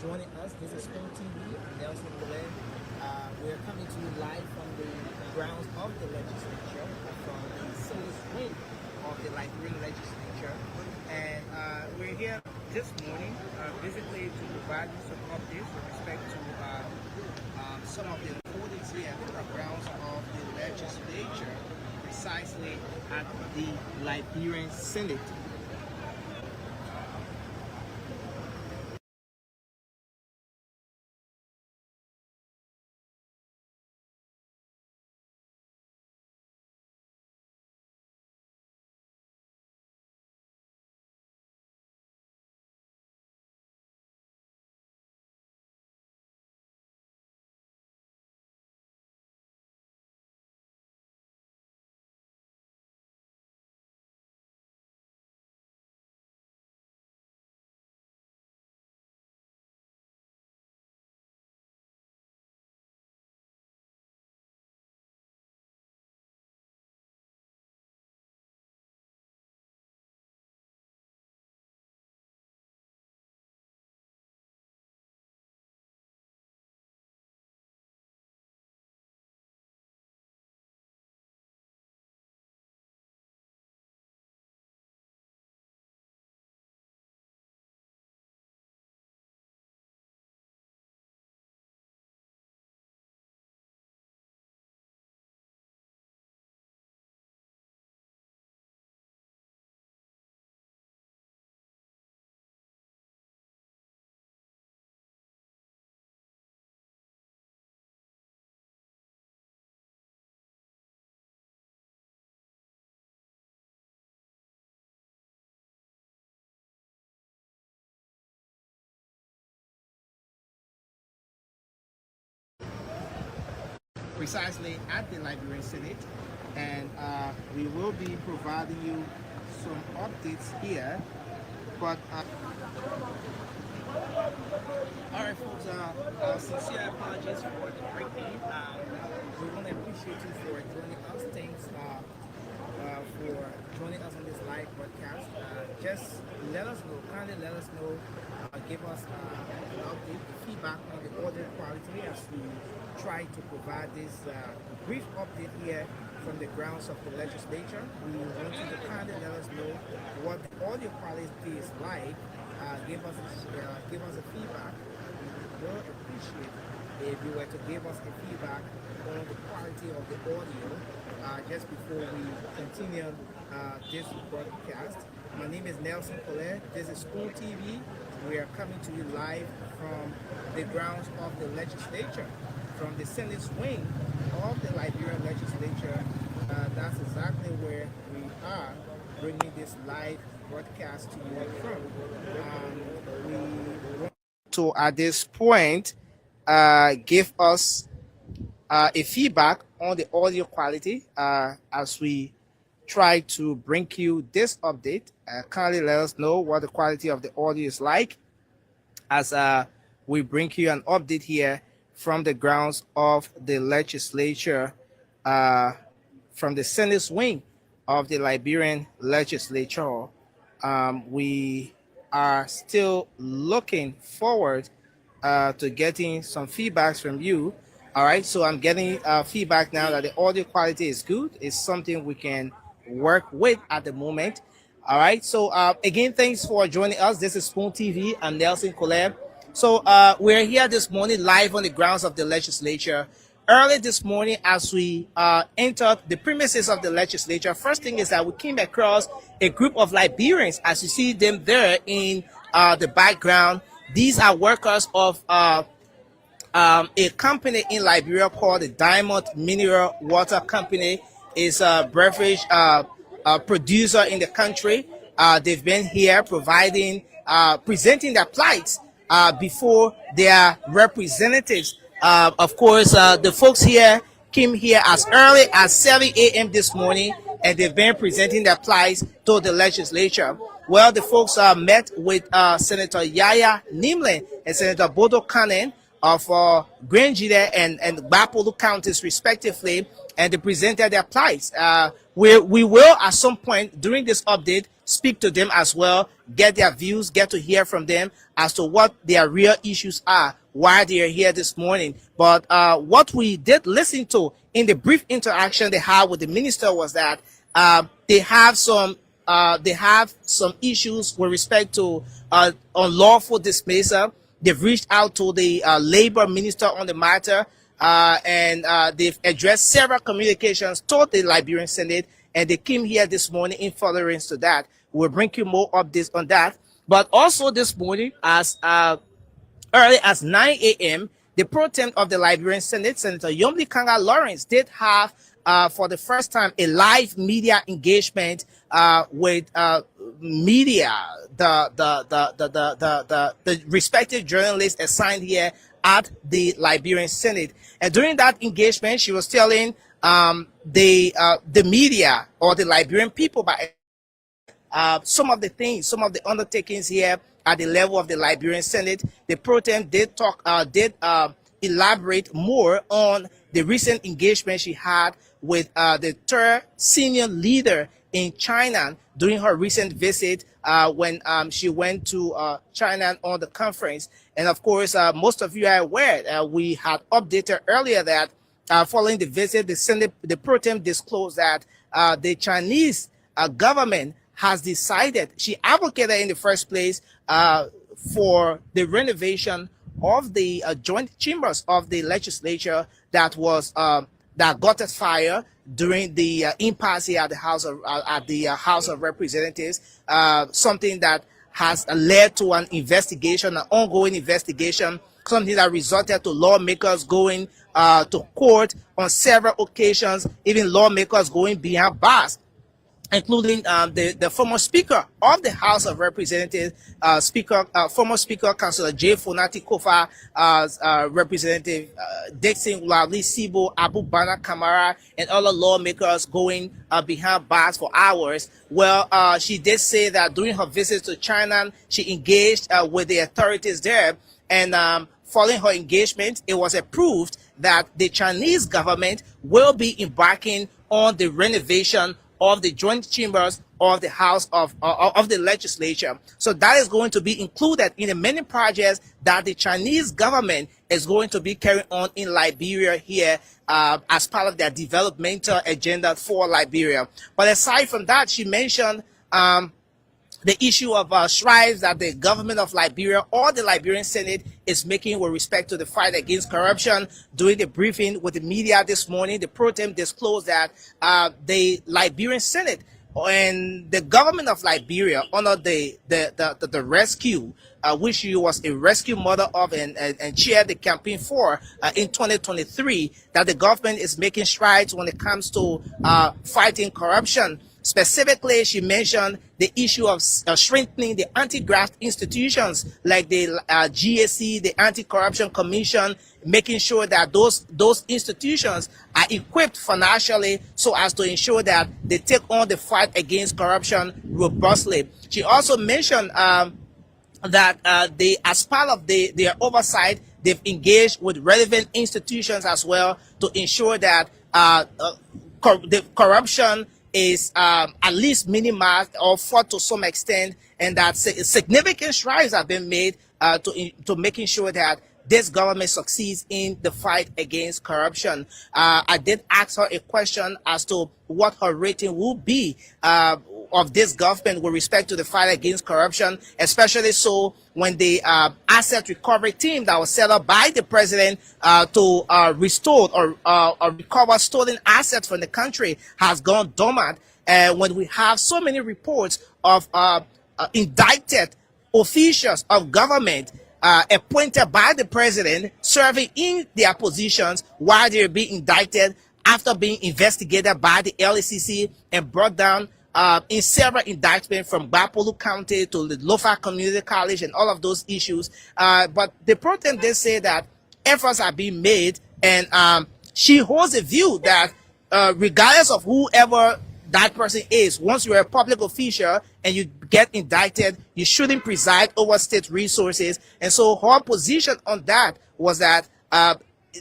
joining us. This is Spoon TV, Nelson Glenn. We're coming to you live from the grounds of the legislature, from the Senate wing of the Liberian legislature. And we're here this morning basically to provide you some updates with respect to some of the recordings here on the grounds of the legislature, precisely at the Liberian Senate. Precisely at the Liberian Senate, and we will be providing you some updates here. But all right, folks, sincere apologies for the break-in. We want to appreciate you for joining us. Thanks for joining us on this live broadcast. Just let us know, kindly let us know, give us an update, feedback on the audio quality as we try to provide this brief update here from the grounds of the legislature. We want you to kindly let us know what the audio quality is like. Give us a feedback. We will appreciate if you were to give us a feedback on the quality of the audio just before we continue this broadcast. My name is Nelson Colette. This is Spoon TV. We are coming to you live from the grounds of the legislature, from the Senate wing of the Liberian legislature. That's exactly where we are bringing this live broadcast to you from. We want to, at this point, give us a feedback on the audio quality as we try to bring you this update. Kindly let us know what the quality of the audio is like as we bring you an update here from the grounds of the legislature, from the Senate wing of the Liberian legislature. We are still looking forward to getting some feedbacks from you. All right, so I'm getting feedback now that the audio quality is good. It's something we can work with at the moment. All right, so again, thanks for joining us. This is Spoon TV. I'm Nelson Colette. So we're here this morning live on the grounds of the legislature. Early this morning, as we entered the premises of the legislature, first thing is that we came across a group of Liberians. As you see them there in the background, these are workers of a company in Liberia called the Diamond Mineral Water Company. Is a beverage producer in the country. They've been here providing, presenting their plights before their representatives. Of course, the folks here came here as early as 7 a.m. this morning, and they've been presenting their plights to the legislature. Well, the folks met with Senator Yaya Nimlin and Senator Bodo Cannon of Grangida and Bapolu counties respectively, and they presented their plights. We will at some point during this update speak to them as well, get their views, get to hear from them as to what their real issues are, why they are here this morning. But what we did listen to in the brief interaction they had with the minister was that they have some issues with respect to unlawful dismissal. They've reached out to the labor minister on the matter, and they've addressed several communications to the Liberian Senate, and they came here this morning in furtherance to that. We'll bring you more updates on that. But also this morning, as early as 9 a.m., the pro tem of the Liberian Senate, Senator Yomli Kanga Lawrence, did have for the first time a live media engagement with media, the respective journalists assigned here at the Liberian Senate. And during that engagement, she was telling the media or the Liberian people by some of the things, some of the undertakings here at the level of the Liberian Senate. The pro tem did elaborate more on the recent engagement she had with the third senior leader in China during her recent visit when she went to China on the conference. And of course, most of you are aware, we had updated earlier that following the visit, the pro tem disclosed that the Chinese government has decided, she advocated in the first place for the renovation of the joint chambers of the legislature that was that got a fire during the impasse at the House of Representatives, something that has led to an investigation, an ongoing investigation, something that resulted to lawmakers going to court on several occasions, even lawmakers going behind bars, including the former Speaker of the House of Representatives, former Speaker Councillor J. Fonati Kofa, Representative Dixon Lavli Sibo, Abu Bana Kamara, and other lawmakers going behind bars for hours. Well, she did say that during her visit to China, she engaged with the authorities there, and following her engagement, it was approved that the Chinese government will be embarking on the renovation of the joint chambers of the House of the legislature. So that is going to be included in the many projects that the Chinese government is going to be carrying on in Liberia here as part of their developmental agenda for Liberia. But aside from that, she mentioned the issue of strides that the government of Liberia or the Liberian Senate is making with respect to the fight against corruption. During the briefing with the media this morning, the pro tem disclosed that the Liberian Senate and the government of Liberia under the rescue, which she was a rescue mother of and chaired the campaign for in 2023, that the government is making strides when it comes to fighting corruption. Specifically, she mentioned the issue of strengthening the anti-graft institutions like the GAC, the Anti-Corruption Commission, making sure that those institutions are equipped financially so as to ensure that they take on the fight against corruption robustly. She also mentioned that as part of their oversight, they've engaged with relevant institutions as well to ensure that the corruption is at least minimized or fought to some extent, and that significant strides have been made to making sure that this government succeeds in the fight against corruption. I did ask her a question as to what her rating will be of this government with respect to the fight against corruption, especially so when the asset recovery team that was set up by the president to restore or recover stolen assets from the country has gone dormant. When we have so many reports of indicted officials of government appointed by the president serving in their positions while they're being indicted after being investigated by the LACC and brought down in several indictments from Bapolu County to the Lofa Community College and all of those issues. But the pro tem did say that efforts are being made, and she holds a view that regardless of whoever that person is, once you're a public official and you get indicted, you shouldn't preside over state resources. And so her position on that was that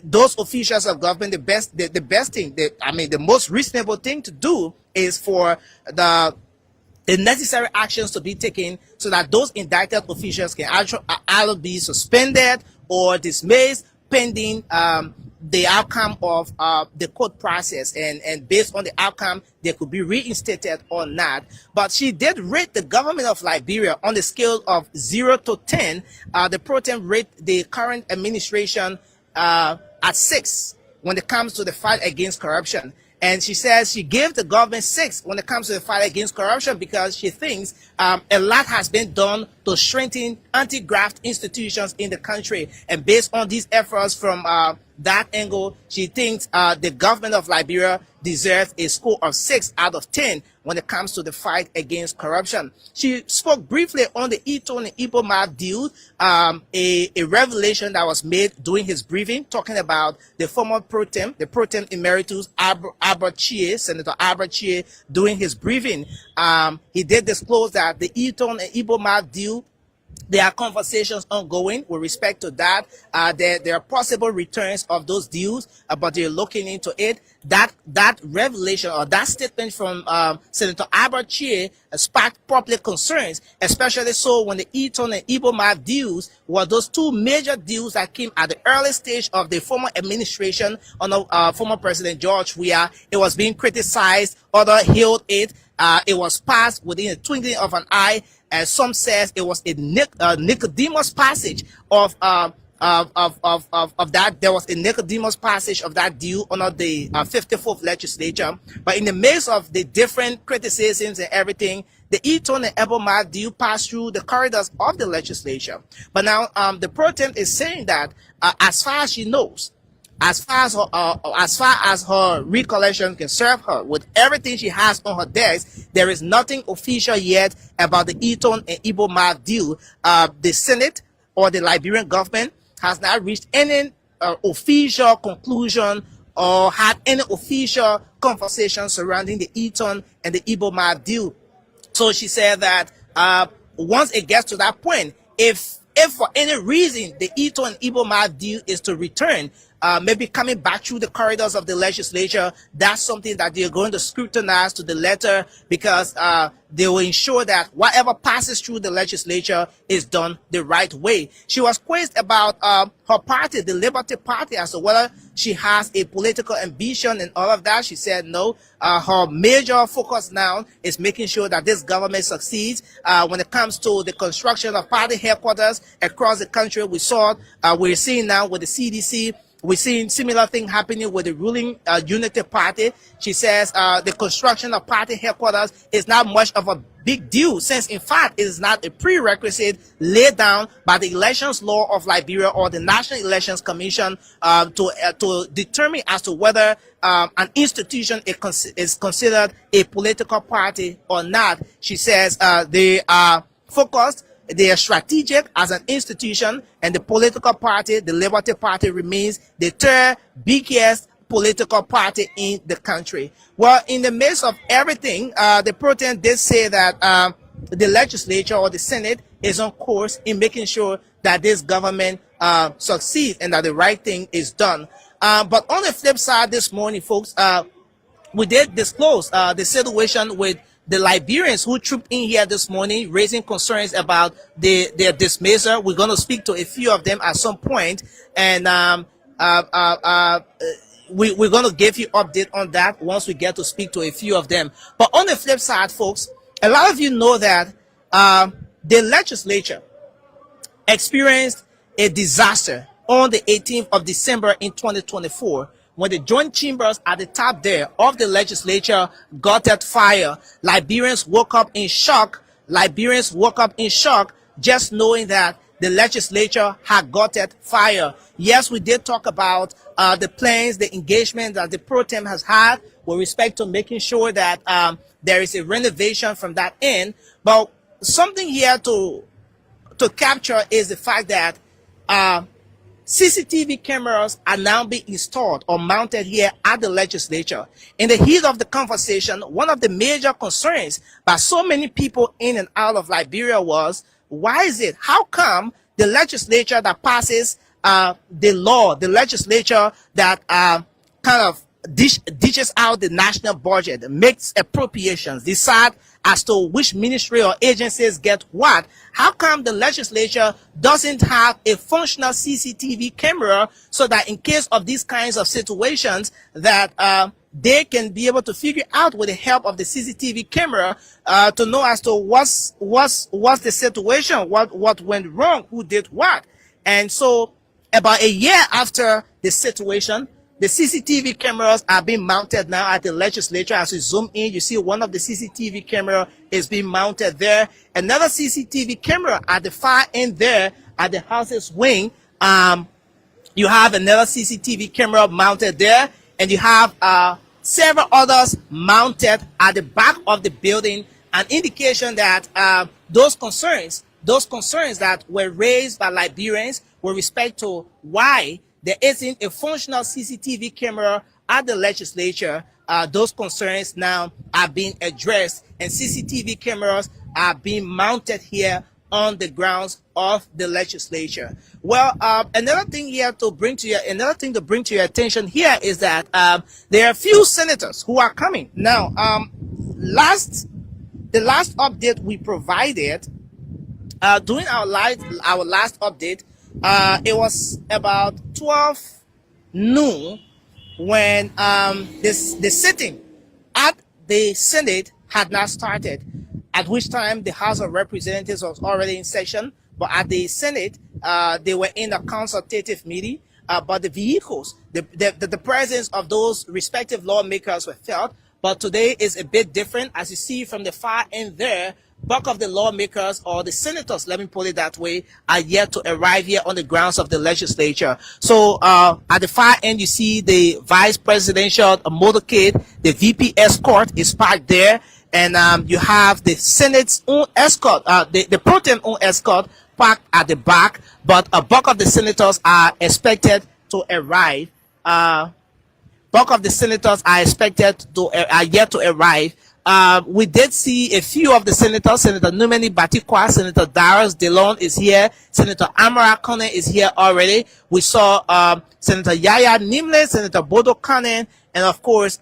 those officials of government, the best thing, the most reasonable thing to do is for the the necessary actions to be taken so that those indicted officials can either be suspended or dismissed pending the outcome of the court process, and based on the outcome they could be reinstated or not. But she did rate the government of Liberia on the scale of 0 to 10. The pro-tem rate the current administration at 6 when it comes to the fight against corruption. And she says she gave the government 6 when it comes to the fight against corruption because she thinks a lot has been done to strengthen anti-graft institutions in the country. And based on these efforts from that angle, she thinks the government of Liberia deserves a score of 6 out of 10 when it comes to the fight against corruption. She spoke briefly on the Eton and Iboma deal, a revelation that was made during his briefing, talking about the former pro-tem, the pro-tem emeritus, Albert Chie, Senator Albert Chie, during his briefing. He did disclose that the Eton and Iboma deal, there are conversations ongoing with respect to that. There are possible returns of those deals, but they're looking into it. That revelation or that statement from Senator Albert Chie sparked public concerns, especially so when the Eton and Iboma deals were those two major deals that came at the early stage of the former administration under former President George Weah. It was being criticized, others hailed it. It was passed within a twinkling of an eye. As some says, it was a Nicodemus passage of that. There was a Nicodemus passage of that deal under the 54th legislature. But in the midst of the different criticisms and everything, the Eton and Iboma deal passed through the corridors of the legislature. But now the pro-tem is saying that as far as she knows, as far as her recollection can serve her, with everything she has on her desk, there is nothing official yet about the Eton and Iboma deal. The Senate or the Liberian government has not reached any official conclusion or had any official conversation surrounding the Eton and the Iboma deal. So she said that once it gets to that point, if for any reason the Eton and Iboma deal is to return, maybe coming back through the corridors of the legislature, that's something that they're going to scrutinize to the letter, because they will ensure that whatever passes through the legislature is done the right way. She was quizzed about her party, the Liberty Party, as to whether she has a political ambition and all of that. She said no. Her major focus now is making sure that this government succeeds. When it comes to the construction of party headquarters across the country, we're seeing now with the CDC, we're seeing similar thing happening with the ruling Unity Party. She says the construction of party headquarters is not much of a big deal, since in fact it is not a prerequisite laid down by the elections law of Liberia or the National Elections Commission to determine as to whether an institution is considered a political party or not. She says they are focused, they are strategic as an institution, and the political party, the Liberty Party, remains the third biggest political party in the country. Well, in the midst of everything, the pro-tem did say that the legislature or the Senate is on course in making sure that this government succeeds and that the right thing is done. But on the flip side this morning, folks, we did disclose the situation with the Liberians who trooped in here this morning, raising concerns about their dismissal. We're going to speak to a few of them at some point, and we're going to give you update on that once we get to speak to a few of them. But on the flip side, folks, a lot of you know that the legislature experienced a disaster on the 18th of December in 2024, when the joint chambers at the top there of the legislature got that fire. Liberians woke up in shock. Liberians woke up in shock just knowing that the legislature had got that fire. Yes, we did talk about the plans, the engagement that the pro-tem has had with respect to making sure that there is a renovation from that end. But something here to capture is the fact that CCTV cameras are now being installed or mounted here at the legislature. In the heat of the conversation, one of the major concerns by so many people in and out of Liberia was, why is it, how come the legislature that passes the law, the legislature that kind of dishes out the national budget, makes appropriations, decide as to which ministry or agencies get what. How come the legislature doesn't have a functional CCTV camera so that in case of these kinds of situations that they can be able to figure out with the help of the CCTV camera to know as to what's the situation, what went wrong, who did what. And so about a year after the situation, the CCTV cameras are being mounted now at the legislature. As we zoom in, you see one of the CCTV camera is being mounted there. Another CCTV camera at the far end there at the house's wing. You have another CCTV camera mounted there, and you have several others mounted at the back of the building, an indication that those concerns that were raised by Liberians with respect to why there isn't a functional CCTV camera at the legislature, those concerns now are being addressed, and CCTV cameras are being mounted here on the grounds of the legislature. Well, another thing to bring to your attention here is that there are a few senators who are coming now. The last update we provided during our last update, it was about 12 noon when the sitting at the Senate had not started, at which time the House of Representatives was already in session. But at the Senate, they were in a consultative meeting, but the vehicles, the presence of those respective lawmakers were felt. But today is a bit different. As you see from the far end there, bulk of the lawmakers, or the senators, let me put it that way, are yet to arrive here on the grounds of the legislature. So at the far end, you see the vice presidential motorcade, the VP escort is parked there, and you have the Senate's own escort, the pro tem own escort parked at the back. But a bulk of the senators are expected to arrive. Bulk of the senators are yet to arrive. We did see a few of the senators. Senator Numeni Batikwa, Senator Darius DeLon is here. Senator Amara Kone is here already. We saw Senator Yaya Nimle, Senator Bodo Kane, and of course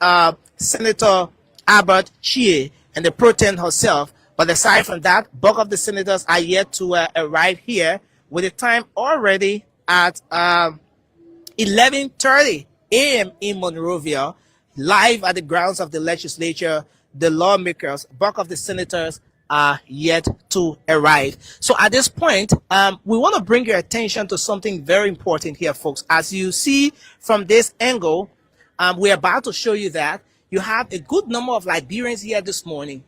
Senator Albert Chie and the pro tem herself. But aside from that, bulk of the senators are yet to arrive here, with the time already at 11:30 a.m. in Monrovia, live at the grounds of the legislature. The lawmakers, bulk of the senators are yet to arrive. So at this point, we want to bring your attention to something very important here, folks. As you see from this angle, we're about to show you that you have a good number of Liberians here this morning.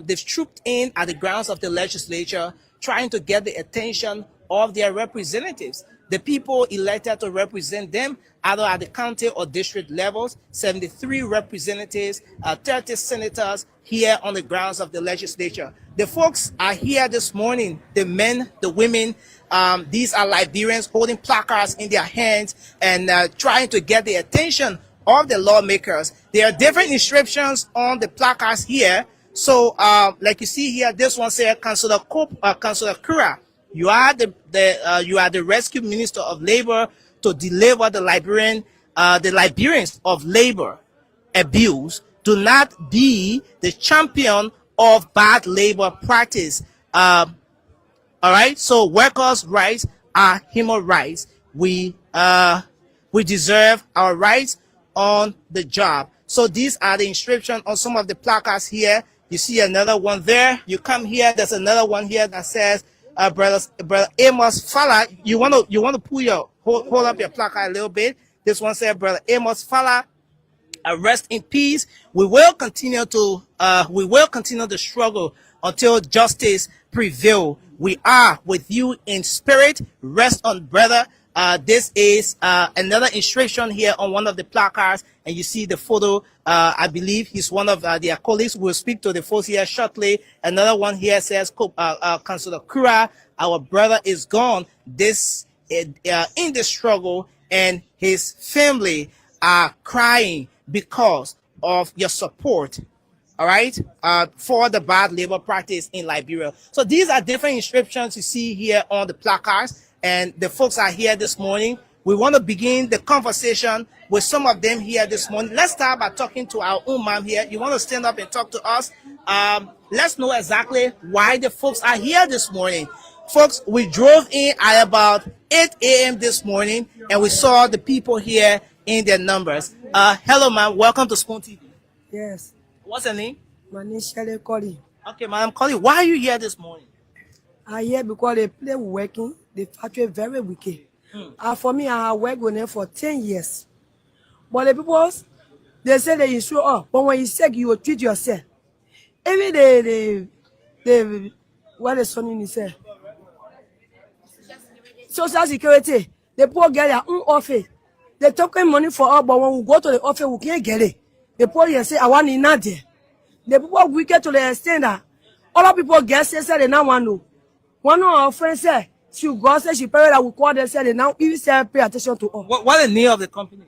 They've trooped in at the grounds of the legislature, trying to get the attention of their representatives, the people elected to represent them, either at the county or district levels. 73 representatives, 30 senators here on the grounds of the legislature. The folks are here this morning, the men, the women. These are Liberians holding placards in their hands and trying to get the attention of the lawmakers. There are different inscriptions on the placards here. So, like you see here, this one says, Councillor Kura, you are the rescue minister of labor to deliver the Liberians of labor abuse. Do not be the champion of bad labor practice. All right. So workers' rights are human rights. We deserve our rights on the job. So these are the inscriptions on some of the placards here. You see another one there. You come here. There's another one here that says, brother Amos Fala. You want to pull your hold up your placard a little bit. This one says, brother Amos Fala, rest in peace. We will continue the struggle until justice prevail. We are with you in spirit. Rest on, brother. This is another inscription here on one of the placards, and you see the photo. I believe he's one of their colleagues. We'll speak to the folks here shortly. Another one here says, Councillor Kura, our brother is gone. This in the struggle, and his family are crying because of your support. All right, for the bad labor practice in Liberia. So these are different inscriptions you see here on the placards. And the folks are here this morning We want to begin the conversation with some of them here this morning. Let's start by talking to our own mom here. You want to stand up and talk to us? Let's know exactly why the folks are here this morning. Folks, we drove in at about 8 a.m. this morning and we saw the people here in their numbers. Hello, ma'am. Welcome to Spoon TV. Yes, What's your name? my name is Shelley Colley. Okay, madam Colley, why are you here this morning? I here because they play working, the factory very wicked. For me, I have worked with them for 10 years. But the people, they say they insure up, but when you sick, you will treat yourself. Even what the son in say? Social Security, the poor get their own office. They talking money for us, but when we go to the office, we can't get it. The poor here say, I want it not there. The people wicked to the extent that other people get say they now want to. One of our friends said, she go say she pay that we call them say they now even say pay attention to us. What is the name of the company?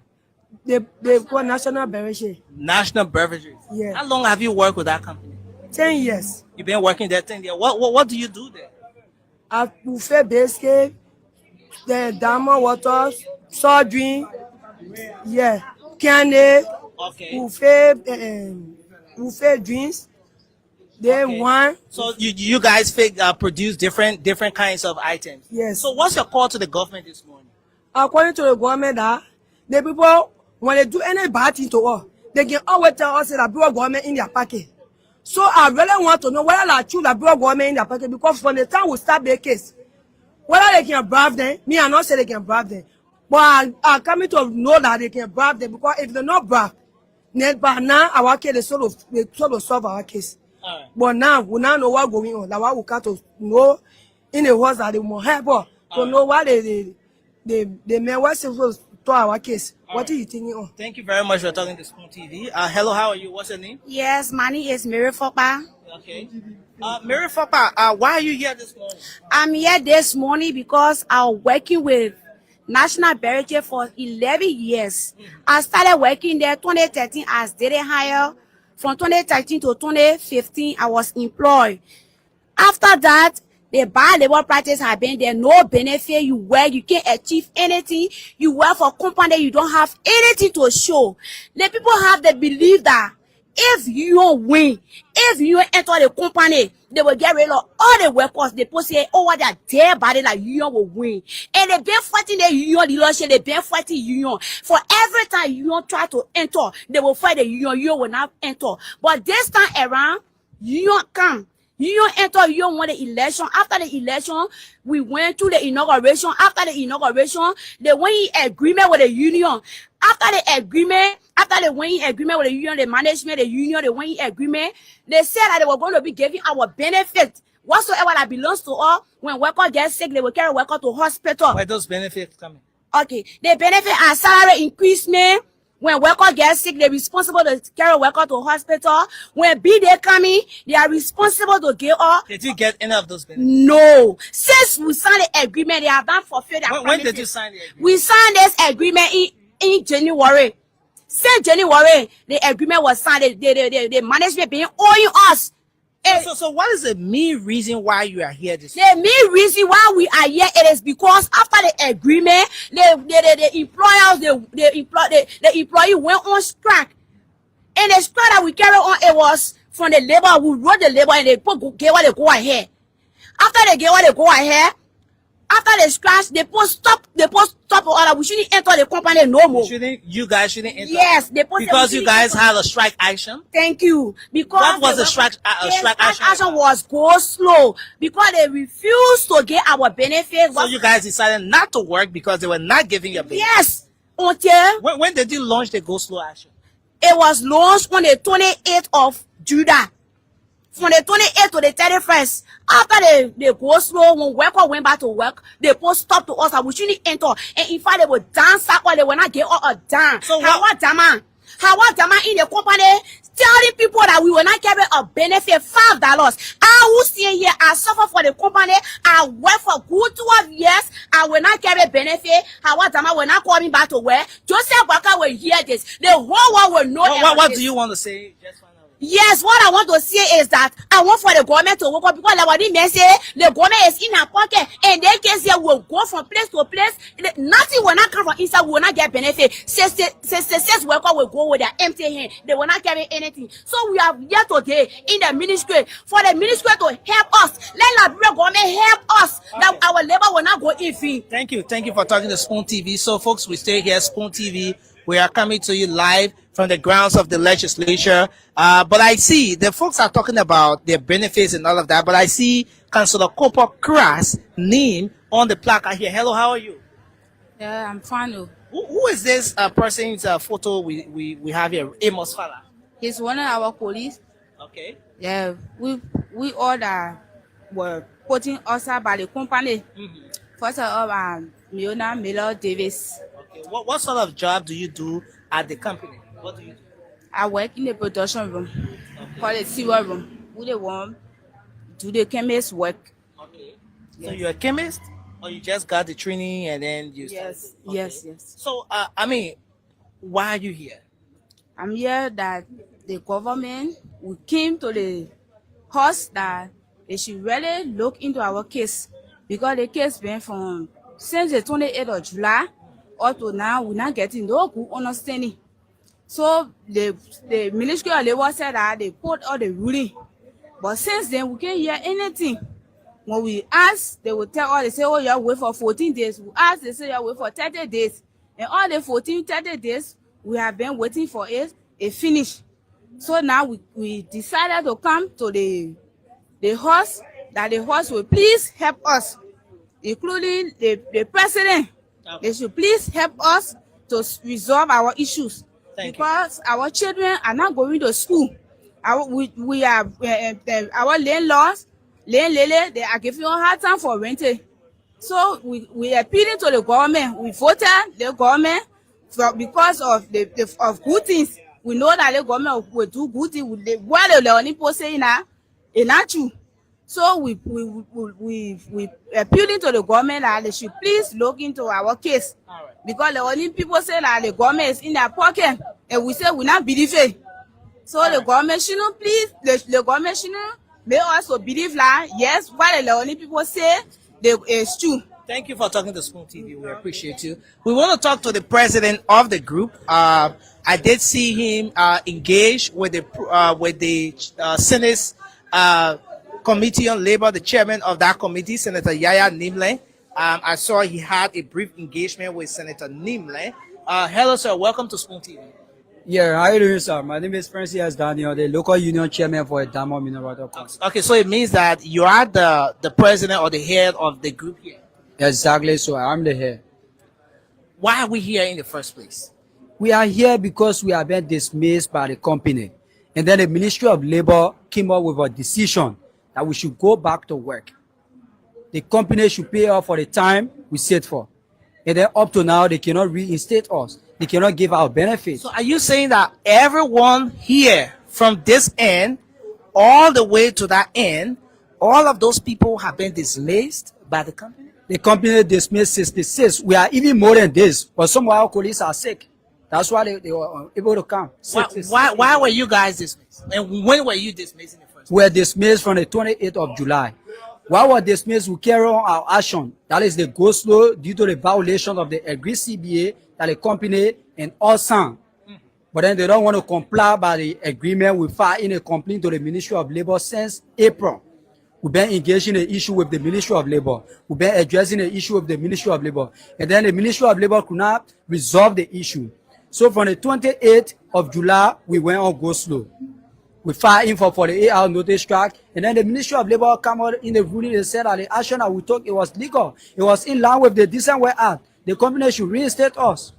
They call National Beverage. National Beverages. Yeah. How long have you worked with that company? 10 years. You've been working there 10 years. What do you do there? I buffet biscuit, the diamond waters, soft drink, yeah, candy, Okay. buffet drinks. Then Okay. wine. So you guys produce different kinds of items. Yes. So what's your call to the government this morning? According to the government, the people, when they do any bad thing to us, they can always tell us that brought government in their pocket. So I really want to know whether they choose that brought government in their pocket, because from the time we start the case, whether they can bribe them, me I not say they can bribe them, but I coming to know that they can bribe them, because if they're not bribe, by now our case they sort of solve our case. All right. But now we now know what's going on. That's why we got to know in the words that they will help us to know what they may what's supposed to our case. What are you thinking on? Thank you very much for talking to Spoon TV. Hello, how are you? What's your name? Yes, my name is Mary Fopa. Okay. Mary Fapa, why are you here this morning? I'm here this morning because I'm working with National Beverage for 11 years. I started working there 2013 as data hire. From 2013 to 2015, I was employed. After that, the bad labor practice have been there. No benefit. You work, you can't achieve anything. You work for a company, you don't have anything to show. The people have the belief that if you don't win, if you enter the company, they will get rid of all the workers. They put say, oh, what they're there, but like union will win. And they've been fighting the union leadership, they've been fighting union. For every time union try to enter, they will fight the union will not enter. But this time around, union come. Union enter, union won the election. After the election, we went to the inauguration. After the inauguration, they went in agreement with the union. After they went in agreement with the union, the management, the union, they went in agreement. They said that they were going to be giving our benefits whatsoever that belongs to us. When worker gets sick, they will carry worker to hospital. Where those benefits coming? Okay, the benefit and salary increasement. When worker gets sick, they're responsible to carry worker to hospital. When B-Day coming, they are responsible to give up. Did you get any of those benefits? No. Since we signed the agreement, they have not fulfilled their When did you sign the agreement? We signed this agreement in January. Since January, the agreement was signed. The management been owing us. So what is the main reason why you are here this The main reason why we are here, it is because after the agreement, the employers, the employee went on strike. And the strike that we carry on, it was from the labor. We wrote the labor and they gave what they go ahead. After they gave what they go ahead, after the strike, they put stop order. We shouldn't enter the company no more. You guys shouldn't enter? Yes, they put because you guys had a strike action. Thank you. Because what was the strike action? Was go slow because they refused to get our benefits. So you guys decided not to work because they were not giving you benefits. Yes. Until when did you launch the go slow action? It was launched on the 28th of July. From the 28th to the 31st, after they go slow, when worker went back to work, they put stop to us that we shouldn't enter. And in fact, they will dance or they will not get a dance. So How Dama in the company telling people that we will not carry a benefit $5. I will stay here, I suffer for the company, I work for good 12 years, I will not carry benefit. How Dama will not call me back to work. Joseph Walker will hear this. The whole world will know. What do you want to say? Just find out. Yes, what I want to say is that I want for the government to work up because like what the man say, the government is in our pocket and they can say we'll go from place to place. Nothing will not come from inside, we will not get benefit. Since worker will go with their empty hand, they will not carry anything. So we are here today in the ministry for the ministry to help us. Let the government help us that our labor will not go in vain. Thank you. Thank you for talking to Spoon TV. So, folks, we stay here, Spoon TV. We are coming to you live from the grounds of the legislature. But I see the folks are talking about their benefits and all of that. But I see Councillor Cooper Crass name on the placard here. Hello, how are you? Yeah, I'm fine. Who is this person's photo we have here? Amos Fala. He's one of our police. Okay. Yeah, we all that were putting us up by the company. First of all, Miona Miller Davis. Okay. What sort of job do you do at the company? What do you do? I work in the production room, called the sewer room. We the one do the chemist work. Okay. So you're a chemist, or you just got the training and then you? Yes, Okay. yes. So I mean, why are you here? I'm here that the government we came to the house that they should really look into our case because the case been from since the 28th of July up to now we're not getting no good understanding. So the Ministry of Labor said that they put all the ruling, but since then we can't hear anything. When we ask, they will tell us, they say, oh, you wait for 14 days. We ask, they say, you wait for 30 days. And all the 30 days, we have been waiting for it, a finish. So now we decided to come to the house, that the house will please help us, including the president. Okay. They should please help us to resolve our issues. Thank you. Because our children are not going to school. We are our landlords, they are giving us hard time for renting. So we are appealing to the government. We voted the government because of of good things. We know that the government will do good things. What the people saying now, it's not true. So we appealing to the government that they should please look into our case. All right. Because the only people say that the government is in their pocket, and we say we not believe it. So the government shouldn't please, the government shouldn't make us to believe that yes, what the only people say, it's true. Thank you for talking to Spoon TV. We appreciate you. We want to talk to the president of the group. I did see him engage with the Senate's Committee on Labor, the chairman of that committee, Senator Yaya Nimle. I saw he had a brief engagement with Senator Nimle. Hello, sir. Welcome to Spoon TV. Yeah, how you doing, sir? My name is Francis S. Daniel, the local union chairman for Diamond Mineral Water Company. Okay, so it means that you are the president or the head of the group here. Exactly, so I'm the head. Why are we here in the first place? We are here because we have been dismissed by the company. And then the Ministry of Labor came up with a decision that we should go back to work. The company should pay us for the time we sit for. And then up to now, they cannot reinstate us. They cannot give our benefits. So are you saying that everyone here from this end all the way to that end, all of those people have been dismissed by the company? The company dismissed 66. We are even more than this, but some of our colleagues are sick. That's why they were able to come. Why were you guys dismissed? And when were you dismissed in the first place? We were dismissed from the 28th of July. While we were dismissed, we carry on our action. That is the go slow due to the violation of the agreed CBA that the company and us signed. But then they don't want to comply by the agreement. We filed in a complaint to the Ministry of Labor since April. We've been engaging the issue with the Ministry of Labor. We've been addressing the issue with the Ministry of Labor. And then the Ministry of Labor could not resolve the issue. So from the 28th of July, we went on go slow. We filed in for 48-hour notice strike. And then the Ministry of Labor came out in the ruling and said that the action that we took, it was legal. It was in line with the Decent Work Act. The company should reinstate us.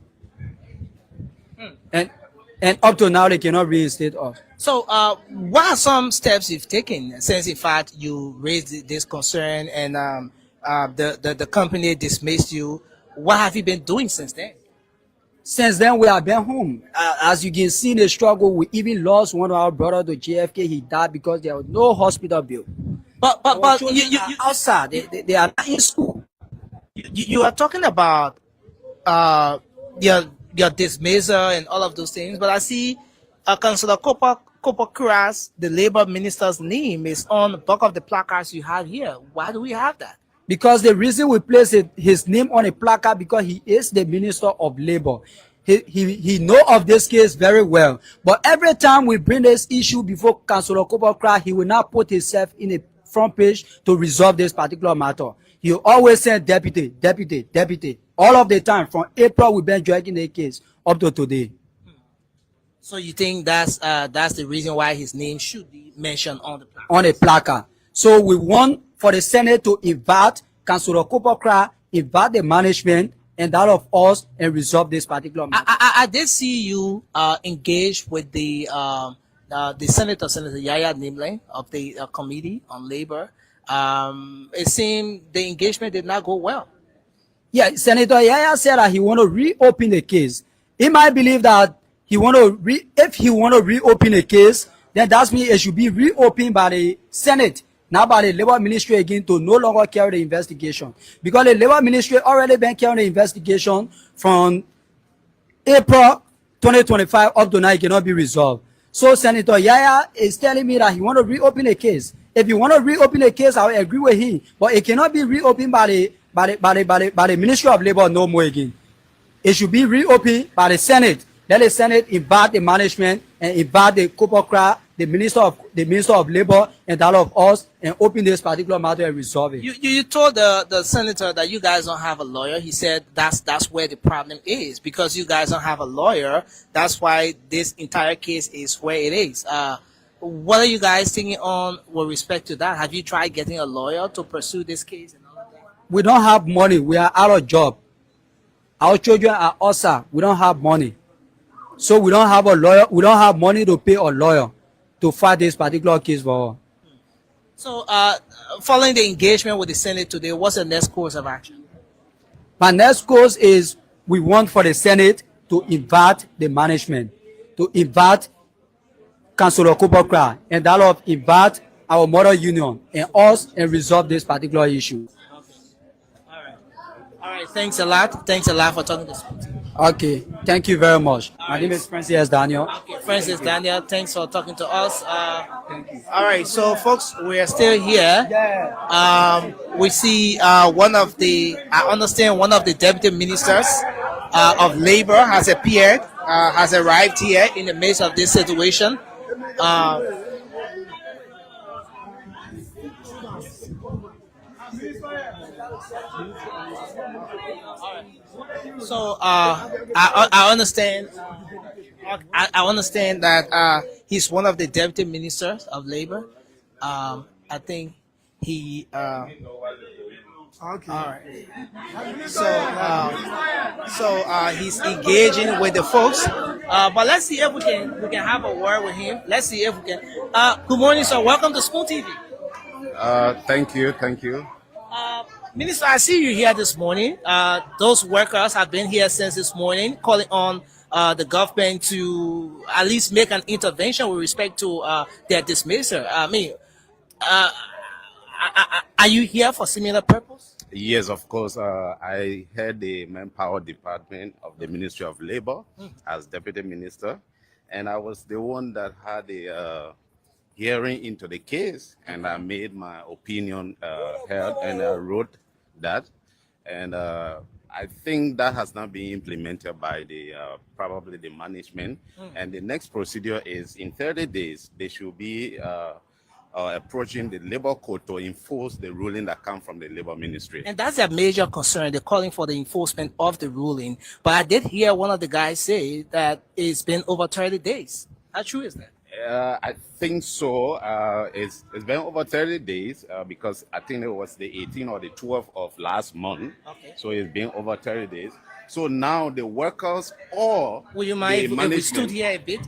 And up to now, they cannot reinstate us. So what are some steps you've taken since, in fact, you raised this concern and the company dismissed you? What have you been doing since then? Since then, we have been home. As you can see in the struggle, we even lost one of our brothers to JFK. He died because there was no hospital bill. But you outside, they are not in school. You are talking about your dismissal and all of those things, but I see Councillor Kopokras, the labor minister's name, is on the back of the placards you have here. Why do we have that? Because the reason we place his name on a placard because he is the Minister of Labor. He know of this case very well. But every time we bring this issue before Councillor Kopokra, he will not put himself in a front page to resolve this particular matter. He always send deputy, deputy, deputy. All of the time. From April, we've been dragging the case up to today. So you think that's the reason why his name should be mentioned on the placard? On a placard. So we want for the Senate to invite Councillor Kopokra, invite the management and that of us and resolve this particular matter. I did see you engage with the Senator Yaya Nimle of the Committee on Labor. It seemed the engagement did not go well. Yeah, Senator Yaya said that he want to reopen the case. He might believe that if he want to reopen the case, then that means it should be reopened by the Senate, not by the Labor Ministry again, to no longer carry the investigation. Because the Labor Ministry already been carrying the investigation from April 2025 up to now, it cannot be resolved. So Senator Yaya is telling me that he want to reopen the case. If you want to reopen the case, I will agree with him. But it cannot be reopened by the Ministry of Labor no more again. It should be reopened by the Senate. Let the Senate invite the management and invite the Kopokra, the Minister of Labor, and that of us, and open this particular matter and resolve it. You told the senator that you guys don't have a lawyer. He said that's where the problem is, because you guys don't have a lawyer. That's why this entire case is where it is. What are you guys thinking on with respect to that? Have you tried getting a lawyer to pursue this case and all of that? We don't have money. We are out of job. Our children are also. We don't have money. So we don't have a lawyer. We don't have money to pay a lawyer to fight this particular case for us. So, following the engagement with the Senate today, what's the next course of action? My next course is we want for the Senate to invite the management, to invite Councillor Kopokra, and that of invite our mother union and us and resolve this particular issue. All right. Thanks a lot. Thanks a lot for talking to us. Okay, thank you very much. My name is Francis Daniel. Okay, Francis Daniel, thanks for talking to us. All right, so folks, we are still here. We see I understand one of the deputy ministers of labor has appeared, has arrived here in the midst of this situation. So I understand. I understand that he's one of the deputy ministers of labor. I think he. Okay. All right. So he's engaging with the folks. But let's see if we can have a word with him. Let's see if we can. Good morning, sir. Welcome to Spoon TV. Thank you. Minister, I see you here this morning. Those workers have been here since this morning, calling on the government to at least make an intervention with respect to their dismissal. I mean, are you here for similar purpose? Yes, of course. I head the Manpower Department of the Ministry of Labor as Deputy Minister, and I was the one that had a hearing into the case, and I made my opinion heard, and I wrote that, and I think that has not been implemented by the probably the management. And the next procedure is in 30 days they should be approaching the labor court to enforce the ruling that comes from the labor ministry. And that's a major concern. They're calling for the enforcement of the ruling. But I did hear one of the guys say that it's been over 30 days. How true is that? I think so. It's been over 30 days because I think it was the 18th or the 12th of last month. Okay. So it's been over 30 days. So now the workers or Will you mind the if we stood here a bit?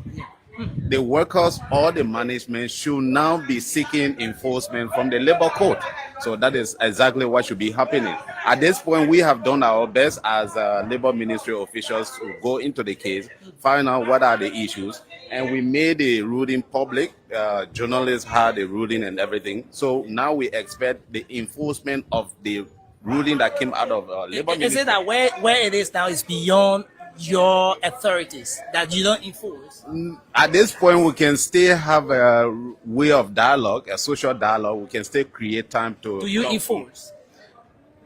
the workers or the management should now be seeking enforcement from the labor court. So that is exactly what should be happening. At this point, we have done our best as labor ministry officials to go into the case, find out what are the issues, and we made the ruling public. Journalists had the ruling and everything. So now we expect the enforcement of the ruling that came out of labor ministry. Is it that where it is now is beyond your authorities that you don't enforce? At this point, we can still have a way of dialogue, a social dialogue. We can still create time to. Do you talk. enforce?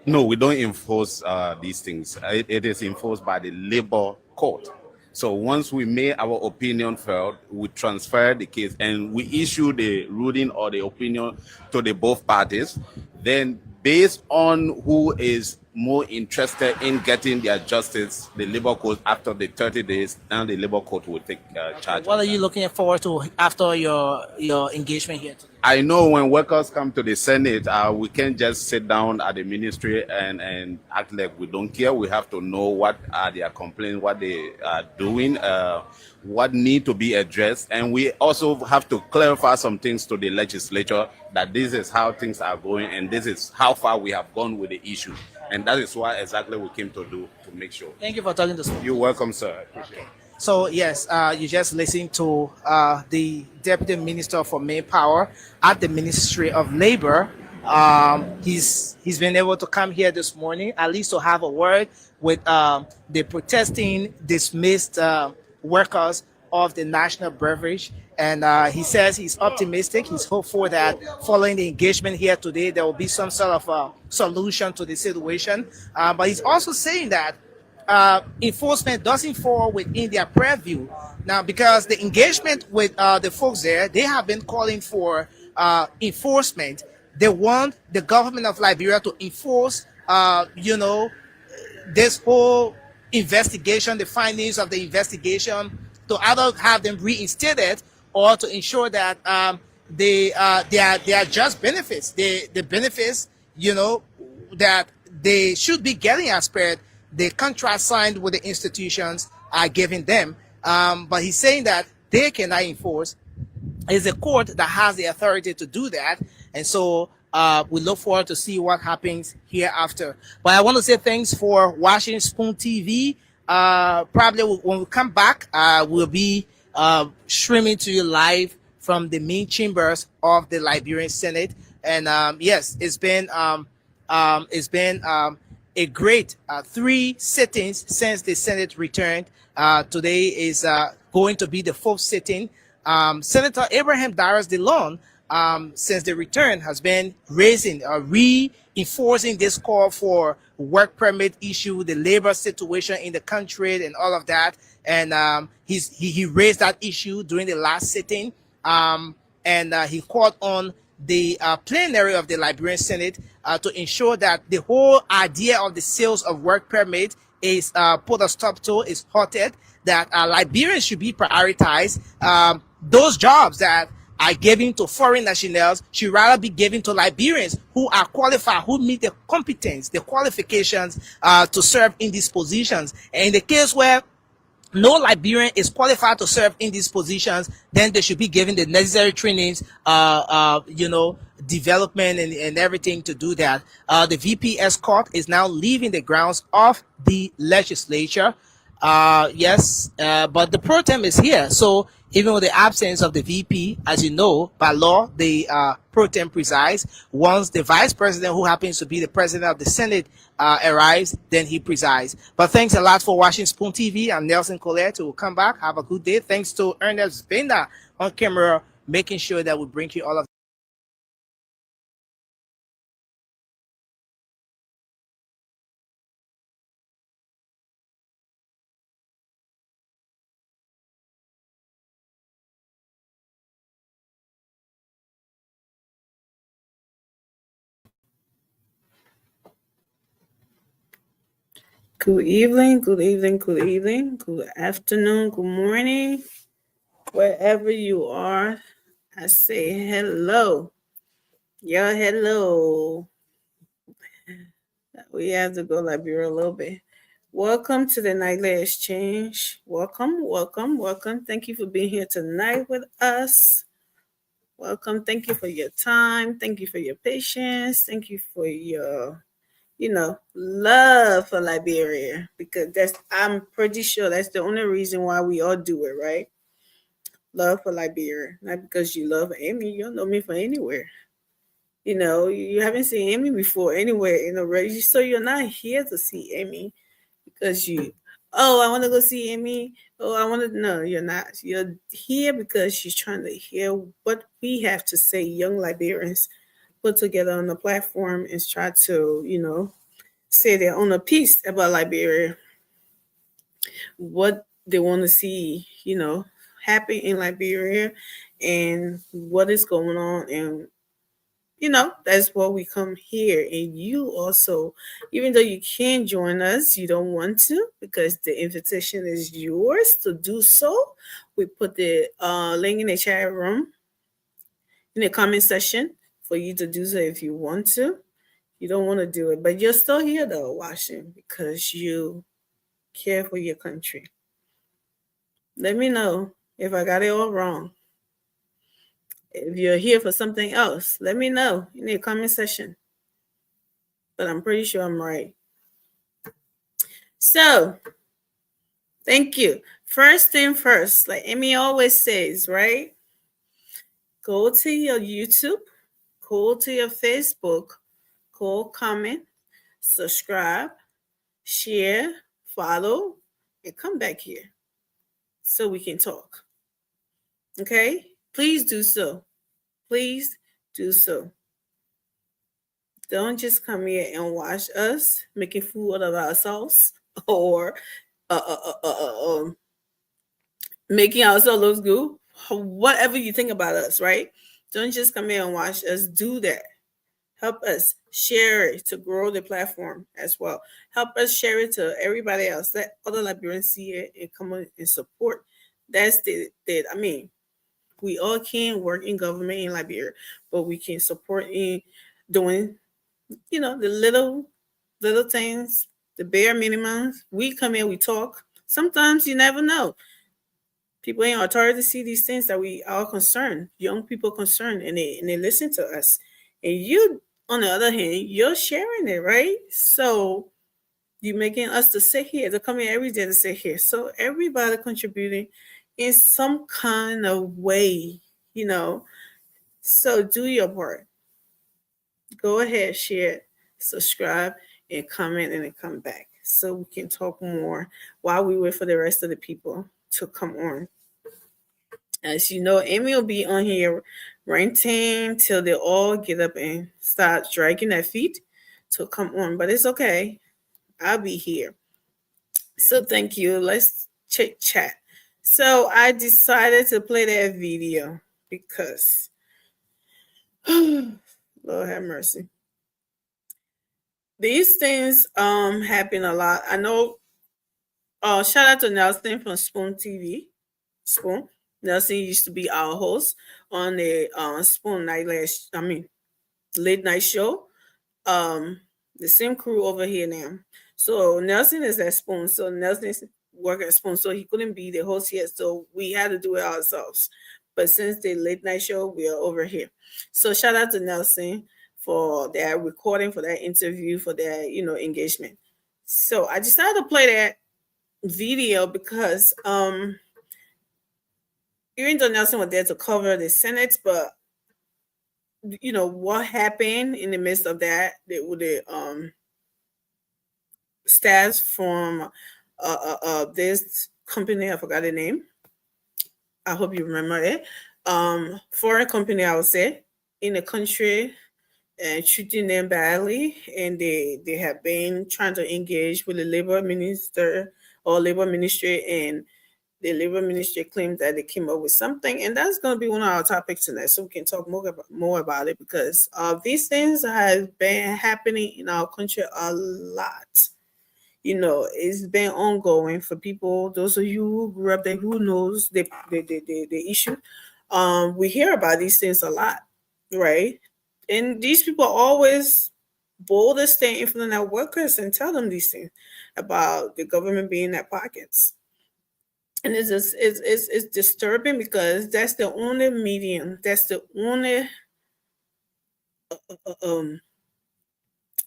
No, we don't enforce these things. It is enforced by the labor court. So once we made our opinion felt, we transfer the case and we issue the ruling or the opinion to the both parties. Then, based on who is more interested in getting their justice, the labor court after the 30 days, now the labor court will take charge. What of are that. you looking forward to after your engagement here today? I know when workers come to the Senate, we can't just sit down at the ministry and act like we don't care. We have to know what are their complaints, what they are doing, what need to be addressed. And we also have to clarify some things to the legislature that this is how things are going and this is how far we have gone with the issue. And that is what exactly we came to do to make sure. Thank you for talking to us. You're welcome, sir. I appreciate it. So yes, you just listened to the Deputy Minister for Manpower at the Ministry of Labor. He's been able to come here this morning, at least to have a word with the protesting, dismissed workers of the National Beverage. And he says he's optimistic. He's hopeful that following the engagement here today, there will be some sort of solution to the situation. But he's also saying that enforcement doesn't fall within their purview now, because the engagement with the folks there, they have been calling for enforcement. They want the government of Liberia to enforce this whole investigation, the findings of the investigation, to either have them reinstated or to ensure that they are just benefits, the benefits that they should be getting as per the contract signed with the institutions are giving them. But he's saying that they cannot enforce. It's a court that has the authority to do that. And so we look forward to see what happens hereafter. But I want to say thanks for watching Spoon TV. Probably when we come back, we'll be streaming to you live from the main chambers of the Liberian Senate. And yes, it's been a great 3 sittings since the Senate returned. Today is going to be the 4th sitting. Senator Abraham Darius DeLon, since the return, has been reinforcing this call for work permit issue, the labor situation in the country and all of that. And he raised that issue during the last sitting. And he called on the plenary of the Liberian Senate to ensure that the whole idea of the sales of work permit is put a stop to, is halted, that Liberians should be prioritized. Those jobs that are given to foreign nationals should rather be given to Liberians who are qualified, who meet the competence, the qualifications to serve in these positions. And in the case where no Liberian is qualified to serve in these positions, then they should be given the necessary trainings, development and everything to do that. The VPS court is now leaving the grounds of the legislature. Yes, but the pro tem is here. So even with the absence of the VP, as you know, by law, the pro tem presides. Once the vice president, who happens to be the president of the Senate, arrives, then he presides. But thanks a lot for watching Spoon TV. I'm Nelson Colette. We'll come back. Have a good day. Thanks to Ernest Benda on camera, making sure that we bring you all of Good evening, good evening, good evening, good afternoon, good morning. Wherever you are, I say hello. Yeah, hello. We have to go Liberia a little bit. Welcome to the Nightly Exchange. Welcome, welcome, welcome. Thank you for being here tonight with us. Welcome. Thank you for your time. Thank you for your patience. Thank you for your love for Liberia, because I'm pretty sure that's the only reason why we all do it, right? Love for Liberia, not because you love Amy. You don't know me from anywhere. You haven't seen Amy before anywhere, so you're not here to see Amy because you Oh, I want to go see Amy. Oh, I want to. No, you're not. You're here because you're trying to hear what we have to say, young Liberians put together on the platform and try to, say their own piece about Liberia, what they want to see, happen in Liberia and what is going on. And that's why we come here. And you also, even though you can join us, you don't want to because the invitation is yours to do so. We put the link in the chat room in the comment section for you to do so if you want to. You don't want to do it, but you're still here though, watching because you care for your country. Let me know if I got it all wrong. If you're here for something else, let me know in the comment section. But I'm pretty sure I'm right. So, thank you. First thing first, like Amy always says, right? Go to your YouTube, go to your Facebook, go comment, subscribe, share, follow, and come back here so we can talk. Okay? Please do so. Please do so. Don't just come here and watch us making fool out of ourselves or making ourselves look good. Whatever you think about us, right? Don't just come here and watch us do that. Help us share it to grow the platform as well. Help us share it to everybody else. Let other Liberians see it and come on and support. That's we all can work in government in Liberia, but we can support in doing, the little things, the bare minimums. We come in, we talk. Sometimes you never know. People in authority see these things that we are concerned, young people concerned, and they listen to us. And you, on the other hand, you're sharing it, right? So you're making us to sit here, to come in every day to sit here. So everybody contributing in some kind of way, So do your part. Go ahead, share, subscribe, and comment, and then come back so we can talk more while we wait for the rest of the people to come on. As you know, Amy will be on here ranting till they all get up and start dragging their feet to come on. But it's okay. I'll be here. So thank you. Let's chit chat. So I decided to play that video because Lord have mercy. These things happen a lot. I know. Shout out to Nelson from Spoon TV. Spoon. Nelson used to be our host on the Spoon late night show. The same crew over here now. So Nelson is at Spoon. So Nelson is working at Spoon. So he couldn't be the host yet. So we had to do it ourselves. But since the late night show, we are over here. So shout out to Nelson for that recording, for that interview, for that, engagement. So I decided to play that video because even though Nelson was there to cover the Senate, but what happened in the midst of that, with the staff from this company, I forgot the name. I hope you remember it. Foreign company, I would say, in the country and treating them badly, and they have been trying to engage with the labor minister or labor ministry, and the labor ministry claims that they came up with something, and that's going to be one of our topics tonight, so we can talk more about it because these things have been happening in our country a lot. It's been ongoing for people. Those of you who grew up there, who knows the issue. We hear about these things a lot, right? And these people always bold to stand in front of their workers and tell them these things about the government being in their pockets. And it's disturbing because that's the only medium, that's the only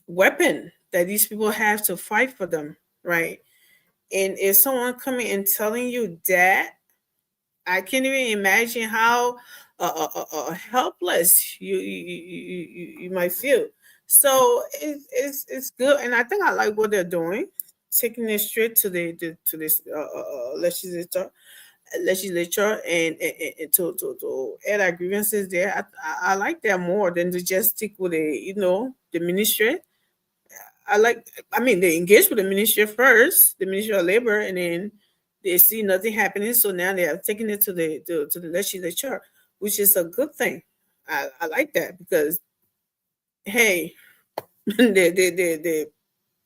weapon that these people have to fight for them, right? And if someone coming and telling you that, I can't even imagine how helpless you might feel. So it's good, and I think I like what they're doing taking it straight to this legislature and to add our grievances there. I like that more than to just stick with the ministry. I mean, they engage with the ministry first, the Ministry of Labor, and then they see nothing happening. So now they are taking it to the legislature, which is a good thing. I like that because, hey, they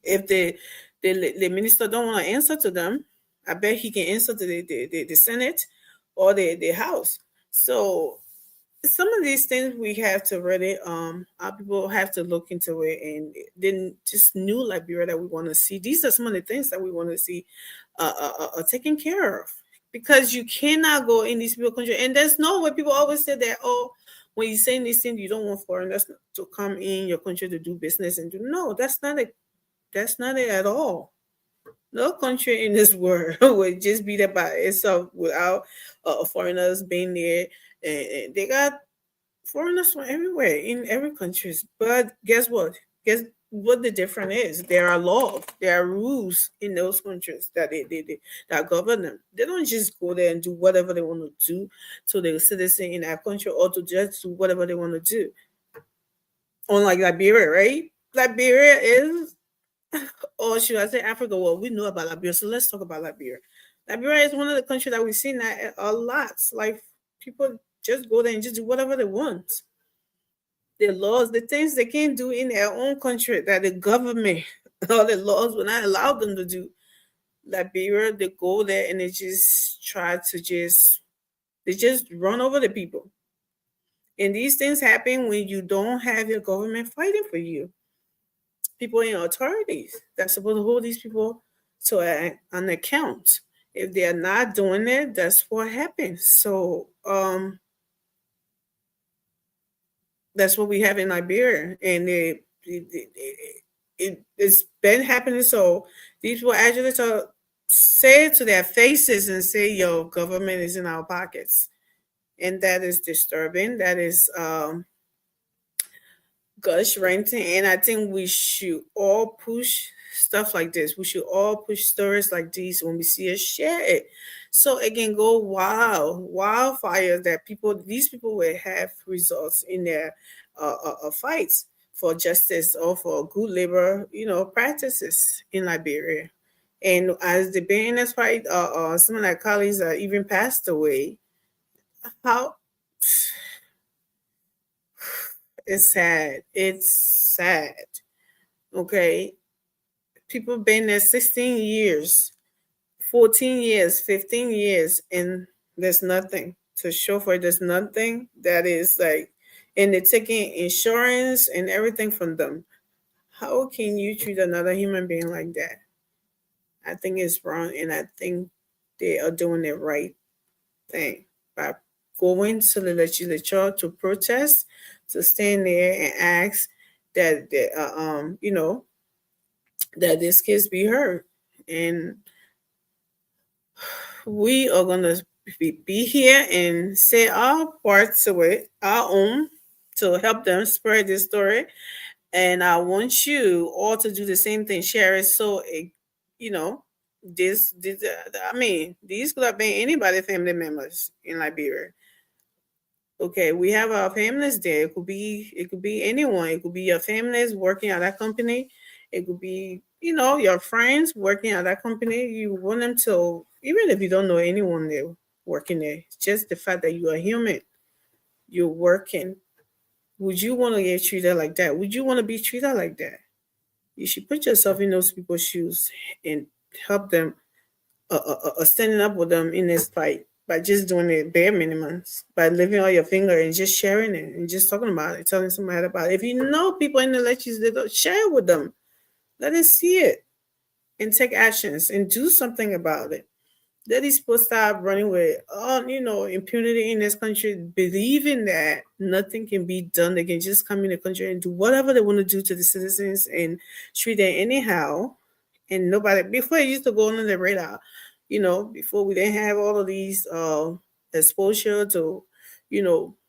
if the minister don't want to answer to them, I bet he can answer to the Senate or the House. So some of these things we have to really our people have to look into it, and then just new Liberia that we want to see. These are some of the things that we want to see taken care of, because you cannot go in these people country, and there's no way. People always say that, oh, when you're saying these things, you don't want foreigners to come in your country to do business and do. No, that's not it. That's not it at all. No country in this world would just be there by itself without foreigners being there. And they got foreigners from everywhere in every country. But guess what? Guess what the difference is? There are laws, there are rules in those countries that they that govern them. They don't just go there and do whatever they want to do to the citizen in that country, or to just do whatever they want to do. Unlike Liberia, right? Liberia is, or should I say Africa? Well, we know about Liberia, so let's talk about Liberia. Liberia is one of the countries that we've seen that a lot. Like, people just go there and just do whatever they want. The laws, the things they can't do in their own country that the government or the laws will not allow them to do. Liberia, they go there and they just try to they just run over the people. And these things happen when you don't have your government fighting for you. People in authorities that's supposed to hold these people to an account. If they are not doing it, that's what happens. So that's what we have in Liberia, and it's been happening. So these people actually say it to their faces and say, "Yo, government is in our pockets," and that is disturbing. That is gush renting, and I think we should all push stuff like this. We should all push stories like these when we see it, share it, so it can go wildfire. That these people will have results in their fights for justice or for good labor, practices in Liberia. And as the been in this fight, some of my colleagues even passed away. How it's sad. It's sad. Okay. People been there 16 years, 14 years, 15 years, and there's nothing to show for it. There's nothing that is like, and they're taking insurance and everything from them. How can you treat another human being like that? I think it's wrong, and I think they are doing the right thing by going to the legislature to protest, to stand there and ask that that this case be heard. And we are gonna be here and say our part to it, our own, to help them spread this story. And I want you all to do the same thing, share it, so it, this I mean, these could have been anybody family members in Liberia. Okay, we have our families there. It could be anyone. It could be your families working at that company. It could be, your friends working at that company. You want them to, even if you don't know anyone there working there, just the fact that you are human, you're working. Would you want to get treated like that? Would you want to be treated like that? You should put yourself in those people's shoes and help them, standing up with them in this fight, by just doing the bare minimums, by lifting all your finger and just sharing it and just talking about it, telling somebody about it. If you know people in the legislature, share it with them. Let us see it and take actions and do something about it. Let these people stop running with, impunity in this country, believing that nothing can be done. They can just come in the country and do whatever they want to do to the citizens and treat them anyhow. And nobody, before it used to go under the radar, before we didn't have all of these exposure to,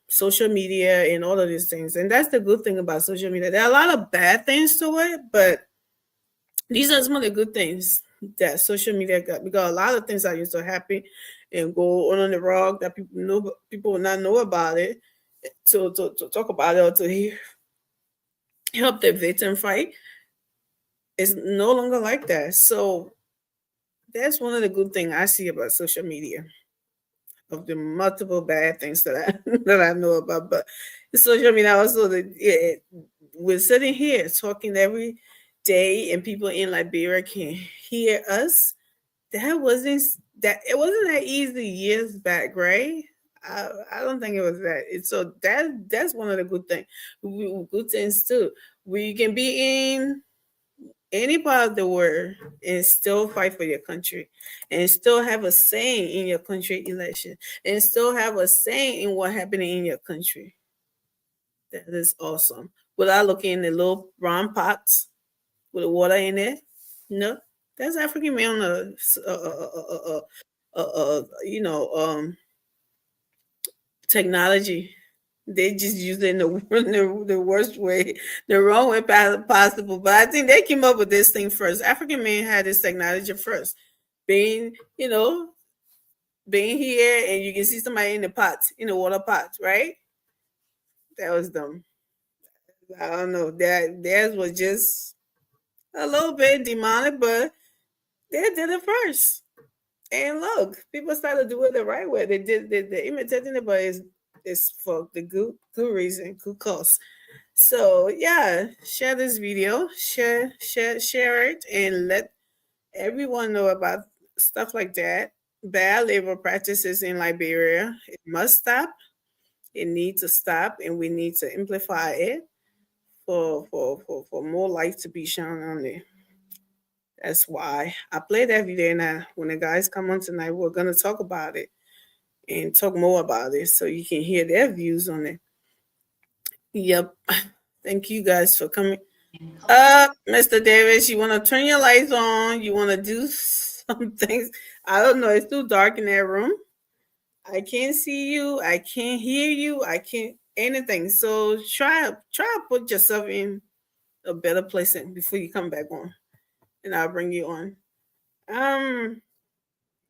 social media and all of these things. And that's the good thing about social media. There are a lot of bad things to it, but these are some of the good things that social media got, because a lot of things that used to happen and go on the rock that people will not know about it, to talk about it or to help the victim fight is no longer like that. So that's one of the good things I see about social media, of the multiple bad things that I that I know about. But social media also, we're sitting here talking every day, and people in Liberia can hear us. It wasn't that easy years back, right? I don't think it was that. So that's one of the good things too. We can be in any part of the world and still fight for your country, and still have a say in your country election, and still have a say in what happening in your country. That is awesome. Without looking in the little brown pots with the water in it. No, that's African man on technology. They just use it in the worst way, the wrong way possible. But I think they came up with this thing first. African men had this technology first. Being, being here, and you can see somebody in the pot, in the water pot, right? That was them. I don't know. Theirs was just a little bit demonic, but they did it first. And look, people started doing it the right way. They imitating it, but it's for the good reason, good cause. So yeah, share this video, share it, and let everyone know about stuff like that. Bad labor practices in Liberia. It must stop. It needs to stop, and we need to amplify it for more light to be shown on it. That's why I played that video. And when the guys come on tonight, we're gonna talk about it and talk more about it, so you can hear their views on it. Yep. Thank you guys for coming. Mr. Davis, you want to turn your lights on? You want to do some things? I don't know. It's too dark in that room. I can't see you. I can't hear you. I can't anything. So try to put yourself in a better place before you come back on, and I'll bring you on.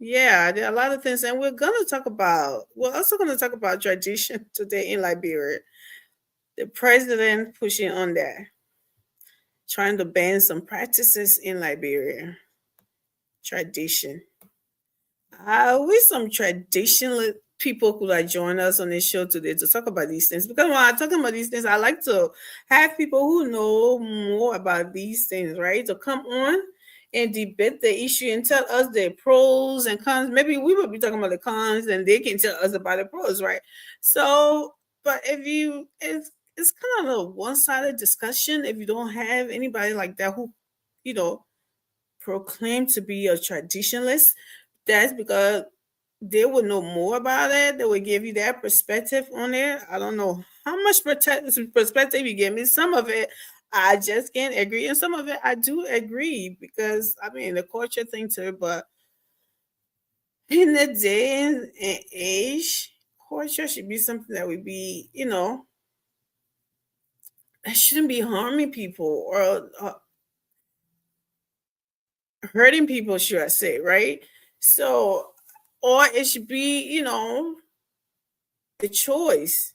Yeah, there are a lot of things, and we're also gonna talk about tradition today in Liberia. The president pushing on that, trying to ban some practices in Liberia. Tradition. I wish some traditional people could join us on this show today to talk about these things. Because when I'm talking about these things, I like to have people who know more about these things, right? To come on and debate the issue and tell us the pros and cons. Maybe we would be talking about the cons, and they can tell us about the pros, right? So, but it's kind of a one-sided discussion if you don't have anybody like that who, proclaim to be a traditionalist. That's because they would know more about it. They would give you their perspective on it. I don't know how much perspective you give me. Some of it I just can't agree, and some of it I do agree, because I mean the culture thing too. But in the day and age, culture should be something that would be, that shouldn't be harming people or hurting people, should I say, right? So, or it should be, the choice.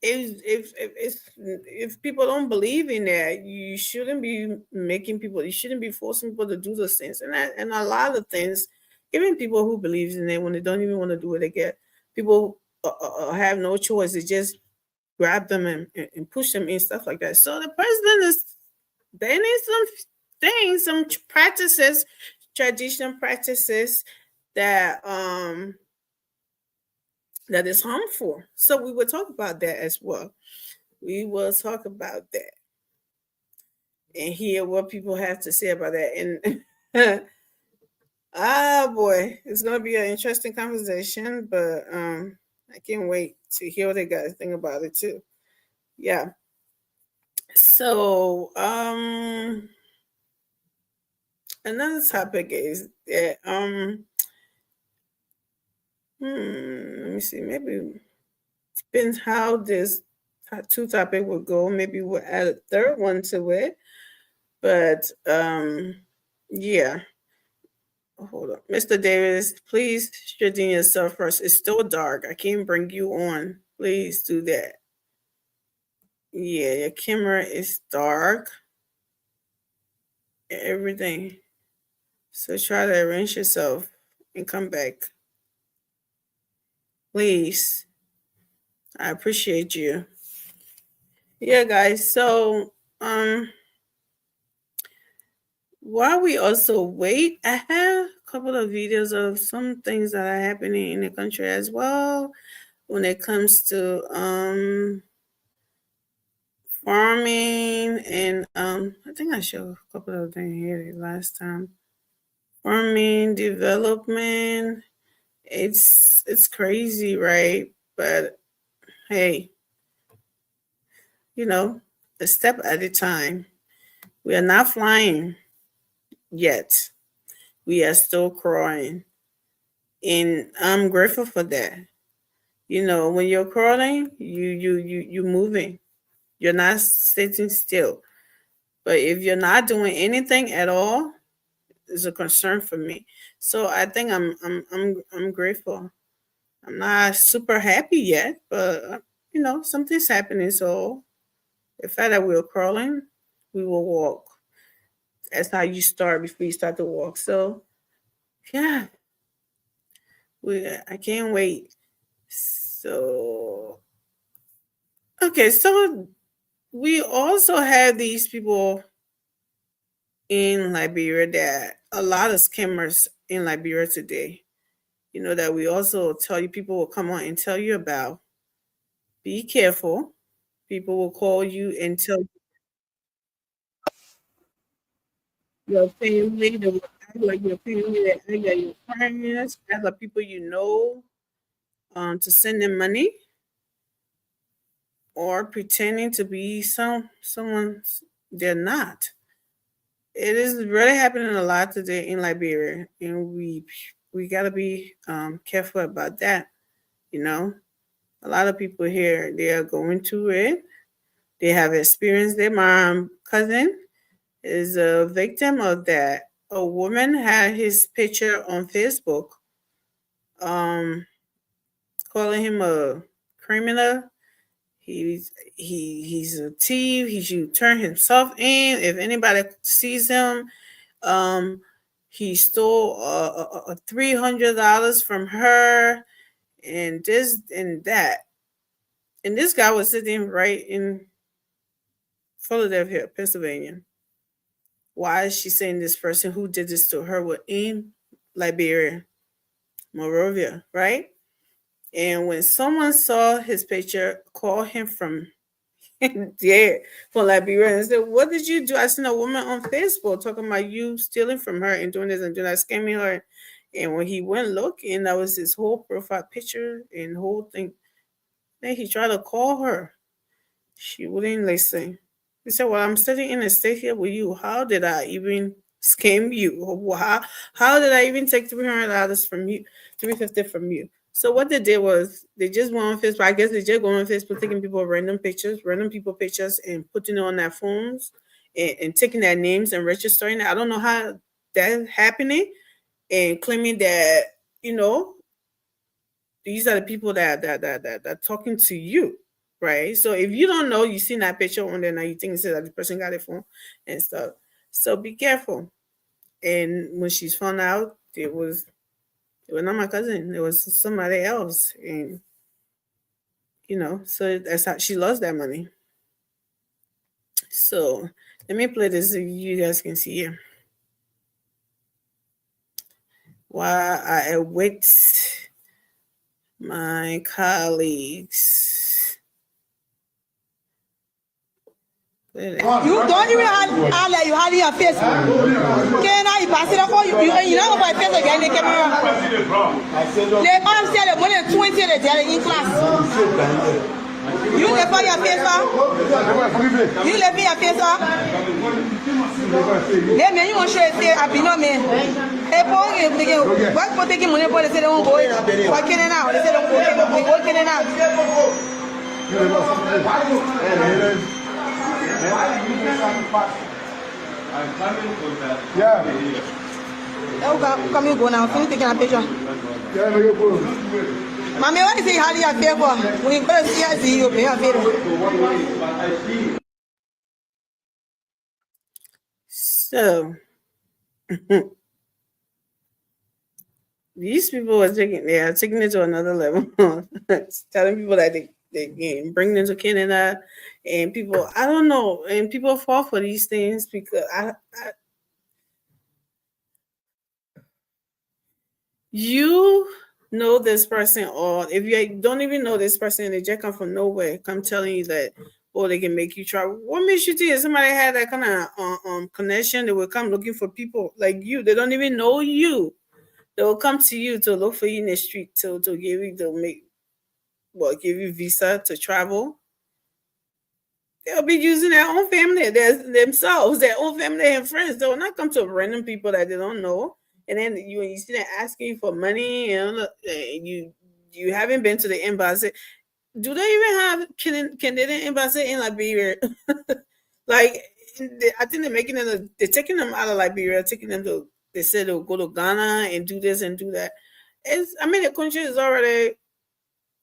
If people don't believe in that, you shouldn't be making people. You shouldn't be forcing people to do those things. And a lot of things, even people who believes in it, when they don't even want to do it, they get people have no choice. They just grab them and push them in, stuff like that. So the president is banning some things, some practices, traditional practices that that is harmful. So we will talk about that as well. We will talk about that and hear what people have to say about that. And boy, it's gonna be an interesting conversation, but I can't wait to hear what they guys think about it too. Yeah. So another topic is that let me see, maybe depends how this two topic will go. Maybe we'll add a third one to it. But yeah. hold on. Mr. Davis, please straighten yourself first. It's still dark. I can't bring you on. Please do that. Yeah, your camera is dark. Everything. So try to arrange yourself and come back. Please. I appreciate you. Yeah, guys. So while we also wait, I have a couple of videos of some things that are happening in the country as well when it comes to farming, and I think I showed a couple of things here last time. Farming, development, it's crazy, right? But hey, a step at a time. We are not flying yet. We are still crawling. And I'm grateful for that. When you're crawling, you're moving. You're not sitting still. But if you're not doing anything at all, it's a concern for me. So I think I'm grateful. I'm not super happy yet, but something's happening. So the fact that we're crawling, we will walk. That's how you start before you start to walk. So yeah, I can't wait. So okay, so we also have these people in Liberia, that a lot of scammers in Liberia today, that we also tell you, people will come on and tell you about. Be careful. People will call you and tell you your family, they will act like your family, they act like your friends, act like people to send them money, or pretending to be someone they're not. It is really happening a lot today in Liberia, and we gotta be careful about that. A lot of people here, they are going through it. They have experienced it. My cousin is a victim of that. A woman had his picture on Facebook, calling him a criminal. He's a thief. He should turn himself in. If anybody sees him, he stole $300 from her, and this and that. And this guy was sitting right in Philadelphia, Pennsylvania. Why is she saying this person who did this to her was in Liberia, Monrovia, right? And when someone saw his picture, called him from there, from Liberia, and said, "What did you do?" I seen a woman on Facebook talking about you stealing from her and doing this and doing that, scamming her. And when he went looking, that was his whole profile picture and whole thing. Then he tried to call her. She wouldn't listen. He said, "Well, I'm sitting in a state here with you. How did I even scam you? How did I even take $300 from you, $350 from you?" So what they did was they just went on Facebook. I guess they just go on Facebook, taking people random people pictures, and putting it on their phones and taking their names and registering it. I don't know how that's happening, and claiming that these are the people that talking to you, right? So if you don't know, you see that picture on there, now you think it says that the person got a phone and stuff. So be careful. And when she's found out, it was not my cousin, it was somebody else. And so that's how she lost that money. So let me play this so you guys can see here. While I await my colleagues. You don't even have like you had your face. Can I pass it up? You know my face again, the camera. Les femmes, c'est le money 20 in class. You live for your face, you live for your face. Les men, you want to say, I've been on me. Hey, boy, what for taking money for the city? What can I now? They say, what can I now? I'm coming for that. Yeah. Come you go now. Finish taking a picture. Mommy, what is it? How do you feel for? When you first see you pay a favor. So these people are taking it to another level. Telling people that they can bring them to Canada, and people, I don't know, and people fall for these things because you know this person, or if you don't even know this person, they just come from nowhere, come telling you that, oh, they can make you travel. What makes you think somebody had that kind of connection? They will come looking for people like you. They don't even know you. They will come to you to look for you in the street to give you give you visa to travel. They'll be using their own family, themselves, their own family and friends. They will not come to random people that they don't know. And then you see them asking for money, and you haven't been to the embassy. Do they even have Canadian embassy in Liberia? Like, I think they're taking them out of Liberia, taking them to. They said they'll go to Ghana and do this and do that. The country is already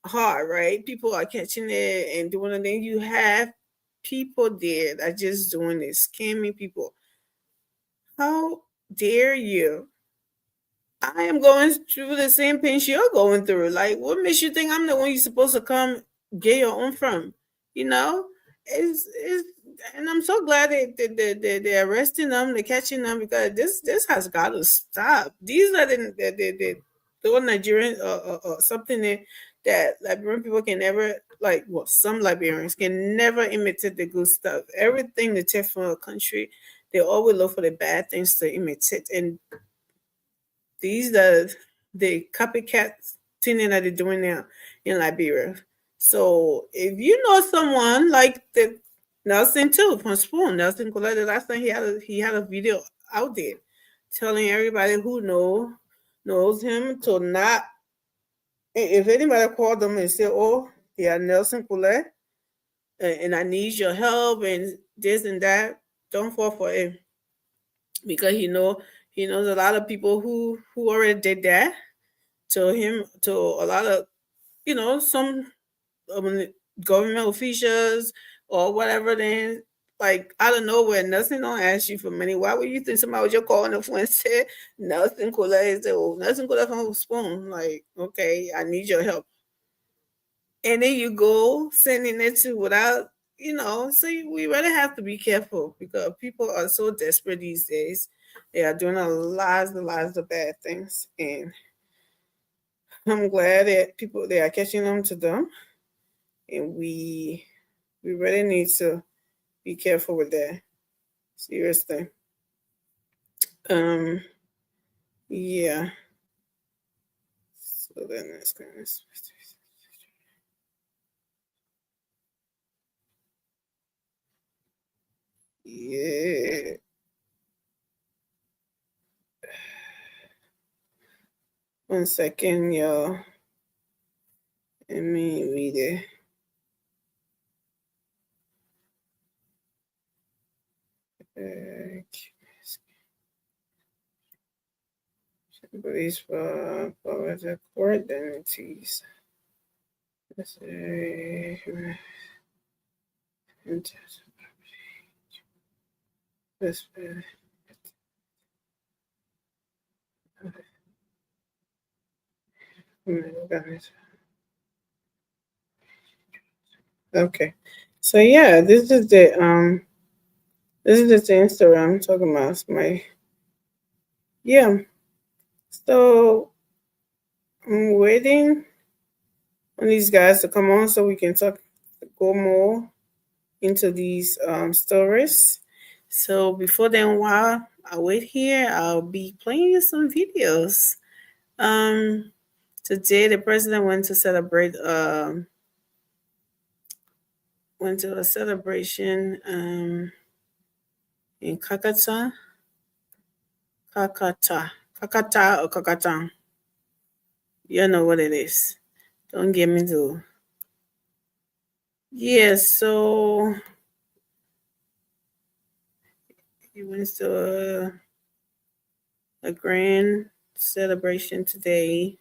hard, right? People are catching it and doing it. Then you have people there that just doing this, scamming people. How dare you? I am going through the same pain you're going through. Like, what makes you think I'm the one you're supposed to come get your own from? You know, it's and I'm so glad they're arresting them, they're catching them, because this has got to stop. These are the old Nigerian something that Liberian people can never, like, well, some Liberians can never imitate the good stuff. Everything they take from a country, they always look for the bad things to imitate, and these are the copycat thing that they're doing now in Liberia. So if you know someone like the Nelson too from Spoon, Nelson Colette, the last time he had a video out there telling everybody who knows him to not. If anybody called them and said, "Oh, yeah, Nelson Colette, and I need your help and this and that," don't fall for it, because he knows a lot of people who already did that to him, to a lot of some government officials or whatever. Then, like, out of nowhere, nothing don't ask you for money. Why would you think somebody would just call on the phone and say nothing cool? Oh, nothing cool from Spoon? Like, okay, I need your help, and then you go sending it to without. So we really have to be careful, because people are so desperate these days. They are doing a lot of bad things, and I'm glad that they are catching on to them, and we really need to be careful with that. Seriously. Yeah. So then that's kind of. Yeah. One second, y'all. Let me read it. Police for the court identities. Let's say. Okay, so yeah, this is the Instagram I'm talking about. It's my So I'm waiting on these guys to come on so we can go more into these stories. So before then, while I wait here, I'll be playing some videos. Today the president went to celebrate went to a celebration in Kakata or Kakatan. You know what it is. Don't get me to. Yeah, so he went to a grand celebration today.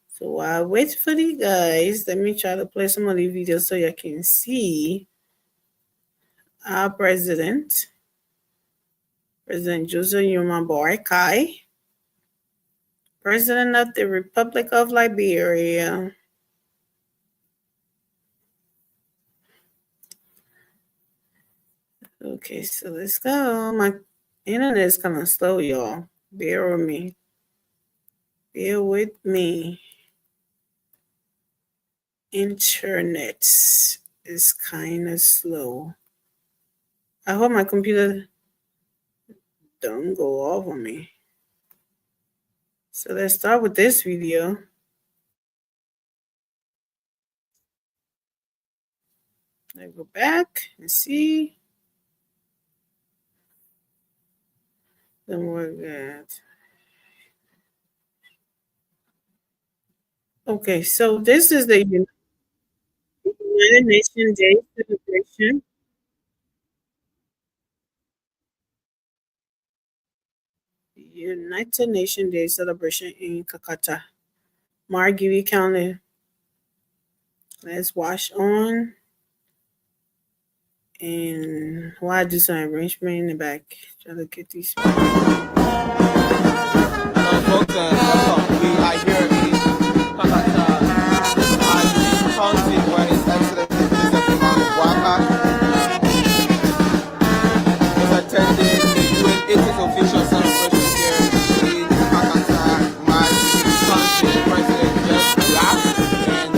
So while I wait for the guys, let me try to play some of the videos so you can see our President Joseph Numa Boakai, President of the Republic of Liberia. Okay, so let's go. My internet is kind of slow, y'all. Bear with me. Bear with me. Internet is kind of slow. I hope my computer don't go off on me. So let's start with this video. I go back and see. Then we're good. Okay, so this is the United Nations Day celebration. United Nations Day celebration in Kakata, Margibi County. Let's watch on. And while I do some arrangement in the back, try to get these. Folks, we are here in Kakata, County, where His Excellency Mr. Imam Waka is attending the UN 80th official celebration here in Kakata. My country president just laughed, and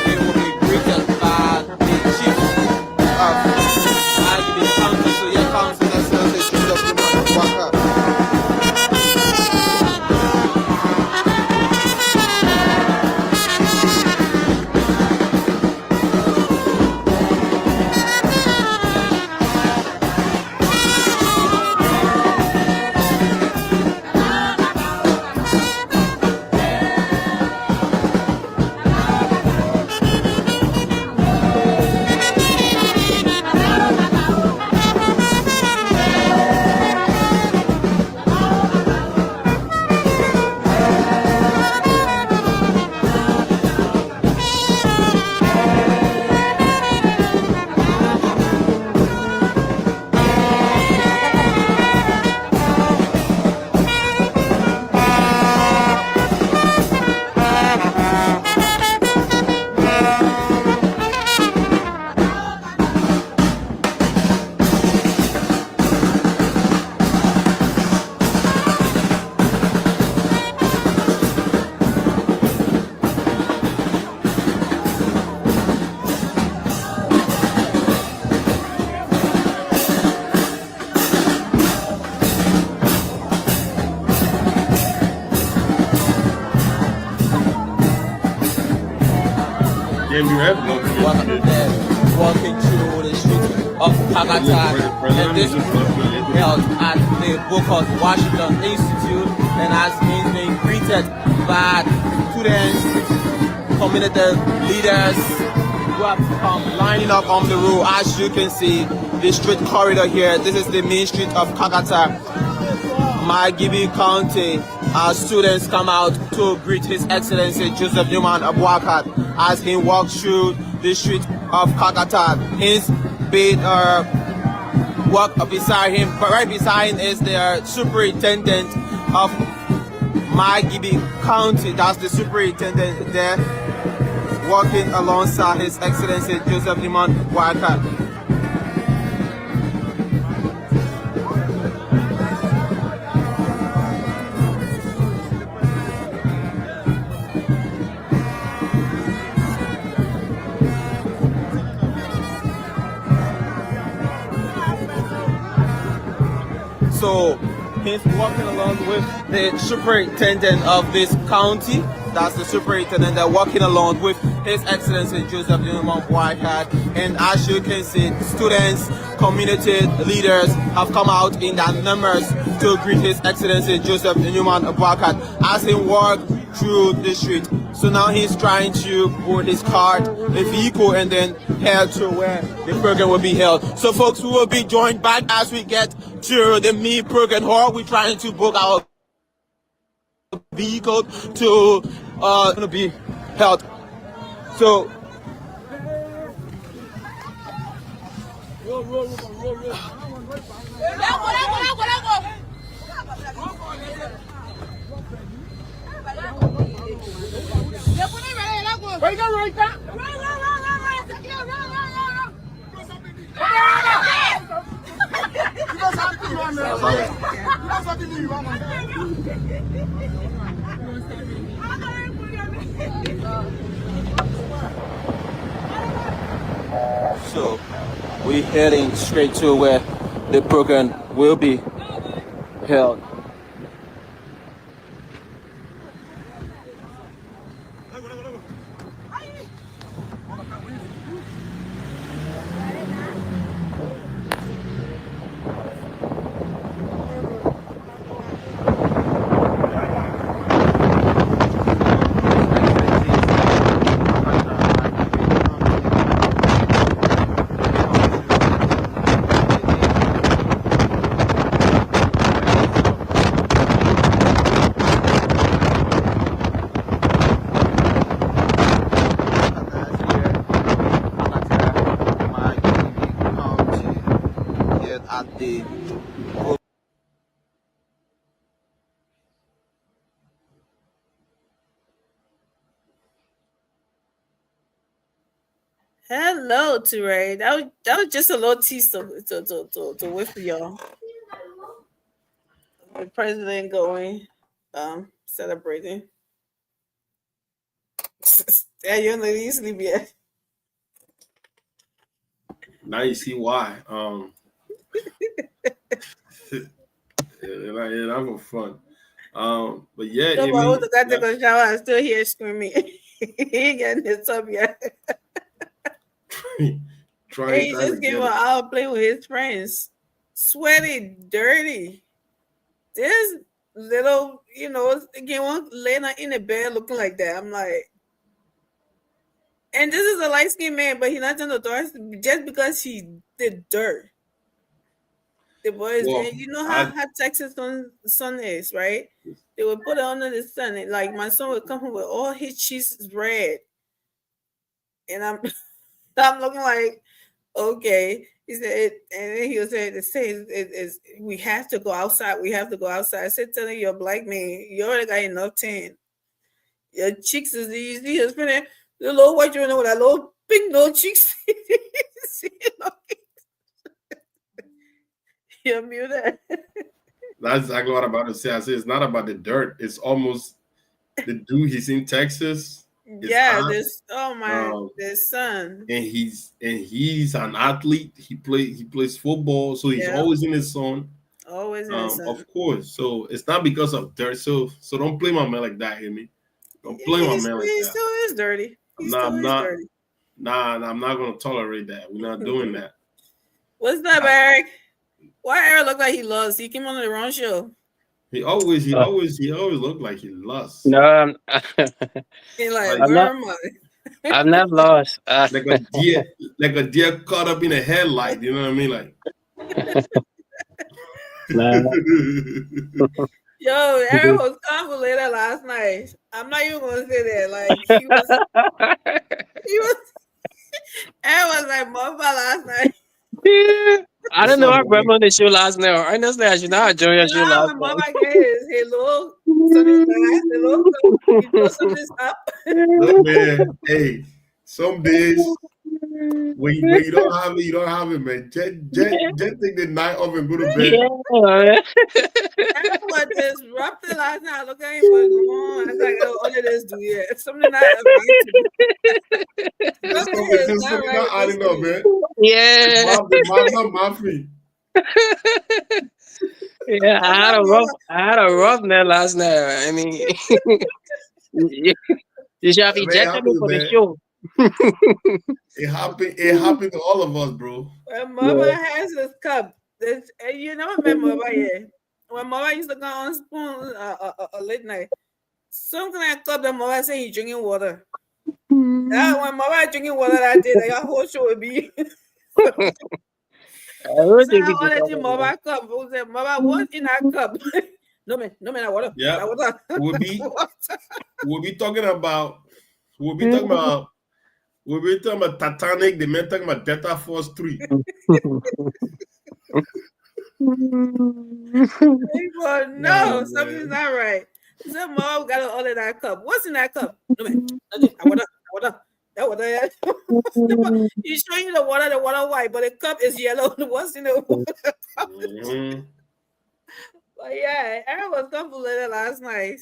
they will be greeted by the chief of Margibi County, so your council excellency Joseph Imam Waka. Walking through the streets of Kakata, and this is held at the Booker Washington Institute and has been greeted by students, community leaders who have come lining up on the road. As you can see, the street corridor here, this is the main street of Kakata, Margibi County. Our students come out to greet His Excellency Joseph Newman Abuakat as he walks through the street of Kakata. His bid walk beside him, but right beside him is the superintendent of Margibi County. That's the superintendent there, walking alongside His Excellency Joseph Newman Abuakat. So he's walking along with the superintendent of this county. That's the superintendent. They're walking along with His Excellency Joseph Newman Abuakat. And as you can see, students, community leaders have come out in their numbers to greet His Excellency Joseph Newman Abuakat as he walks through the street. So now he's trying to board his car, a vehicle, and then head to where the program will be held. So folks, we will be joined back as we get to the main program hall. We're trying to book our vehicle to be held. So So we're heading straight to where the program will be held. At the Hello, Turay. That was just a little tease to wait for y'all. The president going, celebrating. Yeah, you're not sleep yet. Now you see why. And I'm for fun. But yeah, No, I but I mean, also got to take a shower. I'm still here screaming. He ain't getting his up yet. trying He to just gave get an it. hour playing with his friends. Sweaty, dirty. This little, again, one laying in the bed looking like that. I'm like, and this is a light skinned man, but he's not in the dark just because he did dirt. The boys, Well, and you know how Texas sun is, right? They would put it under the sun. And like my son would come home with all his cheeks red. And I'm I'm looking like, okay. He said, and then he was saying, we have to go outside. We have to go outside. I said, telling you, a black man, you already got enough tan. Your cheeks is easy. You're spending the little white woman with that little pink little cheeks. You're muted. That's exactly what I'm about to say. I say it's not about the dirt. It's almost the dude. He's in Texas. Yeah, aunt, this son. and he's an athlete. He plays football, so he's always in his zone. Always in his zone. Of course. So it's not because of dirt. So don't play my man like that, hear me? Don't play my man like that. He still is dirty. I'm not gonna tolerate that. We're not doing that. What's up, Eric? Why Eric look like he lost? He came on the wrong show. He always looked like he lost. No, He like, I'm where not- am I? I'm not lost. like a deer caught up in a headlight. You know what I mean? Like, Yo, Eric was convoluted last night. I'm not even gonna say that. Like he was Eric was like motherfucker last night. I don't know. I remember on the show last night. Honestly, I should not join your show last When mama night. get his little something back, the little he throw something up. look, man, hey, some days when you don't have it, man. Just take the night off and go to bed. Eric was disrupted last night. Look at him for long. I was like, oh, all of this do yeah. Something not Something not adding up, man. Yeah, The not my feet. yeah. I had a rough night last night. I mean, you should have Man, ejected me for the man. show. It happened to all of us, bro. When mama has his cup, you never met mama yet. When mama used to go on spoon late night, Something like cup that mama say he drinking water. That when mama drinking water that day, like a whole show will be. I don't So think I it's wanted the a mama cup. Who said, mama, what's in that cup? No man, that water. Yeah. That water. We'll be talking about Titanic, the man talking about Delta Force 3. People, no, something's not right. So mom got to order that cup. What's in that cup? No man, nothing. That water. He's showing you the water white, but the cup is yellow. What's in the water cup? But yeah, Aaron was complaining last night.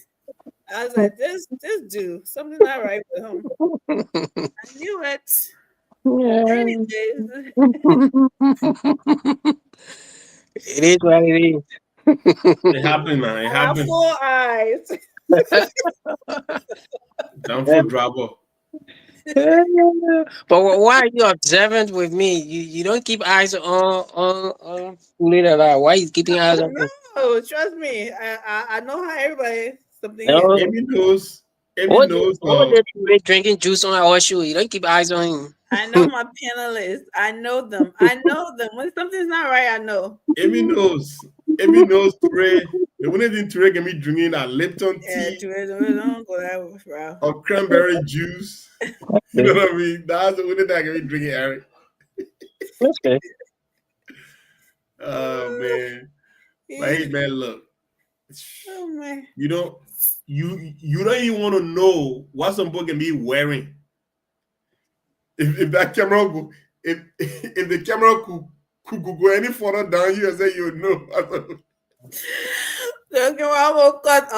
I was like, this dude, something's not right with him. I knew it. Anyways. It is what it is. It happened, man. It I have happened. 4 eyes. Down for Drabo. But why are you observant with me? You don't keep eyes on later. Why are you keeping eyes on me? No, trust me. I know how everybody something. No. Amy knows. What they drinking juice on our shoe? You don't keep eyes on him. I know my panelists. I know them. When something's not right, I know. Amy knows. Amy knows Touré. The only thing Touré can be drinking a Lipton tea. Yeah, don't go that route. Or cranberry juice. You know what I mean? That's the only thing I can be drinking, Eric. Okay. Oh man. But hey man, look. Oh man. You don't even want to know what some people can be wearing. If that camera go, if the camera could go any further down here, say you know. The camera will cut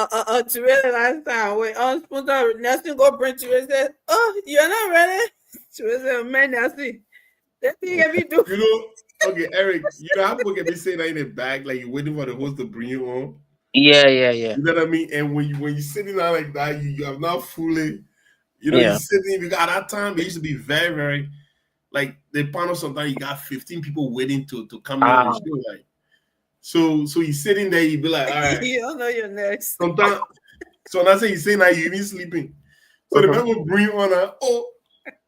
to really last time. When unsponsored Nelson go bring to it said, "Oh, you're not ready." She was a man, Nelson. That thing can be do. You know, okay, Eric. You know how people can be saying that in the back, like you're waiting for the host to bring you on. Yeah. You know what I mean? And when you're sitting down like that, you have not fully. You know, you're sitting because at that time, it used to be very, very, like, the panel sometimes you got 15 people waiting to come on the show. Like, so you're sitting there, you be like, all right. You don't know you're next. Sometimes, so that's why he's saying that you're even sleeping. So the man will bring you on,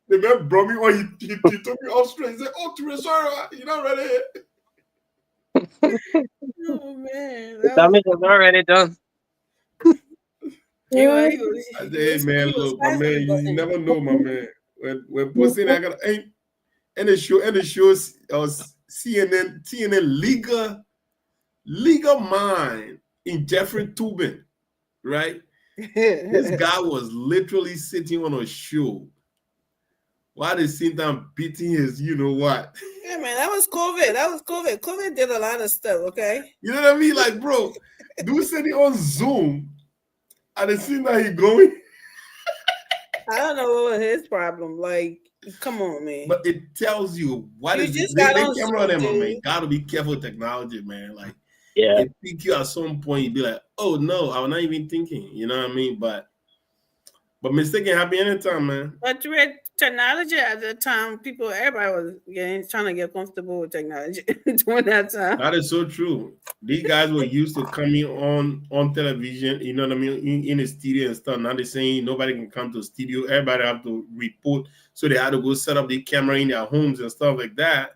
the man brought me on, he took me off straight. He said, oh, Touré, sorry, you're not ready. Oh, man. The damage is already done. Hey man, look, my man, you never know, my man. When posting, I got and the shows CNN legal mind in Jeffrey Toobin, right? This guy was literally sitting on a show while the same time beating his, you know what? Yeah, man, that was COVID. COVID did a lot of stuff. Okay, you know what I mean? Like, bro, dude sitting on Zoom. And the scene that he going. I don't know what was his problem. Like, come on, man. But it tells you what is the camera there, my man. Gotta be careful with technology, man. Like, it pick you at some point, you'd be like, oh no, I was not even thinking. You know what I mean? But mistake can happen anytime, man. But with technology at the time, everybody was trying to get comfortable with technology during that time. That is so true. These guys were used to coming on television, you know what I mean, in the studio and stuff. Now they're saying nobody can come to the studio. Everybody have to report. So they had to go set up the camera in their homes and stuff like that.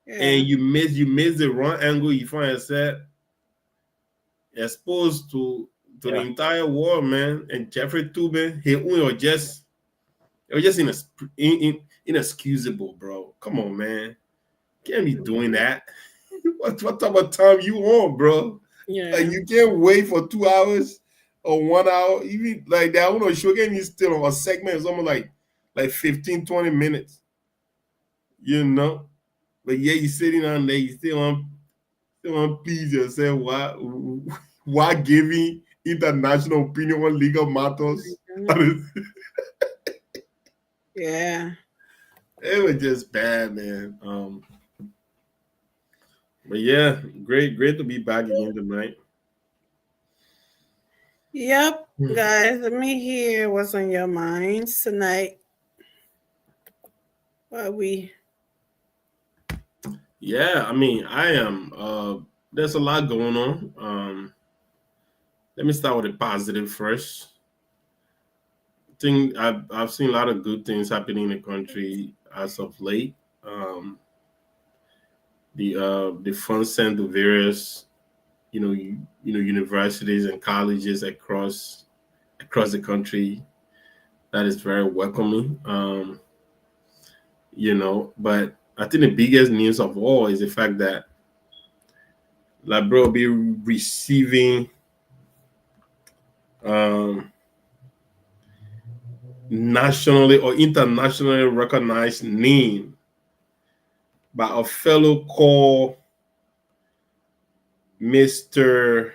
Yeah. And you miss the wrong angle. You find yourself exposed to the entire world, man. And Jeffrey Toobin, it was just inexcusable, bro. Come on, man. Can't be doing that. What type of time you on, bro? Yeah. Like, you can't wait for 2 hours or 1 hour. Even like that, I want to show you still on a segment. It's almost like 15, 20 minutes. You know? But yeah, you're sitting down there, you still want to please yourself. Why giving international opinion on legal matters? Yeah. It was just bad, man. But yeah, great to be back again tonight. Yep, guys, let me hear what's on your minds tonight. Yeah, I mean, I am. There's a lot going on. Let me start with the positive first. think I've seen a lot of good things happening in the country as of late. The funds sent to various, universities and colleges across the country. That is very welcoming. But I think the biggest news of all is the fact that Liberia will be receiving nationally or internationally recognized name by a fellow called Mr.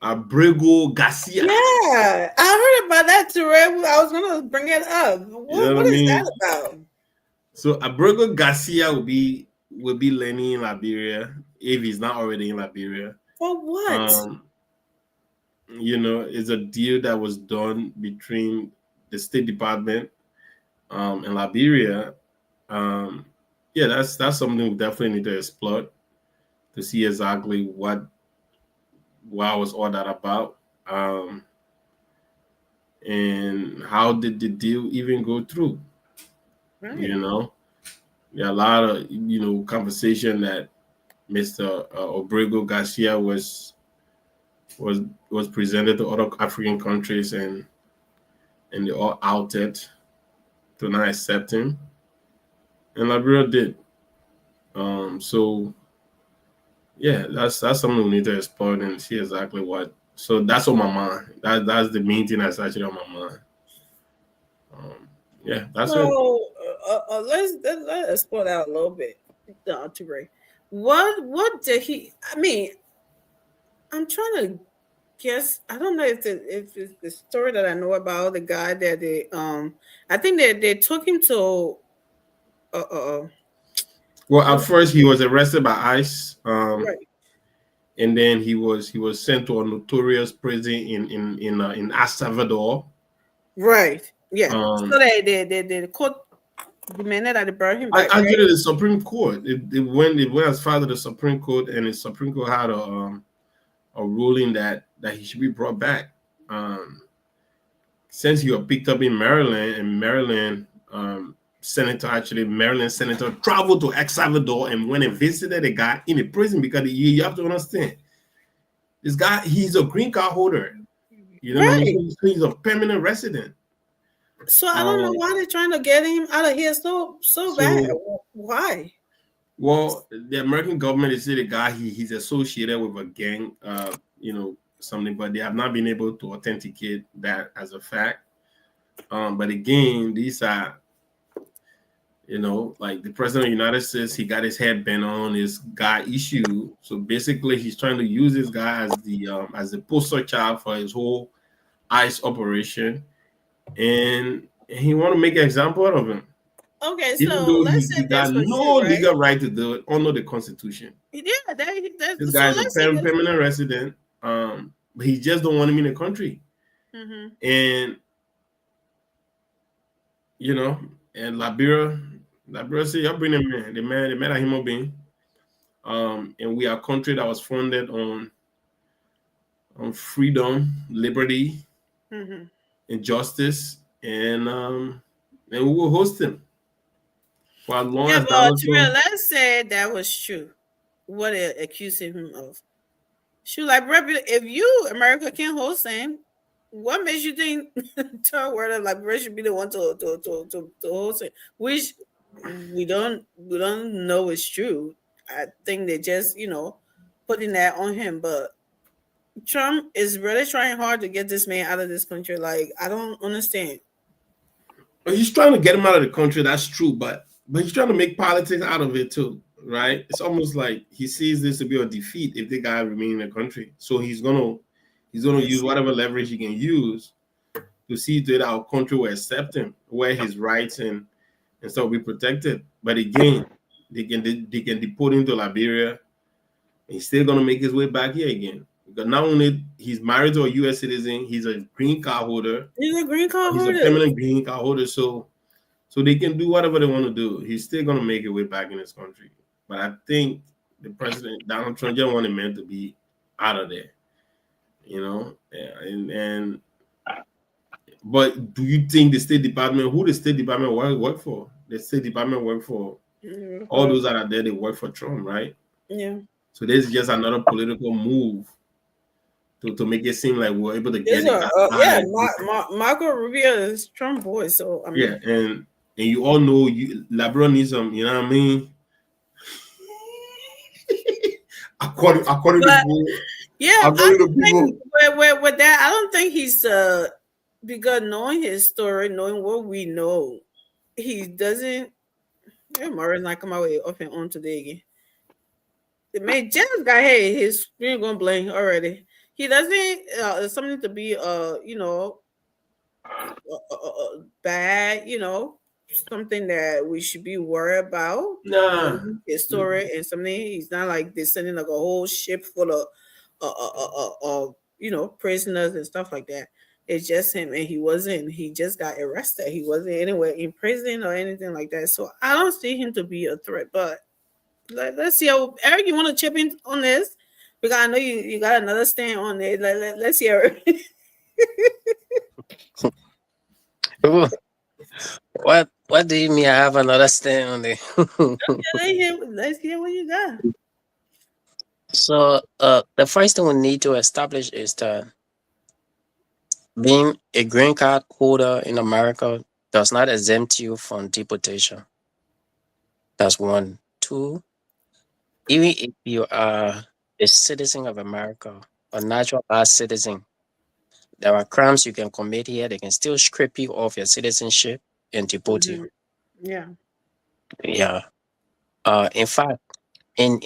Abrego Garcia. Yeah, I heard about that too, Ray. I was gonna bring it up. What is that about? So Abrego Garcia will be landing in Liberia if he's not already in Liberia. For what? It's a deal that was done between the State Department and Liberia. That's something we definitely need to explore to see exactly what was all that about, and how did the deal even go through? Right. There are a lot of conversation that Mr. Abrego Garcia was presented to other African countries, and they all outed to not accept him, and Liberia did. That's something we need to explore and see exactly what. So that's on my mind. That's the main thing that's actually on my mind. That's it. Let's explore that a little bit, Dr. Ray. What did he? I mean, I'm trying to guess. I don't know if it's the story that I know about the guy that they I think they took him to Well, at first he was arrested by ICE, right. And then he was sent to a notorious prison in El Salvador. Right. Yeah. So the court demanded that they brought him back. Actually, the Supreme Court. It went as far as the Supreme Court, and the Supreme Court had a ruling that he should be brought back. Since he was picked up in Maryland, and Maryland senator traveled to El Salvador and went and visited a guy in a prison, because you have to understand, this guy, he's a green card holder. Right. He's a permanent resident. So I don't know why they're trying to get him out of here so bad. Why? Well, the American government, they say the guy he's associated with a gang, something, but they have not been able to authenticate that as a fact. But again, these are, like the president of the United States, he got his head bent on this guy issue. So basically, he's trying to use this guy as the poster child for his whole ICE operation, and he want to make an example out of him. Okay, even so though let's say he got no legal right to do it under the Constitution. Yeah, this guy is a permanent resident, but he just don't want him in the country. Mm-hmm. And and Liberia say, "You bring him in." They made a human being, and we are a country that was founded on freedom, liberty, mm-hmm. and justice, and we will host him for as long as let's say that was true. What they accused him of. Shoot, like, if America can't host him, what makes you think third world Liberia should be the one to host it? Which we don't know is true. I think they just putting that on him, but Trump is really trying hard to get this man out of this country. Like, I don't understand. He's trying to get him out of the country. That's true, but he's trying to make politics out of it too, right? It's almost like he sees this to be a defeat if the guy remain in the country. So he's gonna use whatever leverage he can use to see that our country will accept him, where his rights and stuff will be protected. But again, they can deport him to Liberia, and he's still gonna make his way back here again. Because not only he's married to a U.S. citizen, he's a green card holder. He's a green card holder. He's a permanent green card holder. So they can do whatever they want to do. He's still gonna make his way back in his country. But I think the president, Donald Trump, just wanted men to be out of there. you know, and but do you think the State Department, who the State Department work for? The State Department work for all those that are there. They work for Trump, right? Yeah. So this is just another political move to make it seem like we're able to get Marco Rubio is Trump boy, so I mean, yeah, and you all know Labrador needs some, you know what I mean? according to people, with that, I don't think he's because knowing his story, knowing what we know, he doesn't. Murray's not come out with off and on today again. The man just got here. His screen going blank already. He doesn't something to be bad, something that we should be worried about. Nah, his story and something. He's not like they're sending like a whole ship full of prisoners and stuff like that. It's just him, and he just got arrested. He wasn't anywhere in prison or anything like that. So I don't see him to be a threat. But let's see how Eric, you want to chip in on this? Because I know you got another stand on it. Let's hear it. What do you mean I have another stand on it? Let's hear what you got. So the first thing we need to establish is that being a green card holder in America does not exempt you from deportation. That's one. Two, even if you are a citizen of America, a naturalized citizen, there are crimes you can commit here. They can still strip you of your citizenship and deport you. Yeah. Yeah. In fact, in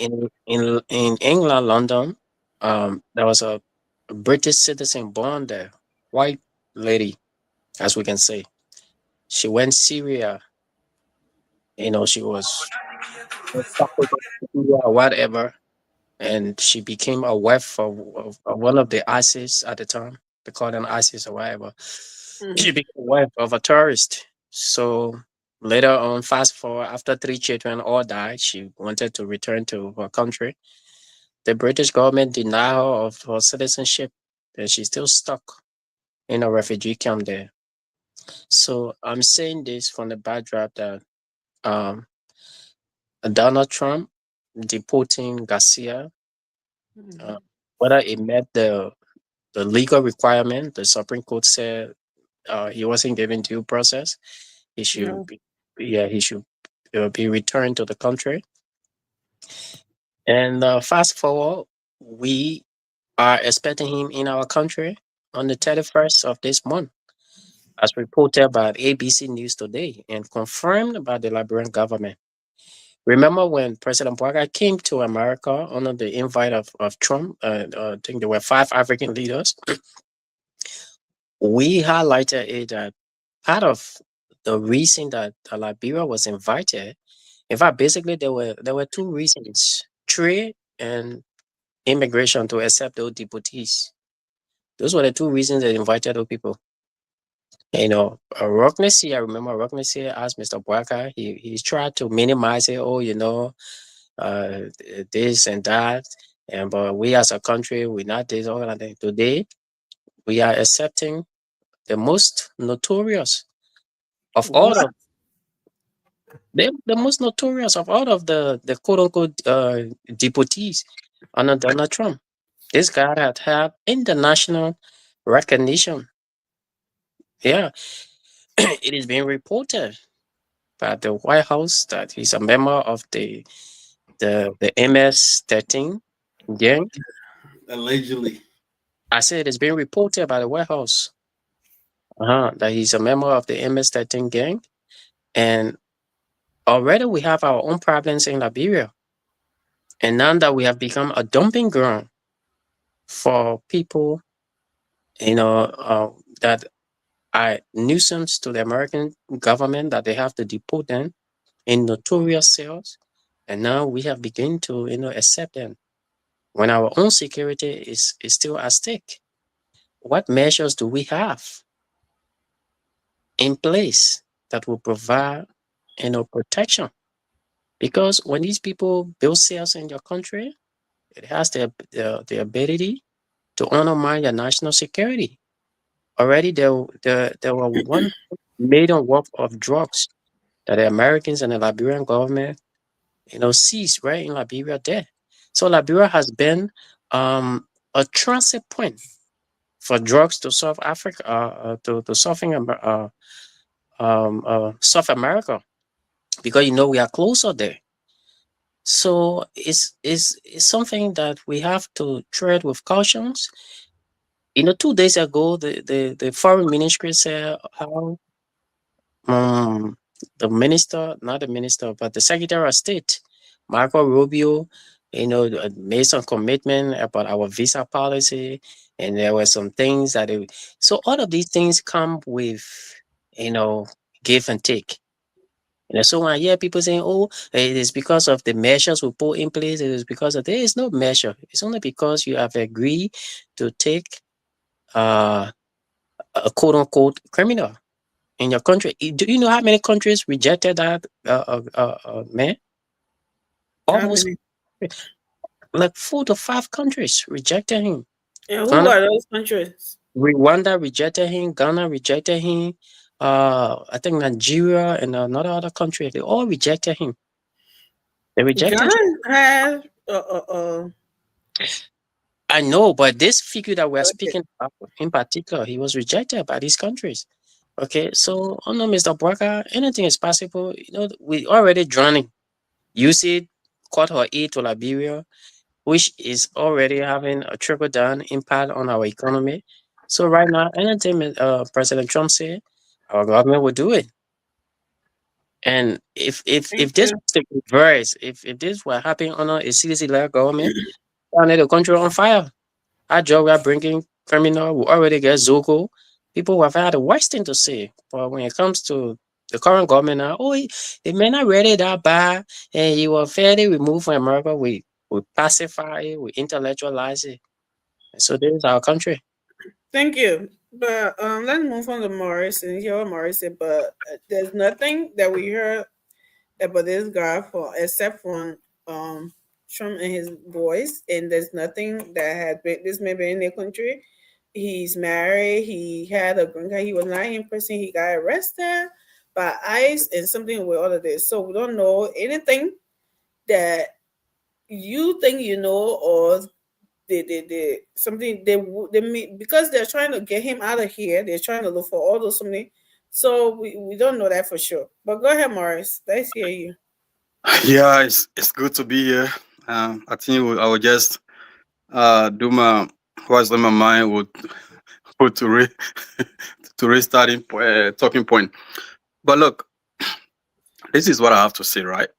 England, London, there was a British citizen born there, white lady, as we can say. She went Syria. She was or whatever, and she became a wife of one of the ISIS at the time. They call them ISIS or whatever. She became wife of a terrorist. So later on, fast forward, after 3 children all died, she wanted to return to her country. The British government denied her of her citizenship, and she's still stuck in a refugee camp there. So I'm saying this from the backdrop that Donald Trump deporting Garcia, whether it met the legal requirement, the Supreme Court said he wasn't given due process. He should be returned to the country. And fast forward, we are expecting him in our country on the 31st of this month, as reported by ABC News today and confirmed by the Liberian government. Remember when President Bouaga came to America under the invite of Trump? I think there were 5 African leaders. We highlighted it that part of the reason that Liberia was invited, in fact, basically there were 2 reasons: trade and immigration, to accept those deportees. Those were the 2 reasons they invited those people. Rocknessy, I remember Rocknessy asked Mr. Bouaga, he tried to minimize it, this and that, but we as a country, we're not this all that. Today, we are accepting the most notorious of all of the most notorious of all of the quote unquote deportees under Donald Trump. This guy had international recognition. Yeah, it is being reported by the White House that he's a member of the MS-13 gang. Allegedly. I said it's being reported by the White House that he's a member of the MS-13 gang. And already we have our own problems in Liberia. And now that we have become a dumping ground for people, that are nuisance to the American government, that they have to deport them in notorious cells. And now we have begun to, accept them when our own security is still at stake. What measures do we have in place that will provide, protection? Because when these people build cells in your country, it has the ability to undermine your national security. Already there were 1 million worth of drugs that the Americans and the Liberian government, seized right in Liberia there. So Liberia has been a transit point for drugs to South Africa, to South America, because we are closer there. So it's something that we have to tread with cautions. 2 days ago, the foreign ministry said how the minister, not the minister, but the Secretary of State, Marco Rubio, made some commitment about our visa policy, and there were some things that so all of these things come with, give and take. So when I hear people saying, "Oh, it is because of the measures we put in place," it is because there is no measure. It's only because you have agreed to take a quote unquote criminal in your country. Do you know how many countries rejected that man? Almost like 4 to 5 countries rejected him. And who are those countries? Rwanda rejected him, Ghana rejected him, I think Nigeria and another other country, they all rejected him. They rejected him. Ghana I know, but this figure that we're speaking about in particular, he was rejected by these countries. Okay, so no, Mr. Barker, anything is possible. We already drowning. You see, caught her aid to Liberia, which is already having a trickle-down impact on our economy. So right now, anything President Trump said, our government will do it. And if this was the reverse, if this were happening under a CDC-led government, turning the country on fire. Our job, we are bringing criminal, we already get Zogo. People who have had the worst thing to say. But when it comes to the current government now, it may not really that bad, and you were fairly removed from America. We pacify it, we intellectualize it. So this is our country. Thank you. But let's move on to Morris and hear what Morris said. But there's nothing that we heard about this guy except from Trump and his boys, and there's nothing that had been this may be in their country. He's married, he had a green card, he was not in prison, he got arrested by ICE and something with all of this. So we don't know anything that you think or they something they because they're trying to get him out of here, they're trying to look for all those something. So we don't know that for sure. But go ahead, Morris. Let's hear you. Yeah, it's good to be here. I think I will just do what's on my mind would put to restarting talking point. But look, this is what I have to say, right?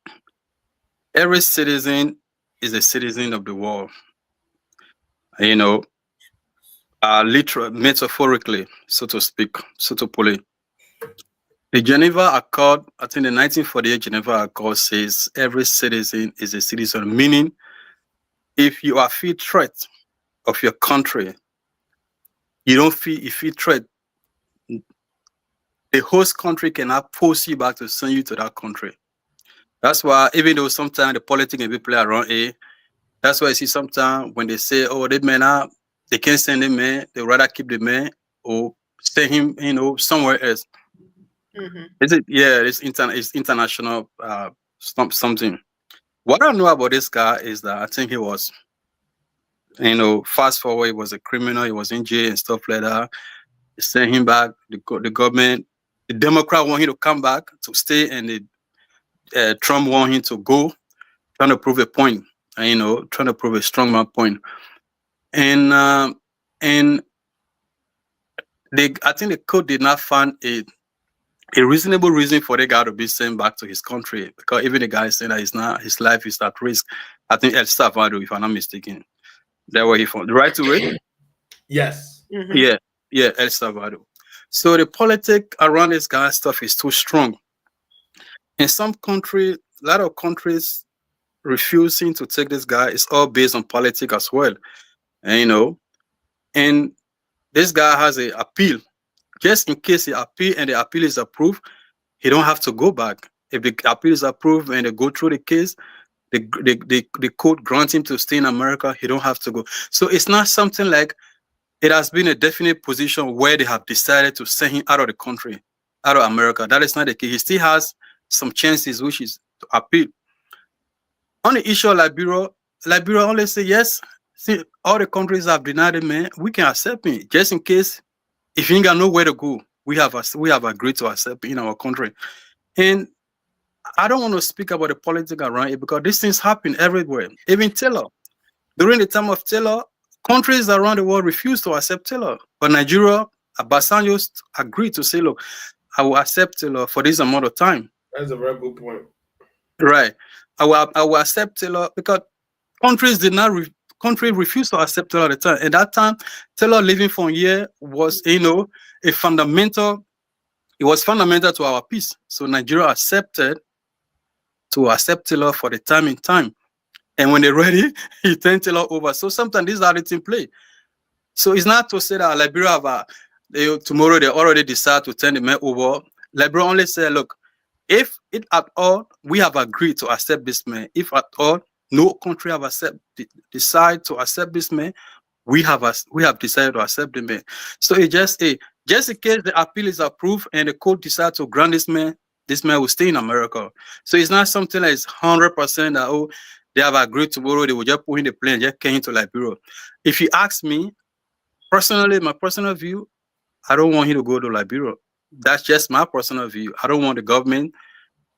Every citizen is a citizen of the world. Literally, metaphorically, so to speak, so to put it. The Geneva Accord, I think the 1948 Geneva Accord says every citizen is a citizen, meaning if you are feel threat of your country, you feel threat, the host country cannot force you back to send you to that country. That's why, even though sometimes the politics can be play around that's why I see sometimes when they say, oh, that man, they can't send the man, they rather keep the man or send him, somewhere else. Is it? Yeah, it's international something. What I know about this guy is that I think he was, fast forward, he was a criminal, he was in jail and stuff like that. They sent him back. The government, the Democrat want him to come back to stay, and the Trump want him to go, trying to prove a point, trying to prove a strongman point. And I think the court did not find a reasonable reason for the guy to be sent back to his country, because even the guy saying that his life is at risk. I think El Salvador, if I'm not mistaken, that where he found the right to it. Yes. Yeah, El Salvador. So the politics around this guy stuff is too strong. In some countries, a lot of countries refusing to take this guy is all based on politics as well. And this guy has an appeal. Just in case he appeal and the appeal is approved, he don't have to go back. If the appeal is approved and they go through the case, the court grant him to stay in America, he don't have to go. So it's not something like it has been a definite position where they have decided to send him out of the country, out of America. That is not the case. He still has some chances, which is to appeal. On the issue of Liberia only say yes. See, all the countries have denied him, man. We can accept him just in case. If you ain't got nowhere to go, we have agreed to accept him in our country. And I don't want to speak about the politics around it because these things happen everywhere. Even Taylor, during the time of Taylor, countries around the world refused to accept Taylor, but Nigeria, Obasanjo agreed to say, "Look, I will accept Taylor for this amount of time." That's a very good point. Right. I will accept Taylor because countries refused to accept Taylor at the time. At that time, Taylor living for a year was, fundamental to our peace. So Nigeria accepted to accept Taylor for the time in time. And when they're ready, he turned Taylor over. So sometimes these are the in play. So it's not to say that Liberia tomorrow they already decide to turn the man over. Liberia only say, look, if it at all we have agreed to accept this man, if at all no country have decide to accept this man, we have decided to accept the man. So it's just in case the appeal is approved and the court decides to grant this man will stay in America. So it's not something that is 100% that they have agreed tomorrow they will just put in the plane and just came to Liberia. If you ask me personally, my personal view, I don't want him to go to Liberia. That's just my personal view. I don't want the government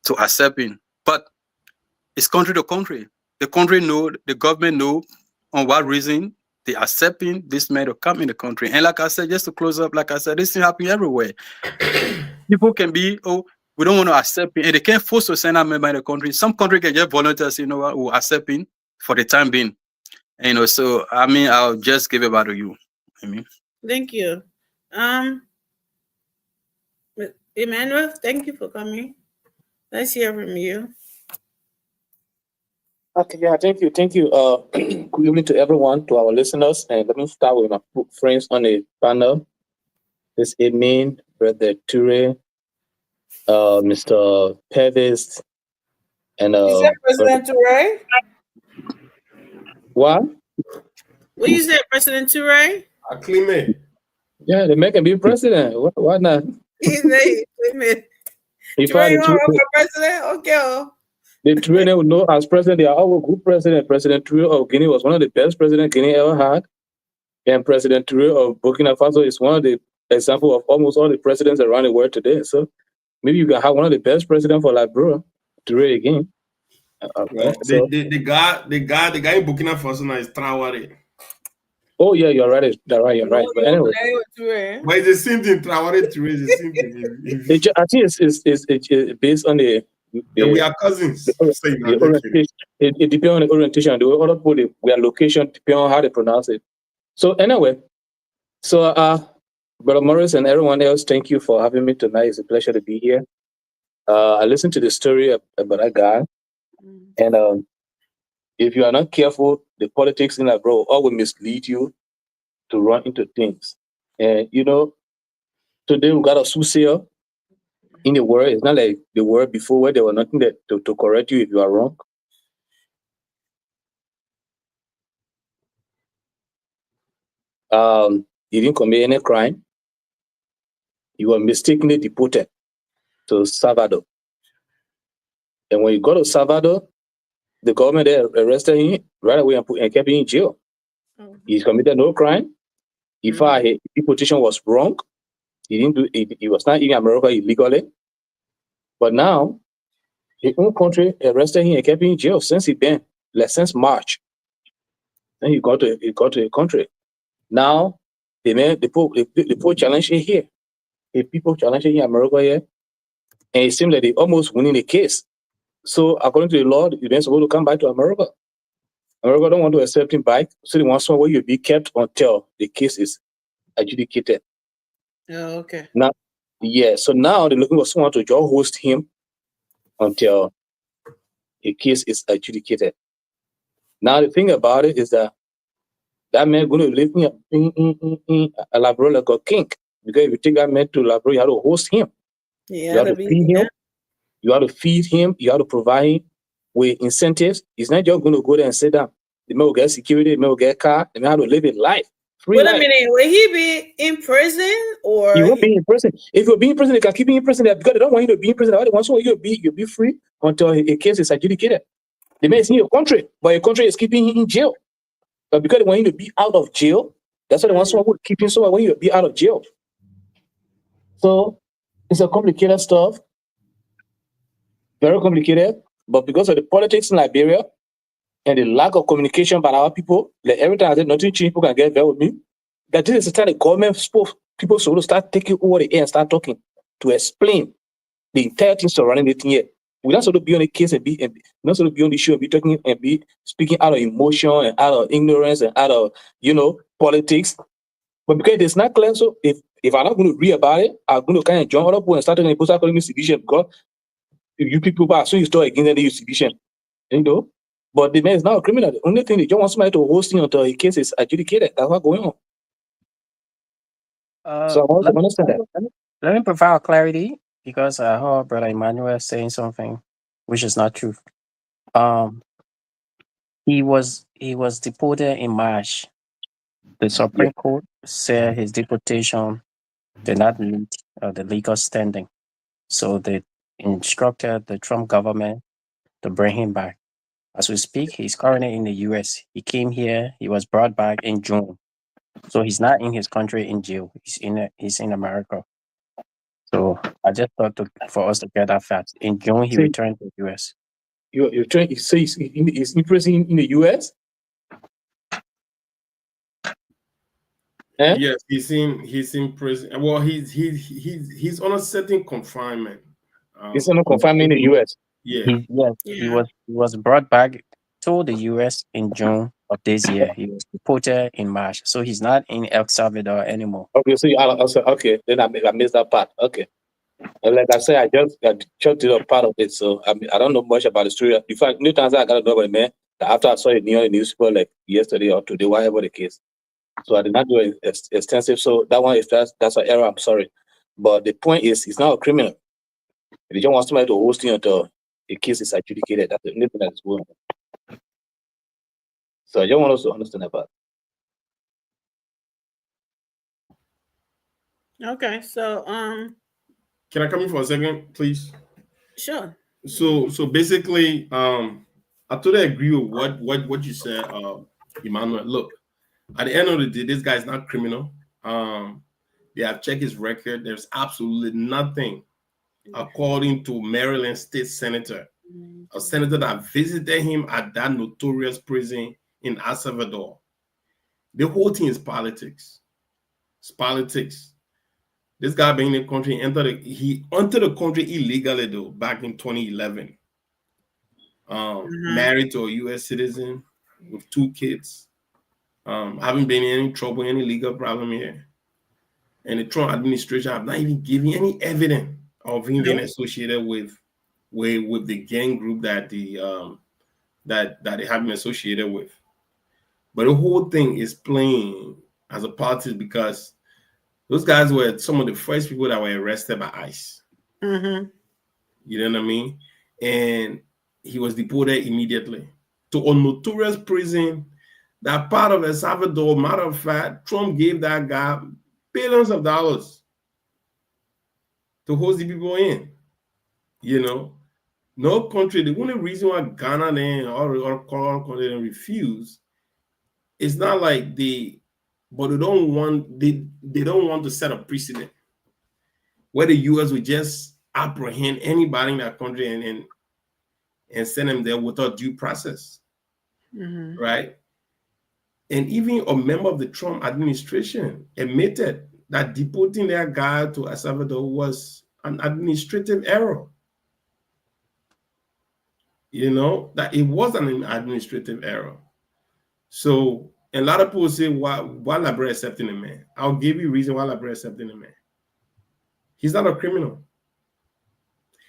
to accept him. But it's country to country. The country know, the government know on what reason they accepting this man to come in the country. And like I said, just to close up, like I said, this thing happen everywhere. People can be, we don't want to accept him, and they can't force to send a member in the country. Some country can just volunteer, who accept him for the time being. And so I'll just give it back to you. Thank you. Emmanuel, thank you for coming. Let's hear from you. Okay, yeah, thank you. Good evening to everyone, to our listeners. And let me start with my friends on the panel. This evening, Brother Ture, Mr. Purvis, and You said President Ture? What? What you said, President Ture? Aklime. Yeah, they make him be president. Why not? He said Aklime. Ture, you want to run for president? Okay. The Ture they would know as president, they are all good president. President Ture of Guinea was one of the best presidents Guinea ever had. And President Ture of Burkina Faso is one of the examples of almost all the presidents around the world today. So maybe you can have one of the best presidents for Liberia, Ture again. The guy in Burkina Faso now is Traoré. Oh yeah, you're right. You're right. But anyway, but it's the same thing. Traoré, Ture is the same thing. I think it's based on the we are cousins. It depends on the orientation. The way other people their location depends on how they pronounce it. So anyway, Brother Morris and everyone else, thank you for having me tonight. It's a pleasure to be here. I listened to the story about that guy, and if you are not careful, the politics in Liberia will mislead you to run into things. And today we got a soothsayer in the world. It's not like the world before where there was nothing to correct you if you are wrong. You didn't commit any crime. You were mistakenly deported to Salvador. And when you go to Salvador, the government there arrested him right away and kept him in jail. He committed no crime. His deportation was wrong. He was not in America illegally. But now, his own country arrested him and kept him in jail since since March. Then he got to the country. Now, the people challenge him here. The people challenging him in America here. And it seems like they almost winning the case. So according to the law, you're not supposed to come back to America. America don't want to accept him back. So they want somewhere you'll be kept until the case is adjudicated. Oh, okay. Now, so now they're looking for someone to just host him until the case is adjudicated. Now the thing about it is that man going to live in a Liberia like a king. Because if you take that man to Liberia, you have to host him. Yeah, you have to feed him. You have to feed him. You have to provide him with incentives. He's not just going to go there and sit down. The man will get security, the man will get car, the man have to live a life. Free Wait a life. minute, will he be in prison or He won't be in prison. If you're being in prison, they can keep you in prison there because they don't want you to be in prison. They want you to be free until a case is adjudicated. The man is in your country, but your country is keeping him in jail. But because they want you to be out of jail, that's why they want someone who keep you someone when you to be out of jail. So it's a complicated stuff. Very complicated. But because of the politics in Liberia and the lack of communication by our people, like every time I say nothing change, people can get there with me. That this is the time the government people should start taking over the air and start talking to explain the entire thing surrounding the thing here. We don't sort of be on the case and not sort of be on the show and be talking and be speaking out of emotion and out of ignorance and out of politics. But because it's not clear, so if I'm not going to read about it, I'm going to kind of jump up and start talking about calling me sedition because you people are so used to against the sedition, But the man is not a criminal. The only thing they just want somebody to host him until the case is adjudicated. That's what's going on. So I want to understand that. Let me provide clarity because I heard Brother Emmanuel saying something which is not true. He was deported in March. The Supreme Court said his deportation did not meet the legal standing, so they instructed the Trump government to bring him back. As we speak, he's currently in the U.S. He came here. He was brought back in June, so he's not in his country in jail. He's in America. So I just thought for us to get that fact. In June, he returned to the U.S. You're trying to say he's in prison in the U.S.? Yes, he's in prison. Well, he's on a certain confinement. He's on a confinement in the U.S. Yeah. He was brought back to the U.S. in June of this year. He was deported in March, so he's not in El Salvador anymore. Okay, so okay, then I missed that part. Okay, and like I said, I checked it up part of it, so I don't know much about the story. In fact, new times I got to know about it, man. After I saw it near the newspaper, like yesterday or today, whatever the case. So I did not do it extensive. So that one is that's an error. I'm sorry, but the point is, he's not a criminal. They just want somebody to host him until the case is adjudicated. That's the only thing that's going on. So I just want us to understand about. Okay, so can I come in for a second, please? Sure. So basically, I totally agree with what you said, Emmanuel. Look, at the end of the day, this guy's not criminal. They have checked his record. There's absolutely nothing, according to Maryland State Senator, a senator that visited him at that notorious prison in El Salvador. The whole thing is politics. It's politics. This guy being in the country, he entered the country illegally though, back in 2011. Married to a U.S. citizen with 2 kids. Haven't been in any trouble, any legal problem here. And the Trump administration have not even given any evidence of him being associated with the gang group that that they have been associated with. But the whole thing is playing as a politics because those guys were some of the first people that were arrested by ICE. You know what I mean? And he was deported immediately to a notorious prison that part of El Salvador. Matter of fact, Trump gave that guy billions of dollars to host the people in. No country, the only reason why Ghana and or countries refuse, it's not like they don't want to set a precedent where the US would just apprehend anybody in that country and send them there without due process. Right? And even a member of the Trump administration admitted that deporting that guy to El Salvador was an administrative error. That it was an administrative error. So a lot of people say, why Liberia accepting a man? I'll give you a reason why Liberia accepting a man. He's not a criminal.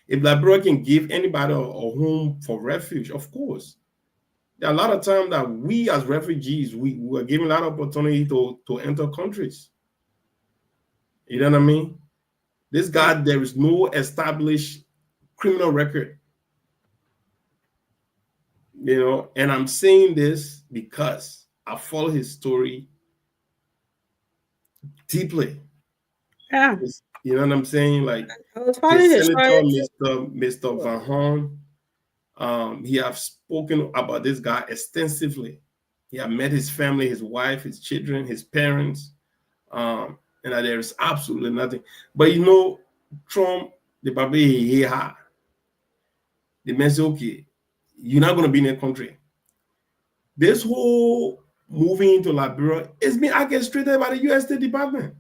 If Liberia can give anybody a home for refuge, of course. There are a lot of times that we as refugees, we are given a lot of opportunity to enter countries. You know what I mean? This guy, there is no established criminal record. You know, and I'm saying this because I follow his story deeply. Yeah. You know what I'm saying? Like I was following his story. Mr. Van Horn, he have spoken about this guy extensively. He have met his family, his wife, his children, his parents, and that there is absolutely nothing. But you know, Trump, the baby he had, the man said, okay, you're not going to be in the country. This whole moving into Liberia is being orchestrated by the U.S. State Department.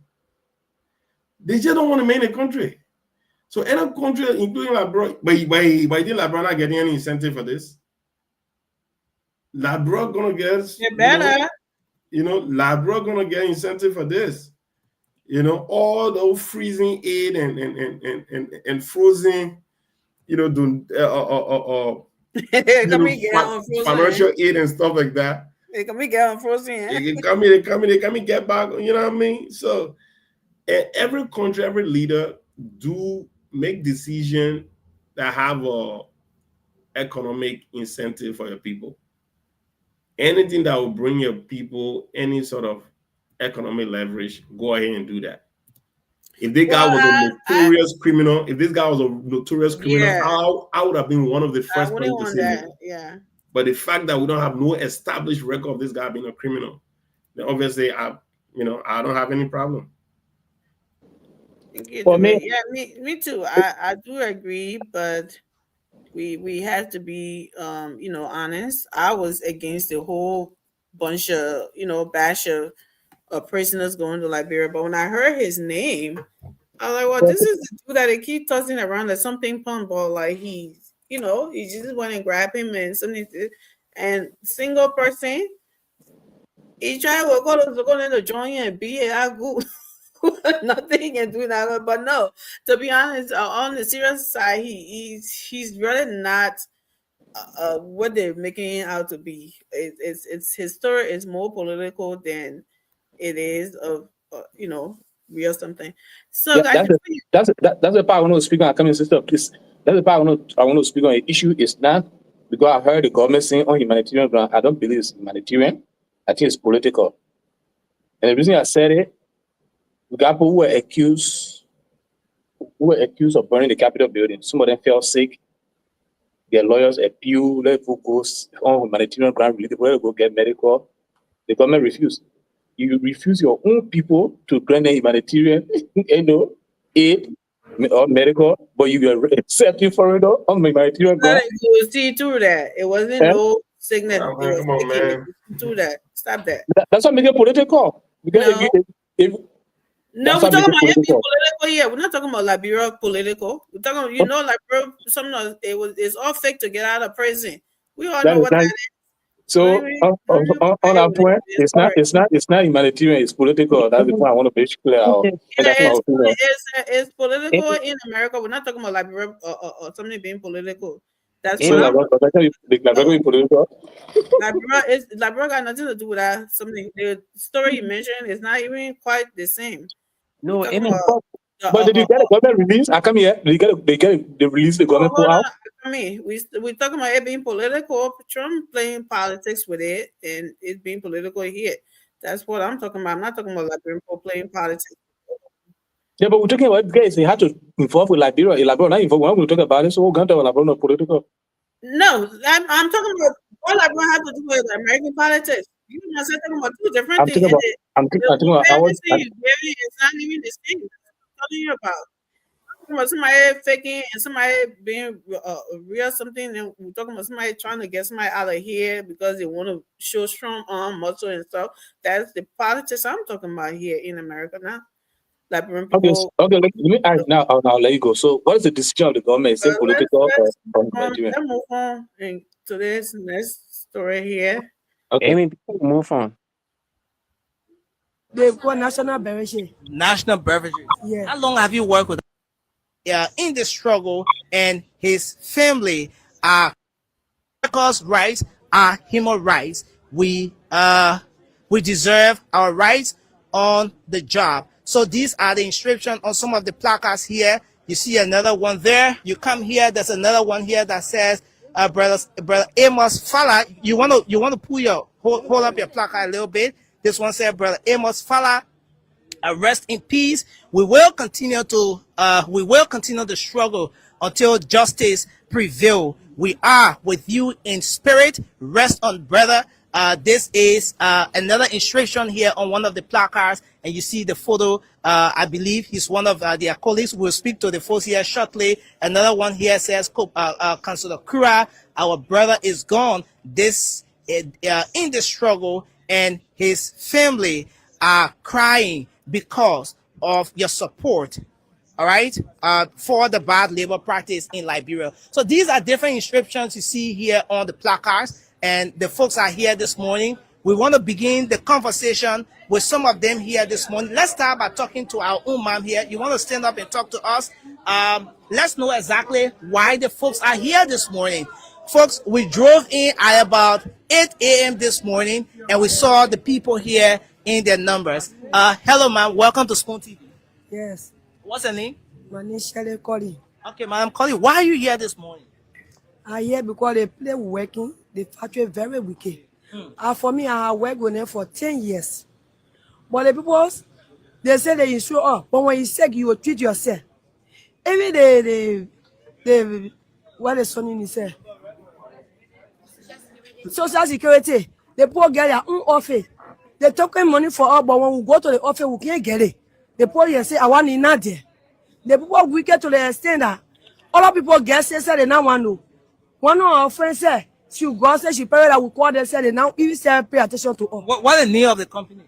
They just don't want to make the country. So any country, including Liberia, but think Liberia not getting any incentive for this? Liberia gonna get, Liberia gonna get incentive for this. You know, all those freezing aid and frozen, financial aid and stuff like that. They can be getting frozen. They come in, get back. You know what I mean? So every country, every leader do make decisions that have a economic incentive for your people. Anything that will bring your people any sort of economic leverage, go ahead and do that. If this guy was a notorious criminal, I would have been one of the first people to say that. Yeah. But the fact that we don't have no established record of this guy being a criminal, then obviously I don't have any problem. For me, yeah, me too. I do agree, but we have to be honest. I was against the whole bunch of batch of prisoners going to Liberia, but when I heard his name, I was like, well, this is the dude that they keep tossing around like some ping pong ball, like he just went and grabbed him and something, and single person, he tried to go into join and be a good. Nothing and do that, but no. To be honest, on the serious side, he's really not what they're making it out to be. It's his story is more political than it is of real something. So yeah, that's the part I want to speak on. Coming sister, please. That's the part I want to speak on. The issue is not because I heard the government saying on humanitarian ground. I don't believe it's humanitarian. I think it's political. And the reason I said it. We got people who were accused of burning the Capitol building. Some of them fell sick. Their lawyers appealed, let people go on humanitarian ground, where go get medical. The government refused. You refuse your own people to grant them humanitarian aid or medical, but you are accepting foreigner on humanitarian ground. You see through that. It wasn't no sickness. Come on, man. Do that. Stop that. That's what makes it political. Because No, we're talking about political. Yeah, we're not talking about Liberia political. We're talking, Liberia. It's all fake to get out of prison. We all know what that is. So on that point, it's not humanitarian. It's political. That's the point I want to make clear out. It's political in America. We're not talking about Liberia or something being political. That's Liberia political. Liberia got nothing to do with that. Something the story you mentioned is not even quite the same. No, but did you get a government release? I come here. They release the government pull out. We're talking about it being political. Trump playing politics with it, and it being political here. That's what I'm talking about. I'm not talking about Liberian people playing politics. Yeah, but we're talking about guys. They had to involve with Liberia. Liberia not involved. When we talk about it, so we're going to talk about Liberia political. No, I'm talking about what Liberia has to do with American politics. You're not talking about two different things. I'm talking about. It's not even the same. I'm talking about. Somebody faking and somebody being real something, and we're talking about somebody trying to get somebody out of here because they want to show strong arm muscle and stuff. That's the politics I'm talking about here in America now. Like when people, okay. Let me ask now. I'll let you go. So, what is the decision of the government? Is it political or Nigerian? Let's move on to this next story here. Okay, Amy, move on. They've got national beverages. National beverages. Yeah. How long have you worked with? In the struggle, and his family are workers' rights, are human rights. We deserve our rights on the job. So these are the inscriptions on some of the placards here. You see another one there. You come here, there's another one here that says brother Amos Fala. You want to pull your hold up your placard a little bit. This one said, brother Amos Fala, rest in peace. We will continue the struggle until justice prevail. We are with you in spirit. Rest on, brother. This is another inscription here on one of the placards, and you see the photo. I believe he's one of their colleagues. We'll speak to the folks here shortly. Another one here says, Councillor Kura, our brother is gone. This in the struggle, and his family are crying because of your support. All right, for the bad labor practice in Liberia. So these are different inscriptions you see here on the placards, and the folks are here this morning. We want to begin the conversation with some of them here this morning. Let's start by talking to our own mom here. You want to stand up and talk to us? Let's know exactly why the folks are here this morning. Folks, we drove in at about 8 a.m. this morning, and we saw the people here in their numbers. Hello, ma'am. Welcome to Spoon TV. Yes. What's her name? My name is Shelley Colley. Okay, Madam Colley, why are you here this morning? I'm here because the place working, the factory very wicked. For me, I have worked with them for 10 years. But the people, they say they insure up, but when you sick, you will treat yourself. Even what the son in say? Social Security, the poor get their own office. They taking money for us, but when we go to the office, we can't get it. The poor here say, I want it not there. The people wicked to the extent that other people get say they now want to. One of our friends said, she go say she pay that we call them say they now even say pay attention to us. What the name of the company?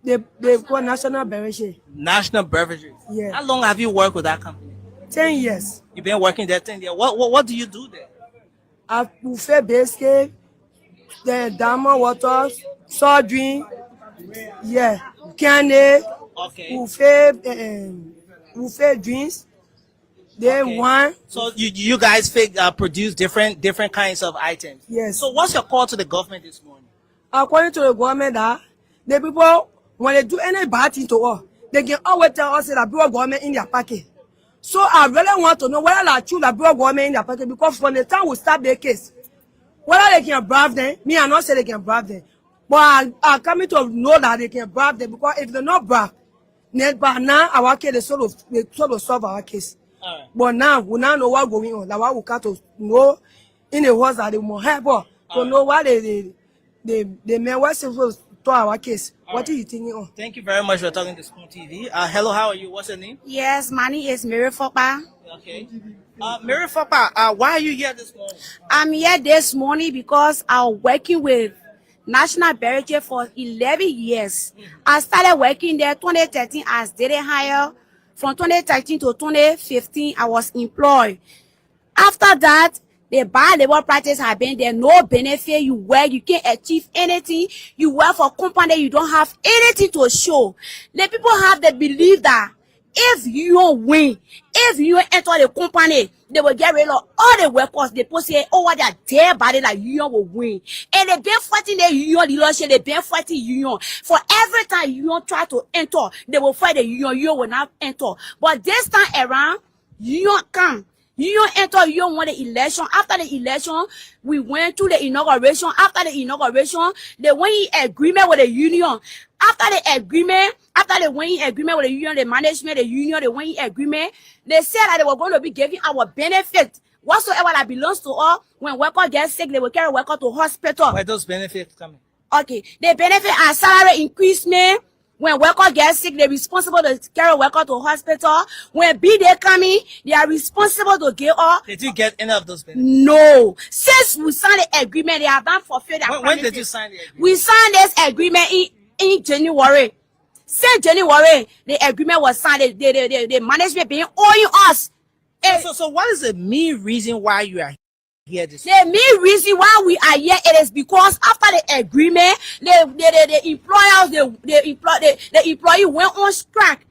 They call National Beverages. National Beverages. Yeah. How long have you worked with that company? 10 years. You've been working there 10 years. What do you do there? I buffet biscuit, the diamond waters, soft drink, yeah, candy, buffet drinks. They wine. So you guys produce different kinds of items. Yes. So what's your call to the government this morning? According to the government, the people, when they do any bad thing to us, they can always tell us that brought government in their pocket. So I really want to know whether they choose the brought government in their pocket, because from the time we start the case, whether they can bribe them, me I not say they can bribe them, but I coming to know that they can bribe them, because if they're not bribe, by now our case they sort of solve our case. Right. But now we now know what's going on. That's why we got to know in the words that they more help us to know what they may what's supposed to our case. What do you think? Thank you very much for talking to Spoon TV. Hello, how are you? What's your name? Yes, my name is Mary Fopa. Okay. Mary Fopa, why are you here this morning? I'm here this morning because I'm working with National Beverages for 11 years. I started working there 2013 as data hire. From 2013 to 2015, I was employed. After that, the bad labor practice have been there. No benefit. You work, you can't achieve anything. You work for a company, you don't have anything to show. The people have the belief that if you don't win, if you enter the company, they will get rid of all the workers. They put say, oh, what they are dead body that union will win. And they've been fighting the union leadership, they've been fighting union. For every time union try to enter, they will fight the union will not enter. But this time around, union come. Union enter, union won the election. After the election, we went to the inauguration. After the inauguration, they went in agreement with the union. After the agreement, after they went in agreement with the union, the management, the union, they went in agreement. They said that they were going to be giving our benefit whatsoever that belongs to us. When worker gets sick, they will carry worker to hospital. Where those benefits coming? Okay, the benefit and salary increasement. When worker gets sick, they're responsible to carry worker to hospital. When B-Day coming, they are responsible to give up. Did you get any of those benefits? No. Since we signed the agreement, they have not fulfilled their When did you sign the agreement? We signed this agreement in January. Since January, the agreement was signed. The management been owing us. So what is the main reason why you are here this The main reason why we are here, it is because after the agreement, the employers, the employee went on strike.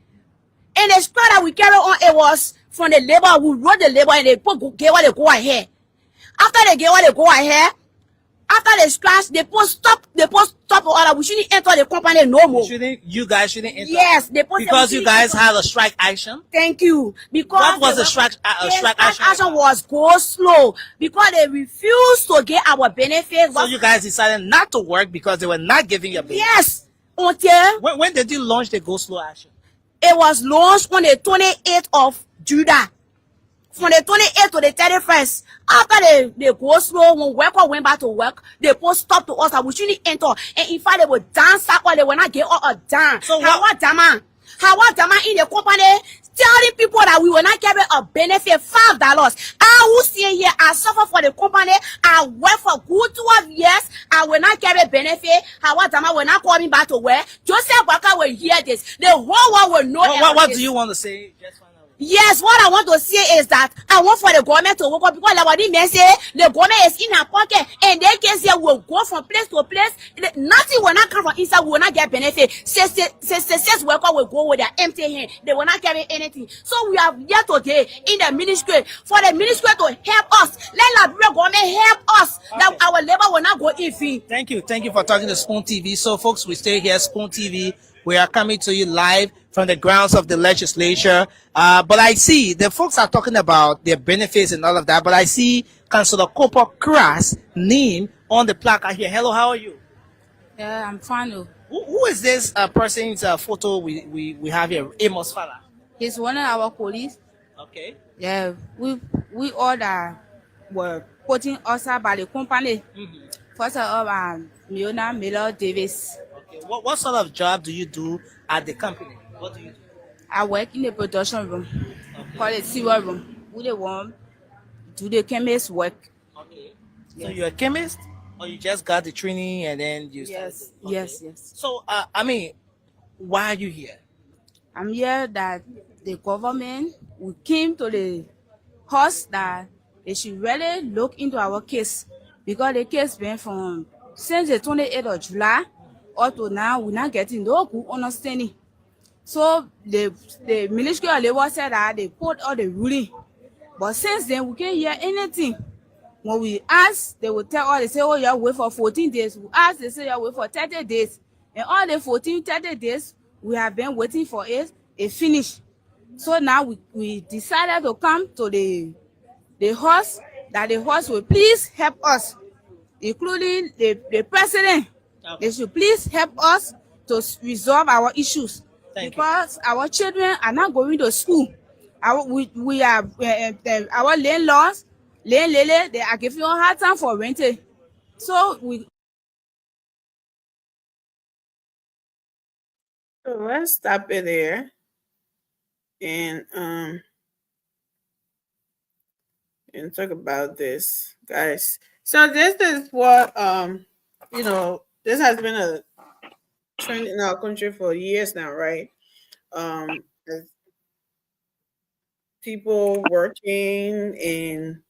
And the strike that we carried on, it was from the labor. We wrote the labor and they gave what they go ahead. After they gave what they go ahead, After the strike, they post stop order. We shouldn't enter the company no more. You guys shouldn't enter. Yes, they post because you guys had a strike action. Thank you. Because what was the strike action? Was go slow because they refused to get our benefits. So you guys decided not to work because they were not giving you benefits. Yes. Until when did you launch the go slow action? It was launched on the 28th of July. From the 28th to the 31st, after they go slow, when worker went back to work, they post stop to us that we shouldn't enter. And in fact, they would dance or they will not get all a dance. So How Dama in the company telling people that we will not get a benefit $5. I will stay here, I suffer for the company, I work for good 12 years, I will not get a benefit. How Dama will not call me back to work. Joseph Walker will hear this. The whole world will know. What do you want to say? Yes, what I want to say is that I want for the government to work up because like what they say, the government is in our pocket and they can say we'll go from place to place. Nothing will not come from inside, we will not get benefit. Says worker will go with their empty hand. They will not get anything. So we are here today in the ministry for the ministry to help us. Let the government help us that our labor will not go in vain. Thank you for talking to Spoon TV. So folks, we stay here, Spoon TV. We are coming to you live from the grounds of the legislature. But I see the folks are talking about their benefits and all of that. But I see Councillor Cooper Crass name on the placard here. Hello, how are you? Yeah, I'm fine. Who is this person's photo we have here? Amos Fala. He's one of our colleagues. Okay. Yeah, we all that were putting us up by the company. First of all, Miona Miller Davis. Okay. What sort of job do you do at the company? What do you do? I work in the production room, called the sewer room. We the one do the chemist work. Okay. So you're a chemist, or you just got the training and then you? Yes. Okay. Yes. So I mean, why are you here? I'm here that the government we came to the house that they should really look into our case because the case been from since the 28th of July up to now we're not getting no good understanding. So the Ministry of Labor said that they put all the ruling, but since then we can't hear anything. When we ask, they will tell us, they say, oh, you have to wait for 14 days. We ask, they say you have to wait for 30 days. And all the 30 days, we have been waiting for it finish. So now we decided to come to the house, that the house will please help us, including the president. Okay. They should please help us to resolve our issues. Because our children are not going to school. We are our landlords, they are giving us a hard time for renting. So let's stop it there and talk about this, guys. So this is what this has been a trend in our country for years now, right? People working in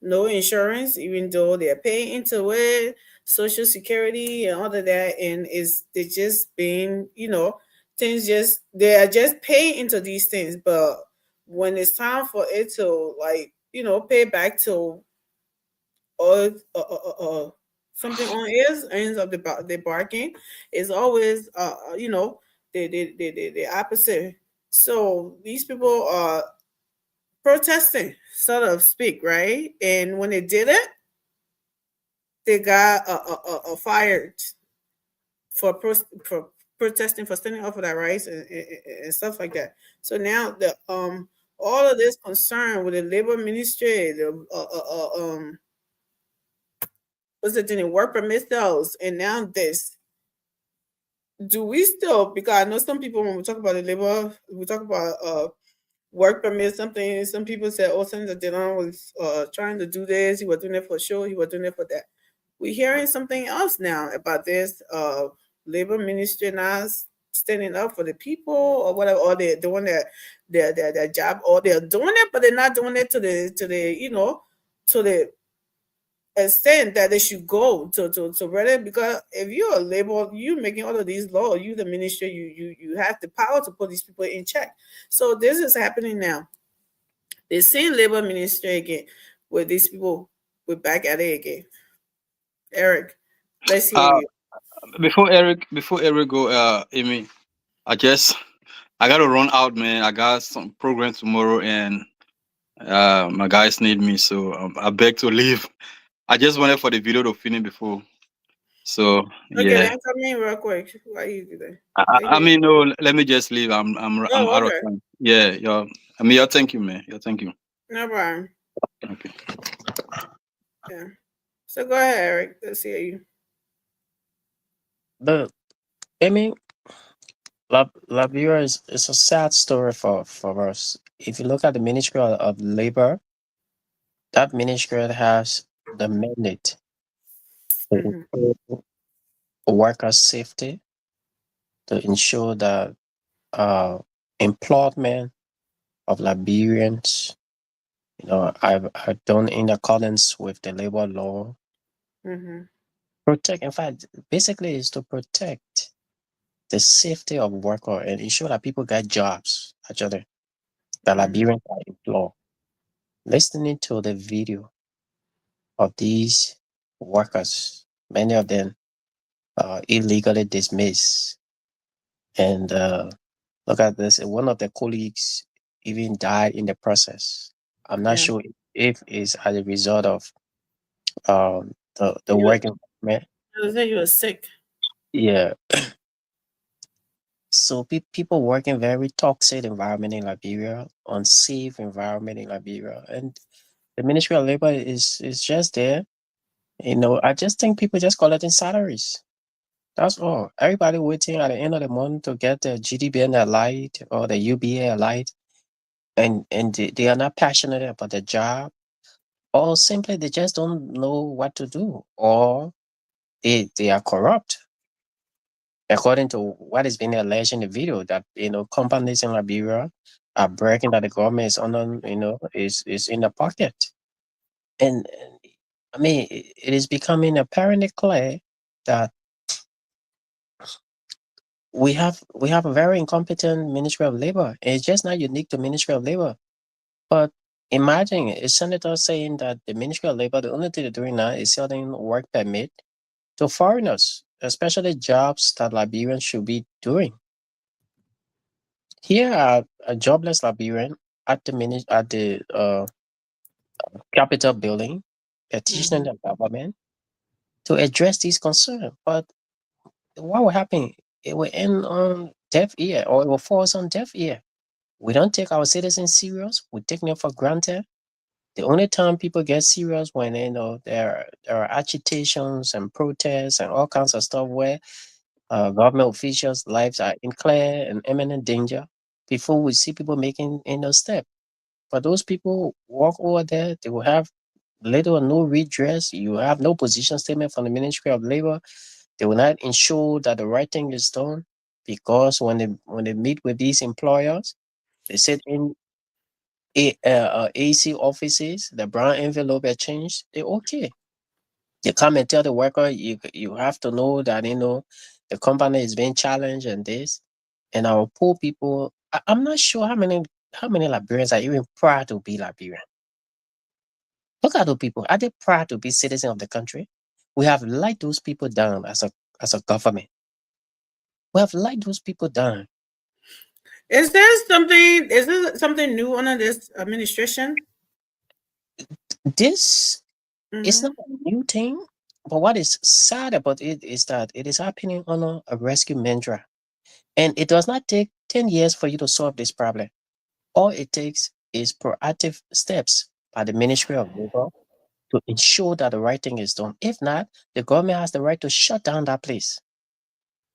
no insurance, even though they're paying into it, Social Security and all of that, and they're just being, they are just paying into these things. But when it's time for it to pay back to something on ends of the bargain, is always the opposite. So these people are protesting, so to speak, right? And when they did it, they got fired for protesting, for standing up for their rights and stuff like that. So now the all of this concern with the labor ministry, what's it doing, work permit sales, and now this. Do we still, because I know some people, when we talk about the labor, we talk about work permit, something, some people say, oh, Senator Dillon was trying to do this, he was doing it for show, he was doing it for that. We're hearing something else now about this labor ministry not standing up for the people or whatever, or they're doing their job, or they're doing it, but they're not doing it to the extent that they should go to really, because if you're a labor, you making all of these laws, you the ministry, you have the power to put these people in check. So this is happening now. The same labor ministry again, with these people, we're back at it again. Eric, let's hear Uh, you. before Eric go, Amy, I gotta run out, man. I got some program tomorrow, and my guys need me, so I beg to leave. I just wanted for the video to finish before. So Okay, yeah. then come in real quick. Why you do that? I mean, no. Let me just leave. I'm Oh, out of okay. time. Yeah, yeah. I mean, yeah. Thank you, man. Yeah, thank you. No problem. Okay. Yeah. So go ahead, Eric. Let's hear you. I mean, Liberia is a sad story for us. If you look at the Ministry of Labor, that ministry has the mandate to Mhm. ensure worker safety, to ensure that uh, employment of Liberians, are done in accordance with the labor law. Mhm. Protect, in fact, basically, is to protect the safety of worker and ensure that people get jobs. Actually, the Mhm. Liberians are employed. Listening to the video of these workers, many of them illegally dismissed, and look at this. One of the colleagues even died in the process. I'm not Yeah. sure if it's as a result of the You, work environment. you say you were sick. Yeah. So people work in very toxic environment in Liberia, unsafe environment in Liberia, and the Ministry of Labor is just there. I just think people just collecting salaries. That's all. Everybody waiting at the end of the month to get the GDBN allied or the UBA allied, and they are not passionate about the job, or simply they just don't know what to do, or they are corrupt. According to what is being alleged in the video, that companies in Liberia are bragging that the government is is in the pocket, and I mean it is becoming apparently clear that we have a very incompetent Ministry of Labor. And it's just not unique to Ministry of Labor, but imagine a senator saying that the Ministry of Labor, the only thing they're doing now is selling work permit to foreigners, especially jobs that Liberians should be doing. Here are a jobless Liberian at the Capitol building petitioning the government to address these concerns. But what will happen? It will end on deaf ear, or it will fall on deaf ear. We don't take our citizens serious. We take them for granted. The only time people get serious when there are agitations and protests and all kinds of stuff where government officials' lives are in clear and imminent danger. Before we see people making step. But those people walk over there, they will have little or no redress. You have no position statement from the Ministry of Labor. They will not ensure that the right thing is done, because when they meet with these employers, they sit in AC offices, the brown envelope are changed. They okay. They come and tell the worker, you have to know that the company is being challenged and this, and our poor people. I'm not sure how many Liberians are even proud to be Liberian. Look at those people. Are they proud to be citizens of the country? We have let those people down as a government. We have let those people down. Is there something? Is there something new under this administration? This is not Mm-hmm. a new thing, but what is sad about it is that it is happening on a rescue mantra. And it does not take 10 years for you to solve this problem. All it takes is proactive steps by the Ministry of Labor to ensure that the right thing is done. If not, the government has the right to shut down that place.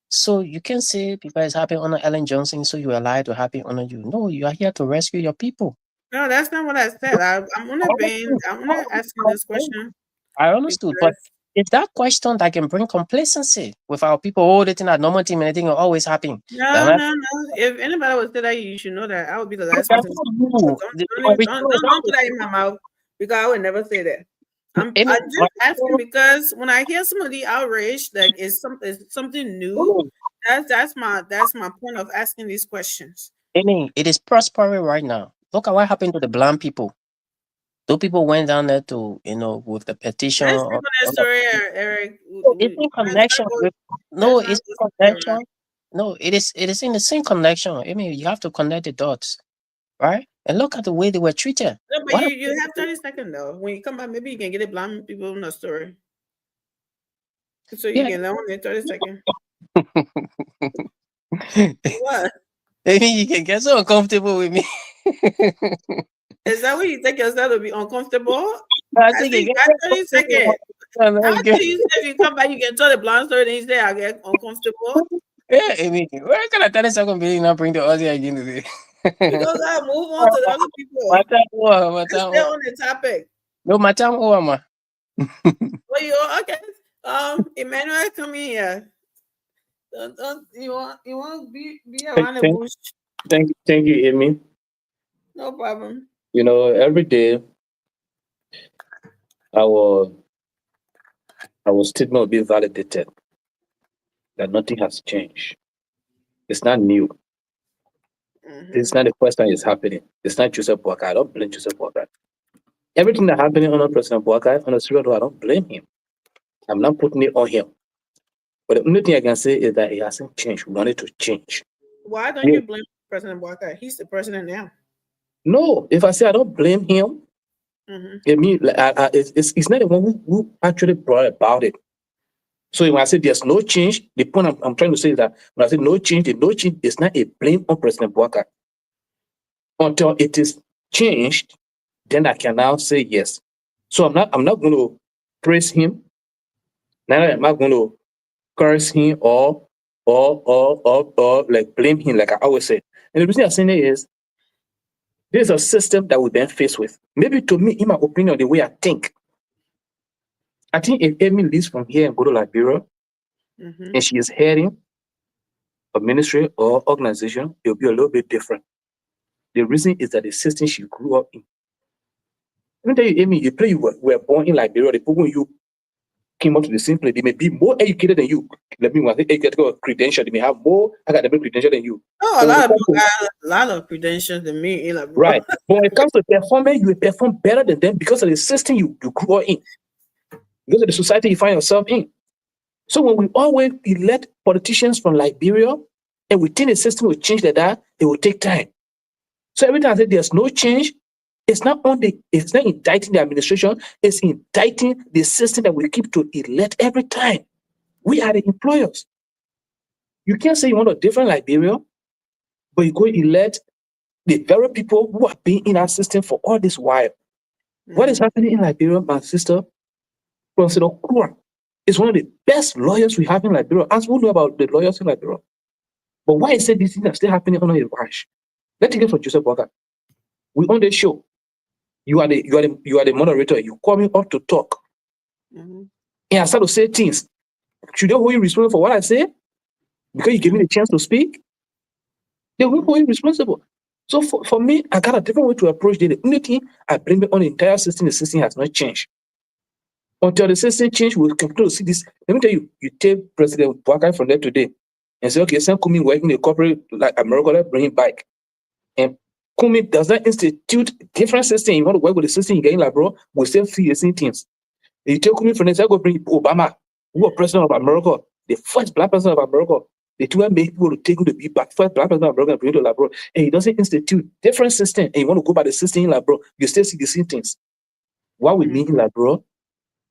So you can say because it's happening on Ellen Johnson, so you are allowed to happen on you. No, you are here to rescue your people. No, that's not what I said. I'm only being. I'm only asking this question I understood, but because it's that question that can bring complacency with our people. Oh, they think that normal thing, anything will always happen. no, no, no. If anybody would say that, you should know that I would be the last That's person. not So you. don't put that in my mouth because I would never say that. I'm just asking because when I hear somebody outraged, like it's something new. That's my point of asking these questions. It is prospering right now. Look at what happened to the blind people. Those people went down there to, with the petition. Let's speak on that story, Eric. No, it's in connection with. No, it's in connection. No, it is in the same connection. I mean, you have to connect the dots, right? And look at the way they were treated. No, but What you have 30 seconds though. When you come back, maybe you can get it blind people in the story. So you can learn in 30 seconds. What? Maybe you can get so uncomfortable with me. Is that what you take yourself to be uncomfortable? I think you got 30 seconds. How do you say if you come back, you can tell the blind story, then you say I get uncomfortable? Yeah, I mean, where can I 30 second video not bring the Aussie again today? Because I move on to the other people. My time, Stay on the topic. No, my time, ma. Well, you okay? Emmanuel, come in here. You want to be around the bush? Thank you, Amy. No problem. Every day our statement will be validated that nothing has changed. It's not new. It's not the first time it's happening. It's not Joseph Boakai. I don't blame Joseph Boakai. Everything that happening under President Boakai, on a serious note, I don't blame him. I'm not putting it on him. But the only thing I can say is that it hasn't changed. We want it to change. Why don't you blame President Boakai? He's the president now. No, if I say I don't blame him, it means it's not the one who actually brought about it. So when I say there's no change, the point I'm trying to say is that when I say no change, the no change is not a blame on President Boakai. Until it is changed, then I can now say yes. So I'm not going to praise him. Neither am I going to curse him or like blame him, like I always say. And the reason I'm saying it is there's a system that we've been faced with. Maybe to me, in my opinion, the way I think if Amy leaves from here and go to Liberia, and she is heading a ministry or organization, it will be a little bit different. The reason is that the system she grew up in. Let me tell you, Amy, you were born in Liberia. The people when you came up to the same place, they may be more educated than you. Let me say educated credential. They may have more academic credential than you. Oh, a lot of people got a lot of credentials than me. Right. But when it comes to performing, you will perform better than them because of the system you grew up in. Because of the society you find yourself in. So when we always elect politicians from Liberia and we think the system will change like that, it will take time. So every time I say there's no change, it's not indicting the administration, it's indicting the system that we keep to elect every time. We are the employers. You can't say you want a different Liberia, but you go elect the very people who have been in our system for all this while. What is happening in Liberia, my sister? Professor Kura is one of the best lawyers we have in Liberia. As we know about the lawyers in Liberia. But why is it these things are still happening under the watch? Let's take it from Joseph Boakai. We on the show. You are the moderator. You call me up to talk. And I start to say things. Should they hold you responsible for what I say? Because you give me the chance to speak? They will hold you responsible. So for me, I got a different way to approach the only thing I blame it on the entire system. The system has not changed. Until the system change, we'll continue to see this. Let me tell you, you take President Boakai from there today and say, okay, send Kumi working in a corporate like America, let's bring him back. And Kumi does not institute different system. You want to work with the system you get in like, bro, we still see the same things. You take Kumi from there, say, go bring Obama, who was president of America, the first black president of America. The two make people to take him to be back, first black president of America and bring him to like, bro. And he doesn't institute different system. And you want to go by the system in like, bro, you still see the same things. What we mean like, bro,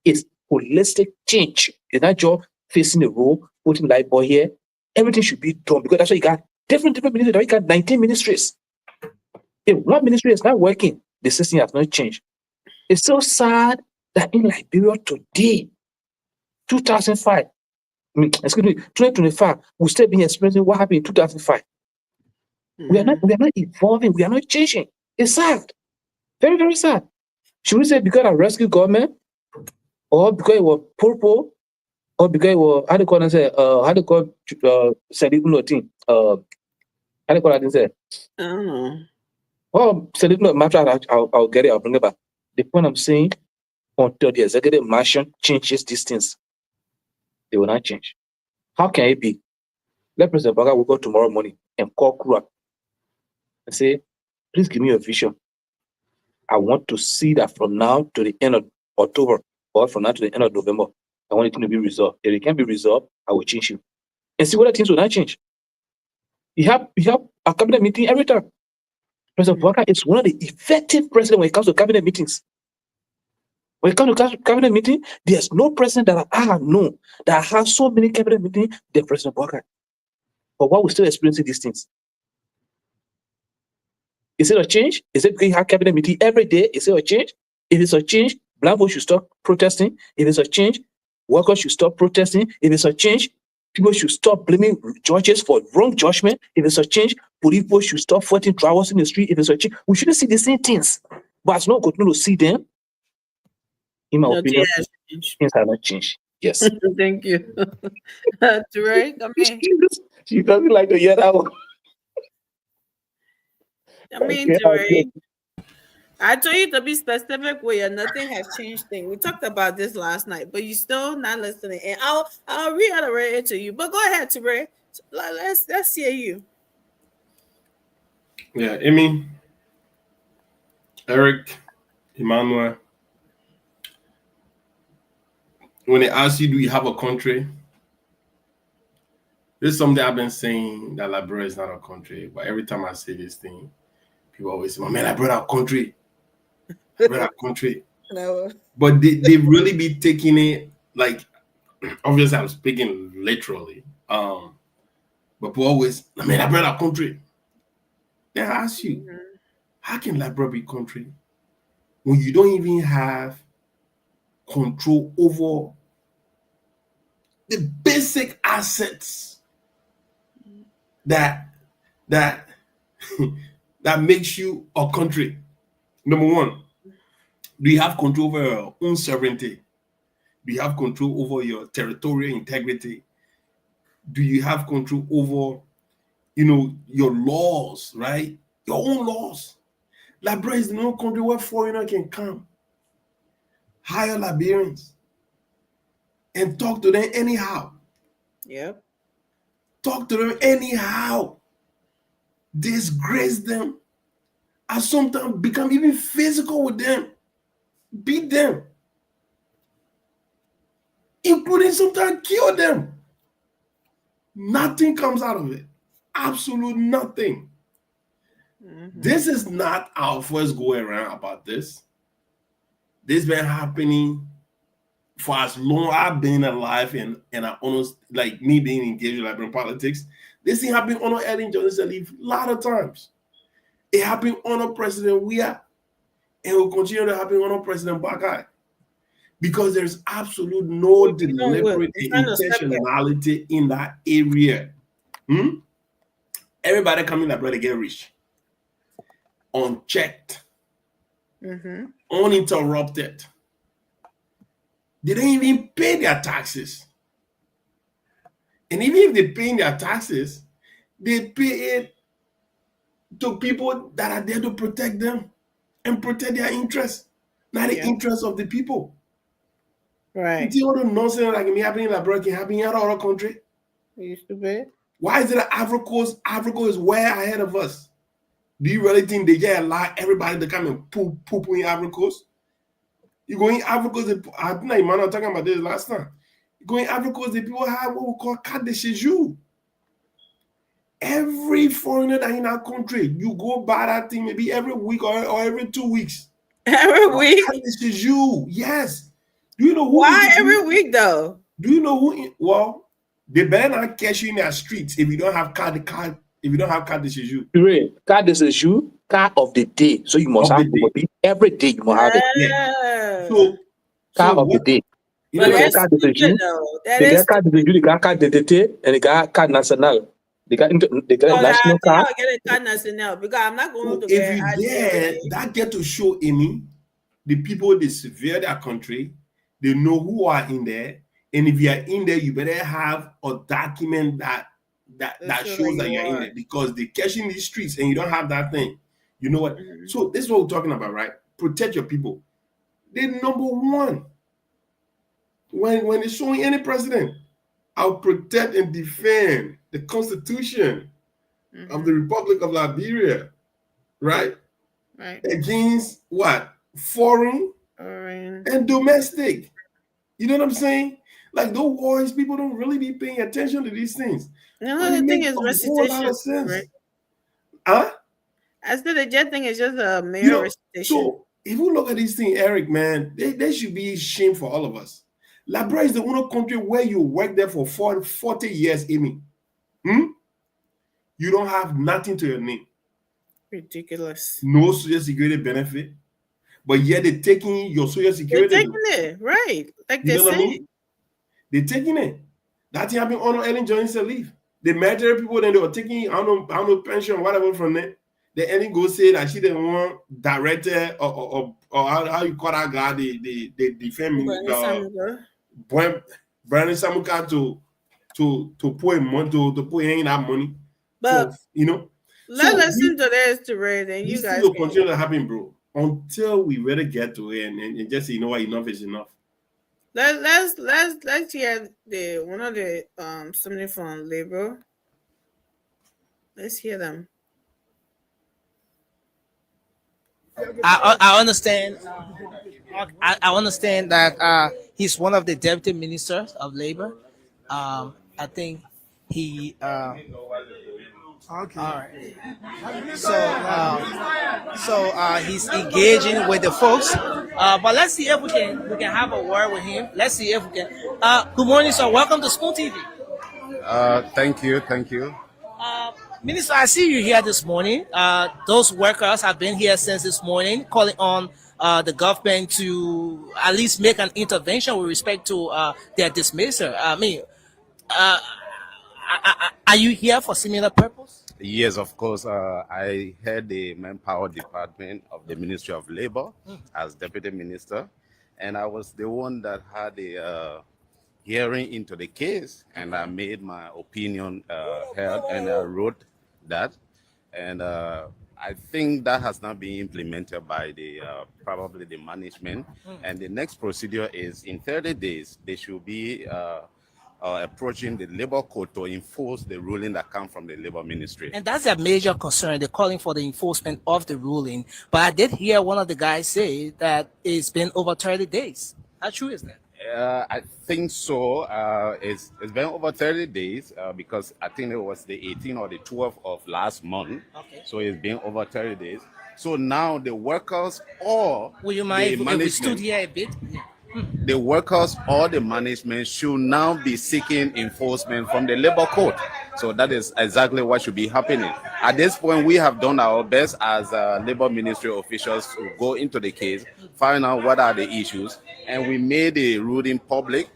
is holistic change. It's not just facing the role, putting light boy here. Everything should be done because that's why you got different ministries. You got 19 ministries. If one ministry is not working, the system has not changed. It's so sad that in Liberia today, 2005, 2025, we still be experiencing what happened in 2005. We are not evolving. We are not changing. It's sad. Very, very sad. Should we say because of rescue government? Or because it was purple, or because it was how do you call thing? How do you call that thing? I don't know. Well, matter. I'll get it. I'll bring it back. The point I'm saying, until the executive mansion changes these things, they will not change. How can it be? Let President Boakai will go tomorrow morning and call Kura and say, please give me a vision. I want to see that from now to the end of October or from now to the end of November, I want it to be resolved. If it can be resolved, I will change you and see whether things will not change. You have a cabinet meeting every time. President Walker is one of the effective presidents when it comes to cabinet meetings. When it comes to cabinet meeting, there's no president that I have known that has so many cabinet meetings than President Walker. But why we're still experiencing these things? Is it a change? Is it because you have cabinet meeting every day? Is it a change? If it's a change, black folks should stop protesting. If it's a change, workers should stop protesting. If it's a change, people should stop blaming judges for wrong judgment. If it's a change, people should stop fighting drivers in the street. If it's a change, we shouldn't see the same things. But as long as we continue to see them, in my opinion, things have not changed. Yes. Thank you. Ture, come in. She doesn't like to hear that one. Come in, Ture. I told you to be specific where nothing has changed thing. We talked about this last night, but you still not listening. And I'll reiterate it to you. But go ahead, Ture. Let's hear you. Yeah, Amy, Eric, Emmanuel. When they ask you, do you have a country? This is something I've been saying, that Liberia is not a country. But every time I say this thing, people always say, "Man, Liberia a country. Liberia a country." No. But they really be taking it like, obviously I'm speaking literally. But people always, "Man, Liberia a country." Then I ask you, how can Liberia be a country when you don't even have control over the basic assets that makes you a country? Number one, do you have control over your own sovereignty? Do you have control over your territorial integrity? Do you have control over, your laws, right? Your own laws. Liberia is the only country where foreigners can come, hire Liberians, and talk to them anyhow. Yep. Talk to them anyhow. Disgrace them. And sometimes become even physical with them. Beat them. Including sometimes kill them. Nothing comes out of it. Absolute nothing. This is not our first go around about this. This has been happening for as long as I've been alive and I almost, like me being engaged in Liberian politics. This thing happened under Ellen Johnson Sirleaf a lot of times. It happened under President Weah, and it will continue to happen under President Bagai. Because there's absolute no deliberate intentionality in that area. Everybody coming like brother get rich. Unchecked. Uninterrupted. They don't even pay their taxes. And even if they pay their taxes, they pay it to people that are there to protect them and protect their interests, not the interests of the people. Right. You see all the nonsense like me happening in Liberia can happen in other country? You stupid. Why is it that Africa is way ahead of us? Do you really think they get a lot everybody to come and poop in Africa? You go in Africa, I think Emmanuel talking about this last time. You go in Africa, the people have what we call carte de séjour. Every foreigner that in our country, you go buy that thing maybe every week or every 2 weeks. Every week? Carte de séjour, yes. Do you know who? Why every week though? Do you know who? Well, they better not catch you in their streets if you don't have carte de séjour. Carte de séjour, card of the day. So you must have it every day. You must have it. Yeah. So card of the day. You know, card de séjour. They got card de séjour, they got card d'identité, and they got card national. They got national card. I get a card national because I'm not going to get. If you get that, get to show Amy, the people they survey their country, they know who are in there, and if you are in there, you better have a document that shows that you're in there, because they catch in these streets and you don't have that thing. You know what? So this is what we're talking about, right? Protect your people. They're number one. When they're showing any president, I'll protect and defend the Constitution of the Republic of Liberia, right? Right. against what? Foreign and domestic. You know what I'm saying? Like those wars, people don't really be paying attention to these things. No, But it the thing makes is a whole lot recitation, of sense. right? Huh? I said the jet thing is just a mere You know, recitation. so if you look at these things, Eric, man, they should be shame for all of us. Liberia is the only country where you work there for 40 years, Amy. You don't have nothing to your name. Ridiculous. No social security benefit. But yet they're taking your social security. They're taking it, right? Like You they're know what I saying. mean? They're taking it. That thing happened on Ellen Johnson leave. They married people, then they were taking I don't know pension, whatever from them. The Ellen go say that she didn't want director or how you call that guy, the defend me, Brandon Samuka to put him money to put in that money. But so, you know, let's listen to this to Red, and you this guys thing will can. continue to happen, bro, until we really get to it and just say, you know what, enough is enough. Let's hear the one of the something from Labor. Let's hear them. I understand. I understand that he's one of the deputy ministers of labor. I think he. Okay. All right. So he's engaging with the folks. But let's see if we can have a word with him. Let's see if we can. Good morning, sir. Welcome to Spoon TV. Thank you. Minister, I see you here this morning. Those workers have been here since this morning, calling on the government to at least make an intervention with respect to their dismissal. I mean, are you here for similar purpose? Yes, of course. I head the Manpower Department of the Ministry of Labor as Deputy Minister, and I was the one that had a hearing into the case, and I made my opinion heard, and I wrote that, and I think that has not been implemented by the probably the management. And the next procedure is in 30 days they should be approaching the labor court to enforce the ruling that comes from the labor ministry. And that's a major concern. They're calling for the enforcement of the ruling. But I did hear one of the guys say that it's been over 30 days. How true is that? I think so. It's been over 30 days because I think it was the 18th or the 12th of last month. Okay. So it's been over 30 days. So now the workers or Will you mind if we stood here a bit? The workers or the management should now be seeking enforcement from the labor court. So that is exactly what should be happening. At this point, we have done our best as labor ministry officials to go into the case, find out what are the issues, and we made the ruling public.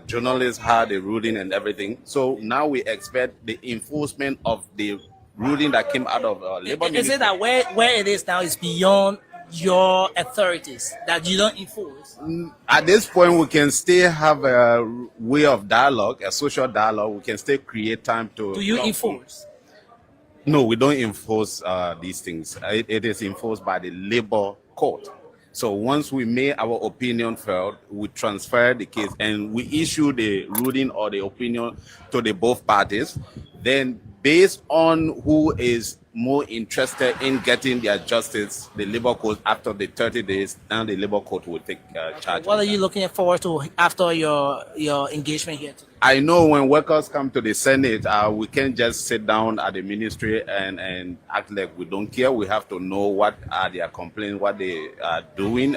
Journalists had the ruling and everything. So now we expect the enforcement of the ruling that came out of labor ministry. Is it that where it is now is beyond your authorities that you don't enforce? At this point, we can still have a way of dialogue, a social dialogue. We can still create time to. Do you enforce? No, we don't enforce these things. It is enforced by the labor court. So once we made our opinion felt, we transfer the case and we issue the ruling or the opinion to the both parties. Then based on who is more interested in getting their justice, the labor court after the 30 days, now the labor court will take charge. What are you looking forward to after your engagement here today? I know when workers come to the Senate, we can't just sit down at the ministry and act like we don't care. We have to know what are their complaints, what they are doing,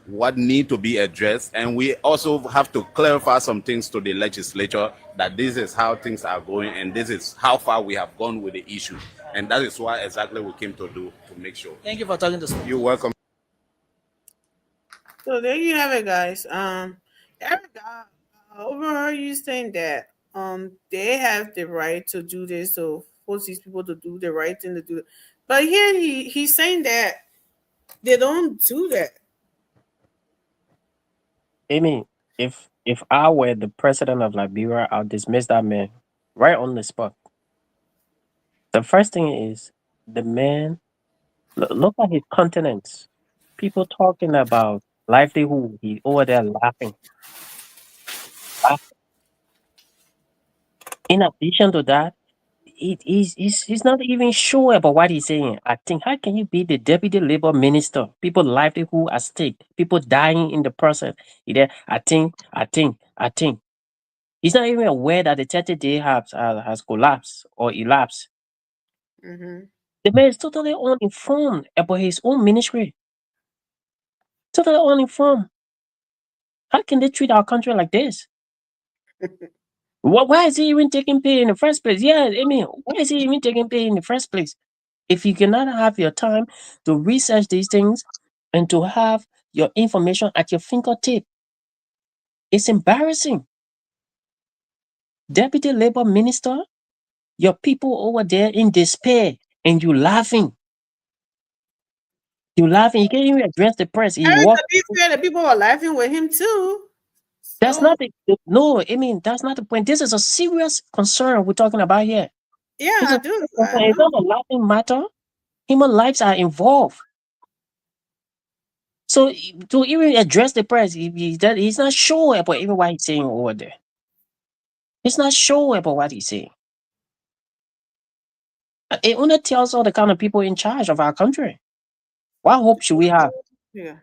what need to be addressed. And we also have to clarify some things to the legislature that this is how things are going and this is how far we have gone with the issue. And that is what exactly we came to do, to make sure. Thank you for talking to us. You're welcome. So there you have it, guys. Eric, overall, you saying that they have the right to do this, so force these people to do the right thing to do it. But here he's saying that they don't do that. Amy, if I were the president of Liberia, I'll dismiss that man right on the spot. The first thing is the man. Look at his countenance. People talking about livelihood. He over there laughing. In addition to that, he's not even sure about what he's saying. I think, how can you be the deputy labor minister? People livelihood at stake, people dying in the process. I think. He's not even aware that the 30-day has collapsed or elapsed. Mm-hmm. The man is totally uninformed about his own ministry. Totally uninformed. How can they treat our country like this? Why is he even taking pay in the first place? Yeah, I mean, why is he even taking pay in the first place? If you cannot have your time to research these things and to have your information at your fingertip, it's embarrassing. Deputy Labor Minister, your people over there in despair, and you laughing. You laughing. You can't even address the press. He Eric, walked. to be fair, the people were laughing with him too. That's not the no. I mean, that's not the point. This is a serious concern we're talking about here. Yeah, It's I a do. serious I concern. It's not a laughing matter. Human lives are involved. So to even address the press, he's not sure about even what he's saying over there. He's not sure about what he's saying. It only tells all the kind of people in charge of our country. What hope should we have? Yeah.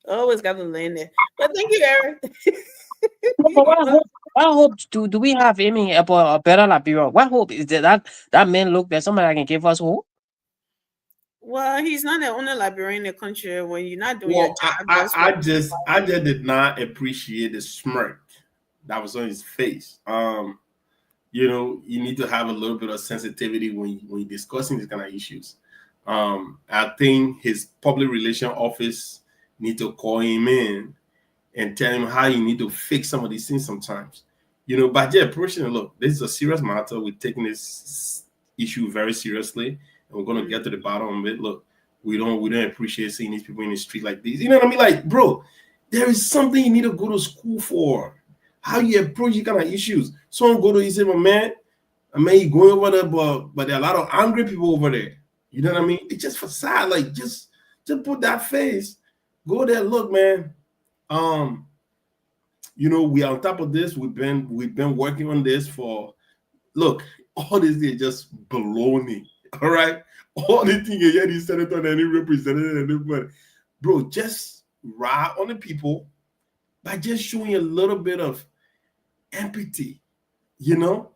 Always got to land there. But thank you, Eric. No, but what hope do we have, I mean, about a better Liberia? What hope is that man look there? Somebody that can give us hope? Well, he's not the only Liberian in the country. When you're not doing Well, your job, I just did not appreciate the smirk that was on his face. You know, you need to have a little bit of sensitivity when you're discussing these kind of issues. I think his public relation office need to call him in and tell him how you need to fix some of these things sometimes. You know, but yeah, personally, look, this is a serious matter. We're taking this issue very seriously, and we're gonna get to the bottom of it. Look, we don't appreciate seeing these people in the street like this. You know what I mean? Like, bro, there is something you need to go to school for. How you approach these kind of issues. Someone go to you say, man, you going over there, but there are a lot of angry people over there. You know what I mean? It's just facade. Like, just put that face. Go there, look, man. You know, we are on top of this. We've been working on this for, look, all this is just baloney. All right, all the thing you any senator and any representative and everybody, bro, just ride on the people by just showing a little bit of empathy, you know.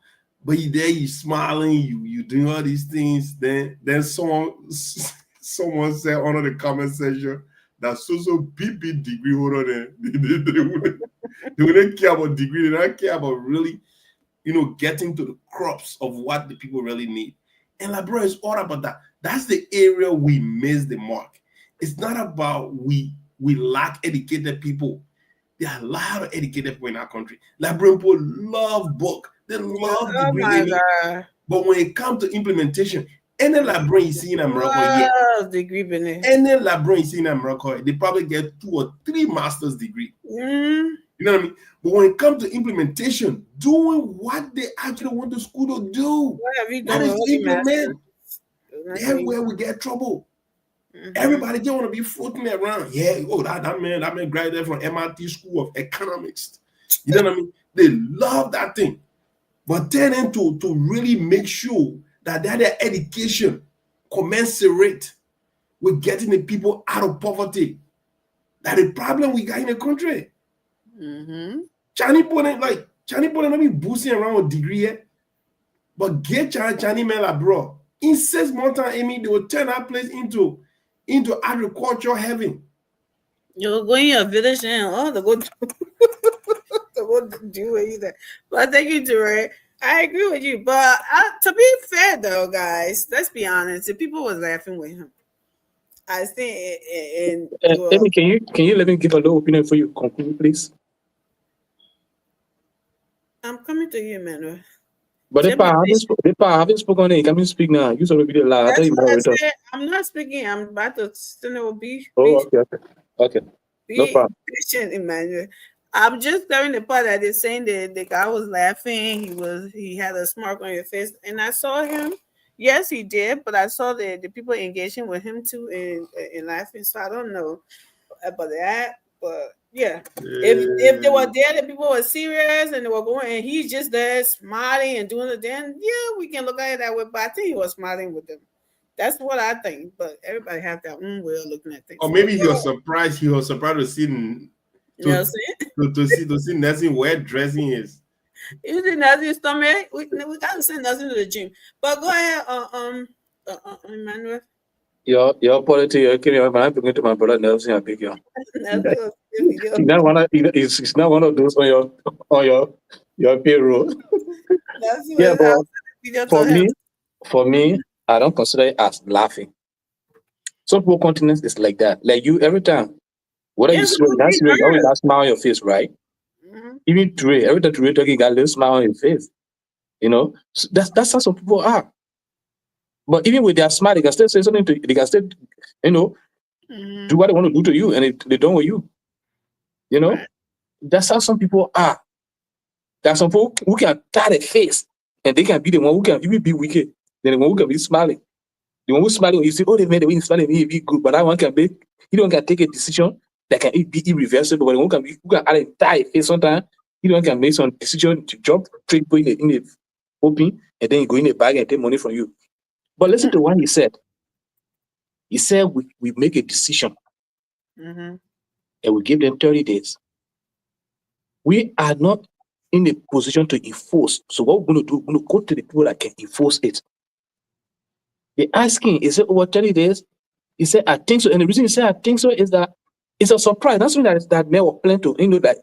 But you there, you smiling, you doing all these things. Then someone said under the comment section that so BP degree holder there. They wouldn't care about degree. They don't care about really, you know, getting to the crops of what the people really need. And like, bro, it's all about that. That's the area we miss the mark. It's not about we lack educated people. There are a lot of educated people in our country. Liberian people love book. They love degree. my God. But when it comes to implementation, any librarian you see in America, degree beneath. Any librarian you see in America, they probably get 2 or 3 master's degree. You know what I mean? But when it comes to implementation, doing what they actually want the school to do, What have you that done? is to implement. Everywhere we get trouble. Everybody just want to be floating around. Yeah, that man graduated from MIT School of Economics. You know what I mean? They love that thing. But then to really make sure that their education commensurate with getting the people out of poverty. That the problem we got in the country. Chinese people don't be boosting around with degree yet. But get Chinese men like, bro, in 6 months time, Amy, they will turn that place into agriculture heaven. You're going to your village and they go do either. But thank you, Dre. I agree with you. But to be fair though, guys, let's be honest. The people was laughing with him. I think Amy, can you let me give a little opinion for you conclude, please? I'm coming to you, Emmanuel. But if I haven't spoken, can you speak now? You sort of be loud. I'm not speaking. I'm about to be. Okay. No problem. Patient, Emmanuel. I'm just clearing the part that they're saying that the guy was laughing. He had a smirk on his face, and I saw him. Yes, he did, but I saw the people engaging with him too and laughing. So I don't know about that. But yeah, if they were there, the people were serious and they were going, and he's just there smiling and doing it, then yeah, we can look at it that way. But I think he was smiling with them. That's what I think. But everybody have their own way of looking at things. Or maybe he was surprised. He was surprised to see to see Nelson wear dressing is. You see Nelson stomach. We gotta send Nelson to the gym. But go ahead, Emmanuel. Your politics, when I bring it to my brother Nelson, I pick you. He's not one of those on your payroll. Yeah, but for me, I don't consider it as laughing. Some people continents is like that. Like you, every time, whether you see that's you always got a smile on your face, right? Mm-hmm. Even Dre, every time Dre talking, you got a little smile on your face. You know, so that's how some people are. But even with their smile, they can still say something to you. They can still, do what they want to do to you, and they don't with you. You know, that's how some people are. There's some people who can tie their face, and they can be the one who can even be wicked. Then the one who can be smiling. The one who smiling, you see, oh, they made the way smiling, he be good, but that one can be, he don't can take a decision that can be irreversible. But the one who can add a tie face sometimes, he don't can make some decision to jump straight in the open, and then you go in the bag and take money from you. But listen to what he said. He said we make a decision, and we give them 30 days. We are not in a position to enforce. So what we're going to do, we're going to go to the people that can enforce it. They're asking, is it over 30 days? He said, I think so. And the reason he said, I think so, is that it's a surprise. That's something that man was planning to, that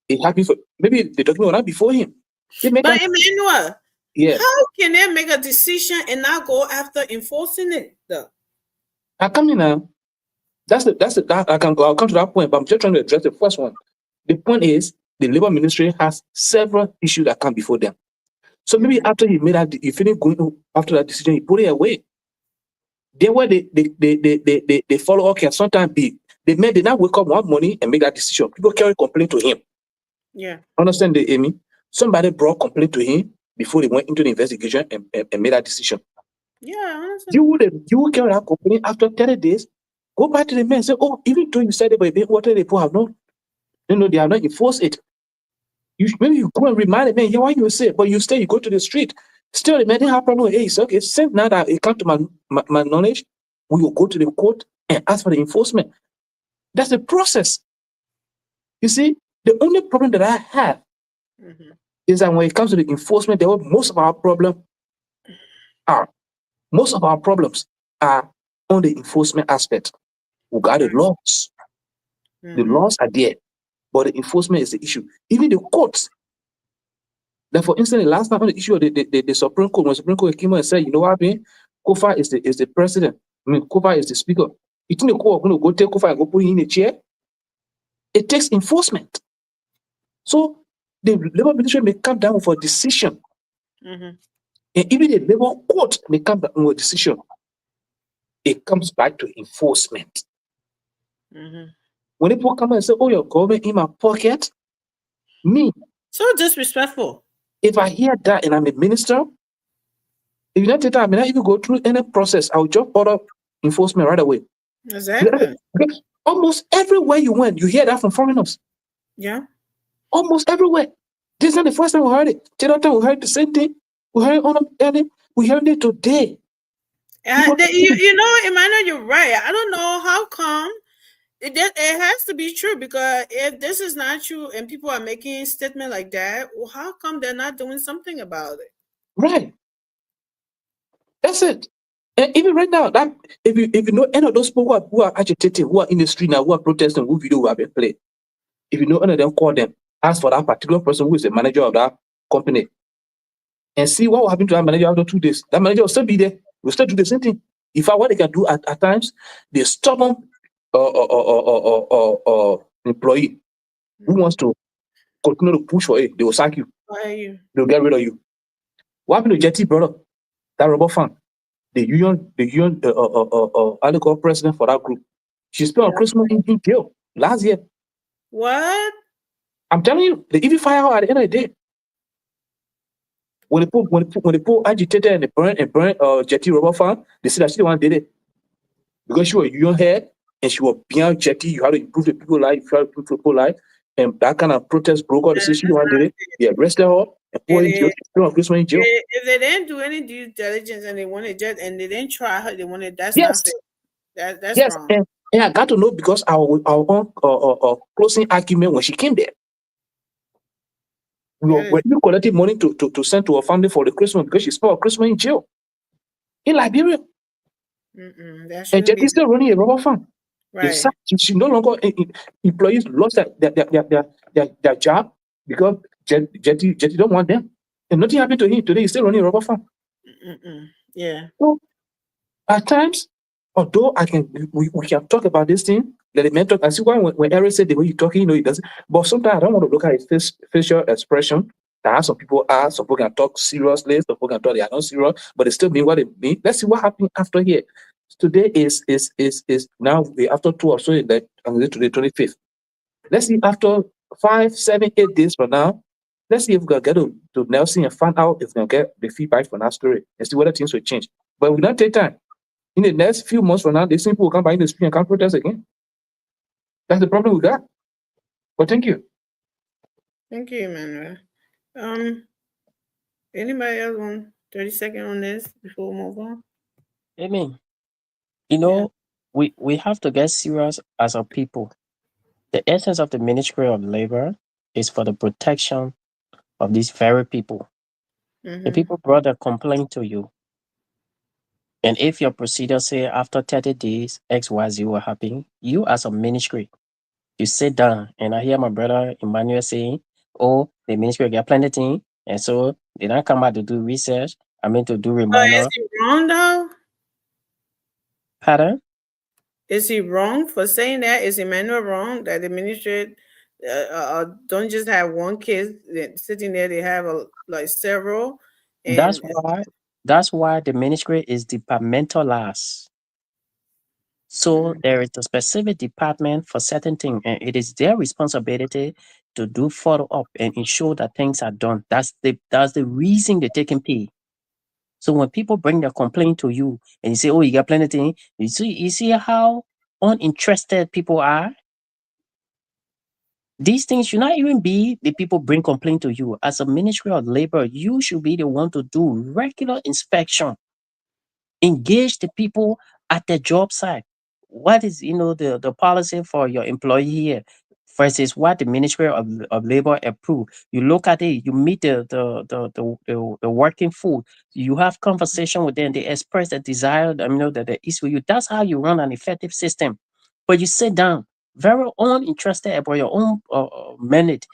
it happened for, maybe they're talking about that before him. But Emmanuel, yeah. How can they make a decision and not go after enforcing it, though? I come in now. I'll come to that point, but I'm just trying to address the first one. The point is, the Labor Ministry has several issues that come before them. So maybe after he made that, he finished going after that decision, he put it away. They were they follow up can sometimes be they not wake up one morning and make that decision. People carry complaint to him. Yeah. Understand the Amy? Somebody brought complaint to him before they went into the investigation and made that decision. Yeah, I understand. You will carry that complaint after 30 days, go back to the man and say, oh, even though you said it, but what they have not, they have not enforced it. Maybe you go and remind the man, yeah, why you say, but you stay, you go to the street. Still, the man didn't have problem. Hey, okay, since now that it comes to my knowledge, we will go to the court and ask for the enforcement. That's the process. You see, the only problem that I have is that when it comes to the enforcement, most of our problems are on the enforcement aspect. We got the laws. The laws are there, but the enforcement is the issue. Even the courts. Like for instance, the last time on the issue of the Supreme Court, when the Supreme Court came out and said, you know what I mean? Kofa is the president. Kofa is the speaker. You think the court are going to go take Kofa and go put him in a chair? It takes enforcement. So the Labor Ministry may come down for a decision. And even the Labor Court may come down with a decision. It comes back to enforcement. When people come and say, oh, your government in my pocket, me. So disrespectful. If I hear that and I'm a minister, if you don't take time, I may not even go through any process. I'll just order enforcement right away. Exactly. Almost everywhere you went, you hear that from foreigners. Yeah. Almost everywhere. This is not the first time we heard it. The other time we heard the same thing. We heard it on the we heard it today. You know, Emmanuel, you're right. I don't know how come. It has to be true, because if this is not true and people are making a statement like that, well, how come they're not doing something about it? Right. That's it. And even right now, that if you know any of those people who are agitating, who are in the street now, who are protesting, who video have been played, if you know any of them, call them, ask for that particular person who is the manager of that company, and see what will happen to that manager after 2 days. That manager will still be there. Will still do the same thing. In fact, what they can do at times, they stubborn employee who wants to continue to push for it, they will sack you. They'll get rid of you. What happened to Jetty brother? That rubber fan. The union article president for that group. She spent on Christmas in jail last year. What? I'm telling you, they even fire her at the end of the day. When they put agitated and burn Jetty rubber fan, they said that she the one did it. Because she was union head and she was beyond jetty. You have to improve the people's life, you have to improve people's life. And that kind of protest broke out. They said she don't want to do it. They arrested her and put her in jail. She's still on Christmas in jail. If they didn't do any due diligence and they wanted just and they didn't try her, they wanted that's Yes. not fair. That's Yes, wrong. and I got to know because our own closing argument when she came there. When you collected money to send to her family for the Christmas because she spent her Christmas in jail in Liberia. And Jetty still running a rubber farm. Right. She no longer employees lost their job because Jetty don't want them. And nothing happened to him. Today he's still running a rubber farm. Yeah. So at times, although we can talk about this thing, let the man talk. I see why when Eric said the way you talking, he doesn't. But sometimes I don't want to look at his facial expression. That some people are, some people can talk seriously, some people can talk they are not serious, but they still mean what they mean. Let's see what happened after here. Today is now we after 2 or so that today 25th. Let's see after 5, 7, 8 days from now. Let's see if we can get to Nelson and find out if we can get the feedback from that story and see whether things will change. But we not take time. In the next few months from now, these people will come back in the street and come protest again. That's the problem with that. But thank you. Thank you, Emmanuel. Anybody else want 30 seconds on this before we move on? Amen. You know, we have to get serious as a people. The essence of the Ministry of Labor is for the protection of these very people. The people brought a complaint to you. And if your procedure say after 30 days, XYZ will happen, you as a ministry, you sit down and I hear my brother Emmanuel saying, oh, the ministry got plenty of things. And so they don't come out to do research. I mean to do reminder. Is he wrong though? Pardon? Is he wrong for saying that? Is Emmanuel wrong that the ministry don't just have one case sitting there? They have like several. And That's why the ministry is departmentalized. So there is a specific department for certain things, and it is their responsibility to do follow up and ensure that things are done. That's the reason they're taking pay. So when people bring their complaint to you and you say, "Oh, you got plenty of things," you see how uninterested people are. These things should not even be the people bring complaint to you. As a Ministry of Labor, you should be the one to do regular inspection. Engage the people at the job site. What is the policy for your employee here versus what the Ministry of Labor approve? You look at it, you meet the working food, you have conversation with them, they express the desire, that the issue you. That's how you run an effective system. But you sit down, very uninterested about your own minute.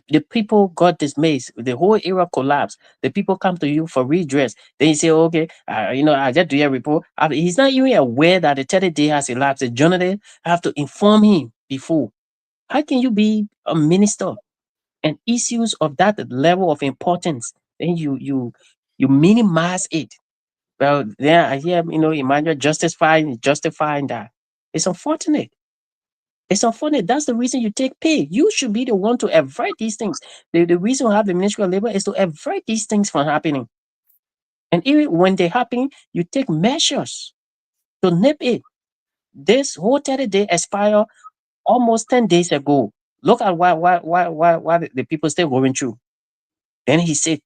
The people got dismayed. The whole area collapsed. The people come to you for redress. Then you say, okay, I just do a report. He's not even aware that the 30 day has elapsed. The journalist have to inform him before. How can you be a minister and issues of that level of importance, then you minimize it? Well, then I hear, Emmanuel justifying that. It's unfortunate. It's unfortunate. That's the reason you take pay. You should be the one to avoid these things. The reason we have the Ministry of Labor is to avoid these things from happening. And even when they happen, you take measures to nip it. This whole 30 day expired almost 10 days ago. Look at why the people still going through. Then he said,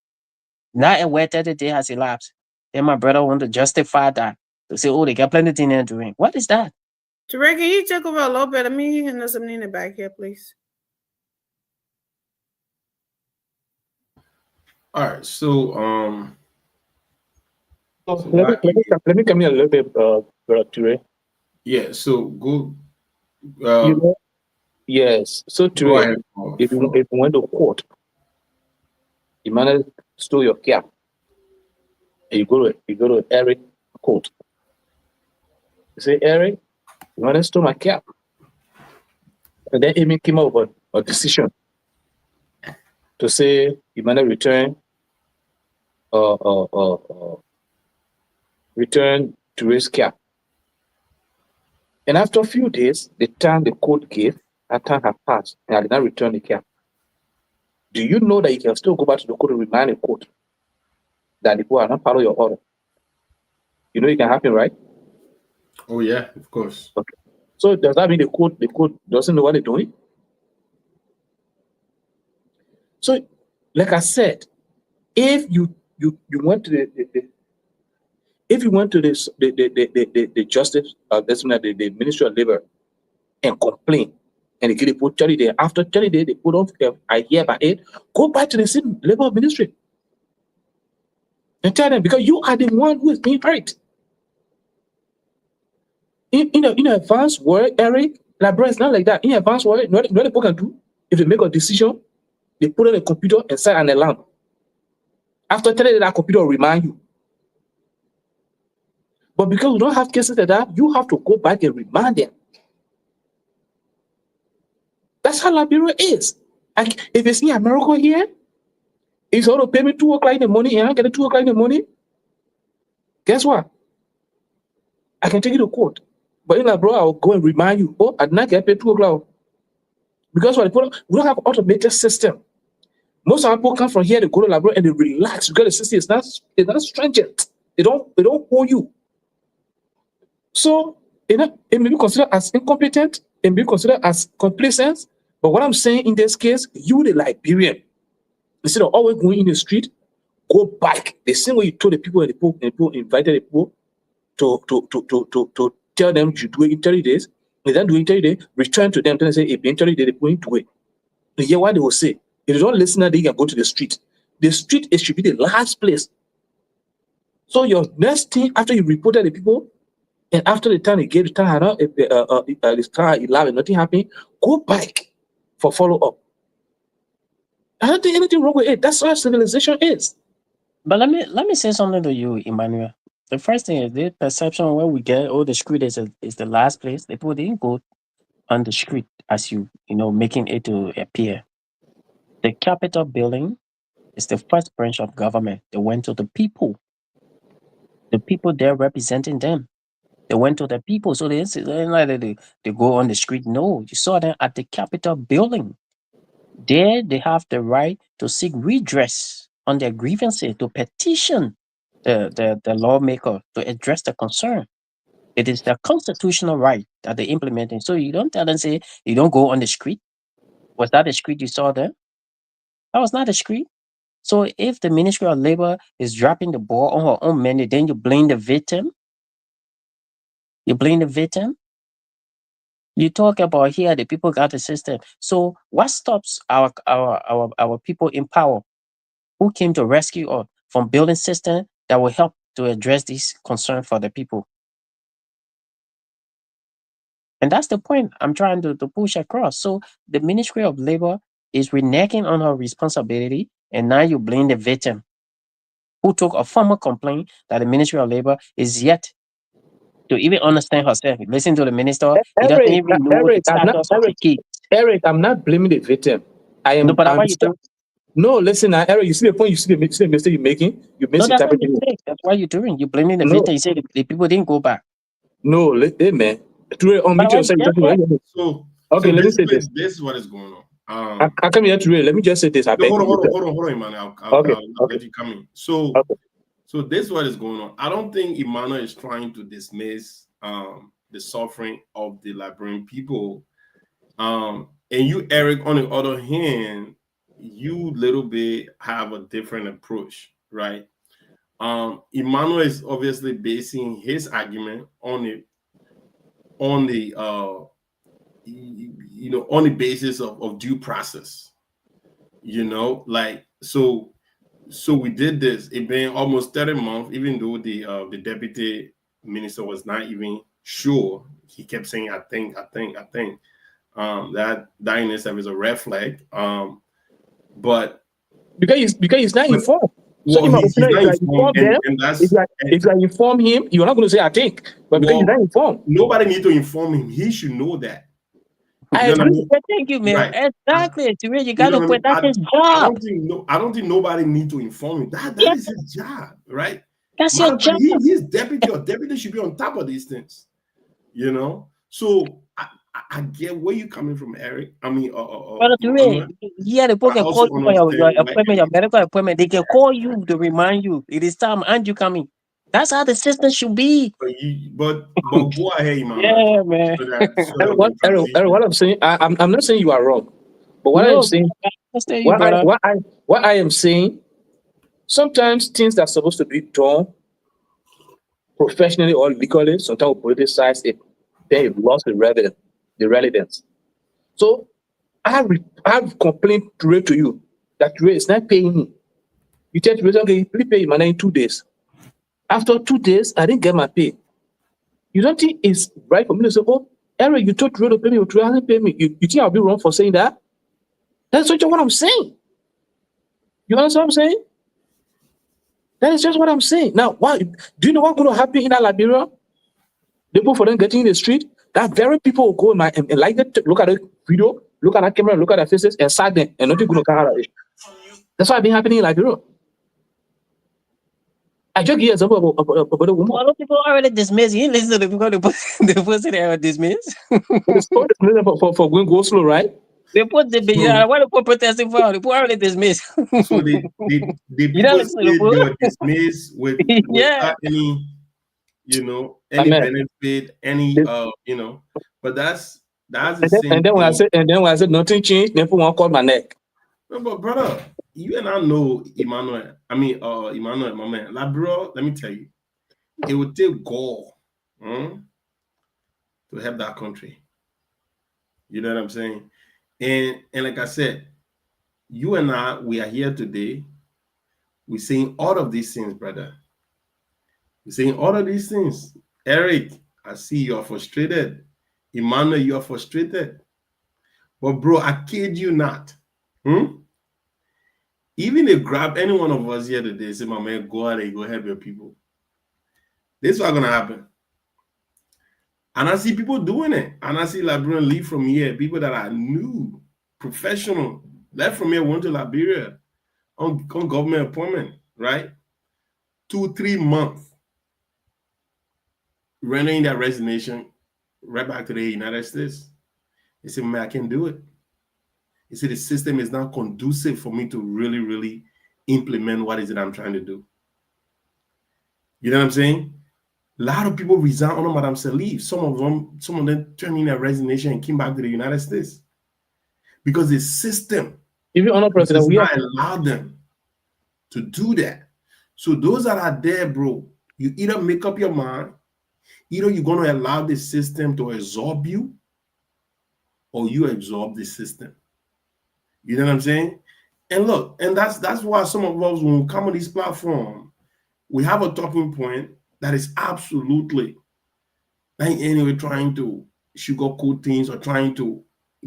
now where 30 days has elapsed. Then my brother want to justify that. To say, oh, they got plenty of things they're doing. What is that? Tarek, can you check over a little bit? I mean, you can know something in the back here, please. All right, so let me come in a little bit, Ture. Yeah, so go. Yes, so Ture, if you went to court, Emmanuel stole your cap, and you go to Eric court. You say, Eric, Emmanuel stole my cap, and then Amy came up with a decision to say Emmanuel return to his cap. And after a few days, the time the court gave, that time had passed, and I did not return the cap. Do you know that you can still go back to the court and remind the court that the people are not part of your order? You know it can happen, right? Oh yeah, of course. Okay. So does that mean the court doesn't know what they're doing? So, like I said, if you went to if you went to the justice, the Ministry of Labor, and complain, and they put 30 days. After 30 days, they put on a year by 8. Go back to the same labor ministry and tell them, because you are the one who is being hurt. In advance work, Eric, like bro, it's not like that. In advance work, you know what people can do? If they make a decision, they put on a computer and set an alarm. After 30 days, that computer will remind you. But because we don't have cases like that, you have to go back and remind them. That's how Liberia is. Like, if it's in America here, it's going to pay me 2 o'clock in the morning, and I get it 2 o'clock in the morning. Guess what? I can take you to court. But in Liberia, I'll go and remind you, oh, I did not get paid 2 o'clock. Because what we don't have automated system. Most of our people come from here, they go to Liberia and they relax because the system is not stringent. They don't owe you. So it may be considered as incompetent, it may be considered as complacent. But what I'm saying in this case, you the Liberian, instead of always going in the street, go back. The same way you told the people and the people invited the people to tell them you do it in 30 days. They don't do it in 30 days, return to them and say, if in 30 days, they're going to it. And hear what they will say. If you don't listen, then you can go to the street. The street should be the last place. So your next thing after you reported the people, and after the time they gave the time around, this time 11, nothing happened, go back for follow-up. I don't think anything wrong with it. That's what civilization is. But let me say something to you, Emmanuel. The first thing is the perception where we get the street is the last place. The people didn't go on the street as you making it to appear. The Capitol building is the first branch of government. They went to the people. The people there representing them. They went to the people, so they go on the street. No, you saw them at the Capitol building. There, they have the right to seek redress on their grievances, to petition the lawmaker to address the concern. It is their constitutional right that they're implementing. So you don't tell them, say, you don't go on the street. Was that the street you saw there? That was not the street. So if the Ministry of Labor is dropping the ball on her own mandate, then you blame the victim. You blame the victim. You talk about here the people got the system. So what stops our people in power who came to rescue us from building system that will help to address this concern for the people? And that's the point I'm trying to push across. So the Ministry of Labor is reneging on her responsibility, and now you blame the victim who took a formal complaint that the Ministry of Labor is yet to even understand herself. Listen to the minister. He doesn't even know the status of the case. Eric, I'm not blaming the victim. I am. No, but what you do? No, listen, Eric, you see the point, you see the mistake you're making? You No, that's what misinterpreting you say. That's what you're doing. You're blaming the victim. You say the people didn't go back. No, hey, man. So, okay, let me say this. This is what is going on. I come here to read. Let me just say this. Hold on, man. I'll let you come in. So this is what is going on. I don't think Emmanuel is trying to dismiss the suffering of the Liberian people. And you, Eric, on the other hand, you little bit have a different approach, right? Emmanuel is obviously basing his argument on the basis of due process. So we did this. It been almost 30 months, even though the deputy minister was not even sure. He kept saying, I think. That in itself is a red flag. But because he's not informed. So if you inform him, you're not going to say I think, but because he's not informed. Nobody need to inform him. He should know that. I agree. Thank you, man. Right. Exactly. You got to put that's his job. I don't think nobody need to inform him. That is his job, right? That's your job. He's deputy. Or deputy should be on top of these things, So I get where you're coming from, Eric. I mean, yeah, the book can call you for your appointment, your medical appointment. They can call you to remind you it is time, and you coming. That's how the system should be. But go ahead, Imam. Yeah, man. Eric, what I'm saying, I'm not saying you are wrong, but what No, I'm saying, I understand you, brother. what I am saying, sometimes things that are supposed to be done professionally or legally, sometimes we politicize it, then it lost the relevance. So I have complained to you that Ray is not paying me. You tell Ray, okay, please pay him in 2 days. After 2 days, I didn't get my pay. You don't think it's right for me to say, oh, Eric, you told Ray to pay me, but Ray hasn't paid me. You think I'll be wrong for saying that? That's just what I'm saying. You understand what I'm saying? That is just what I'm saying. Now, why? Do you know what's going to happen in that Liberia? The people for them getting in the street, that very people will go and like it, look at the video, look at that camera, look at their faces, and side them, and nothing going to come out of it. That's what's been happening in Liberia. I just give you an example about a woman. Well, people already dismissed. You listen to the people they put they are dismissed. for going go slow, right? They put the what they put protesting for? They put already dismissed. So the people say they were dismissed with without any, any benefit, any but that's the same. And then when I said nothing changed, then people won't call my neck. No, but brother, you and I know Emmanuel. Emmanuel, my man. Like, bro, let me tell you, it would take gall to help that country. You know what I'm saying? And like I said, you and I, we are here today. We're saying all of these things, brother. We're saying all of these things. Eric, I see you are frustrated. Emmanuel, you are frustrated. But bro, I kid you not. Even if grab any one of us here today, say, my man, go out and go help your people. This is what's gonna happen. And I see people doing it. And I see Liberian leave from here. People that are new, professional, left from here, went to Liberia on government appointment, right? 2-3 months. Rendering their resignation right back to the United States. They say, man, I can do it. He said the system is not conducive for me to really, really implement what is it I'm trying to do. You know what I'm saying? A lot of people resign under Madame Salif. Some of them turned in their resignation and came back to the United States because the system does not allow them to do that. So those that are there, bro, you either make up your mind, either you're going to allow the system to absorb you, or you absorb the system. You know what I'm saying? And look, and that's why some of us, when we come on this platform, we have a talking point that is absolutely not in any way trying to sugarcoat things or trying to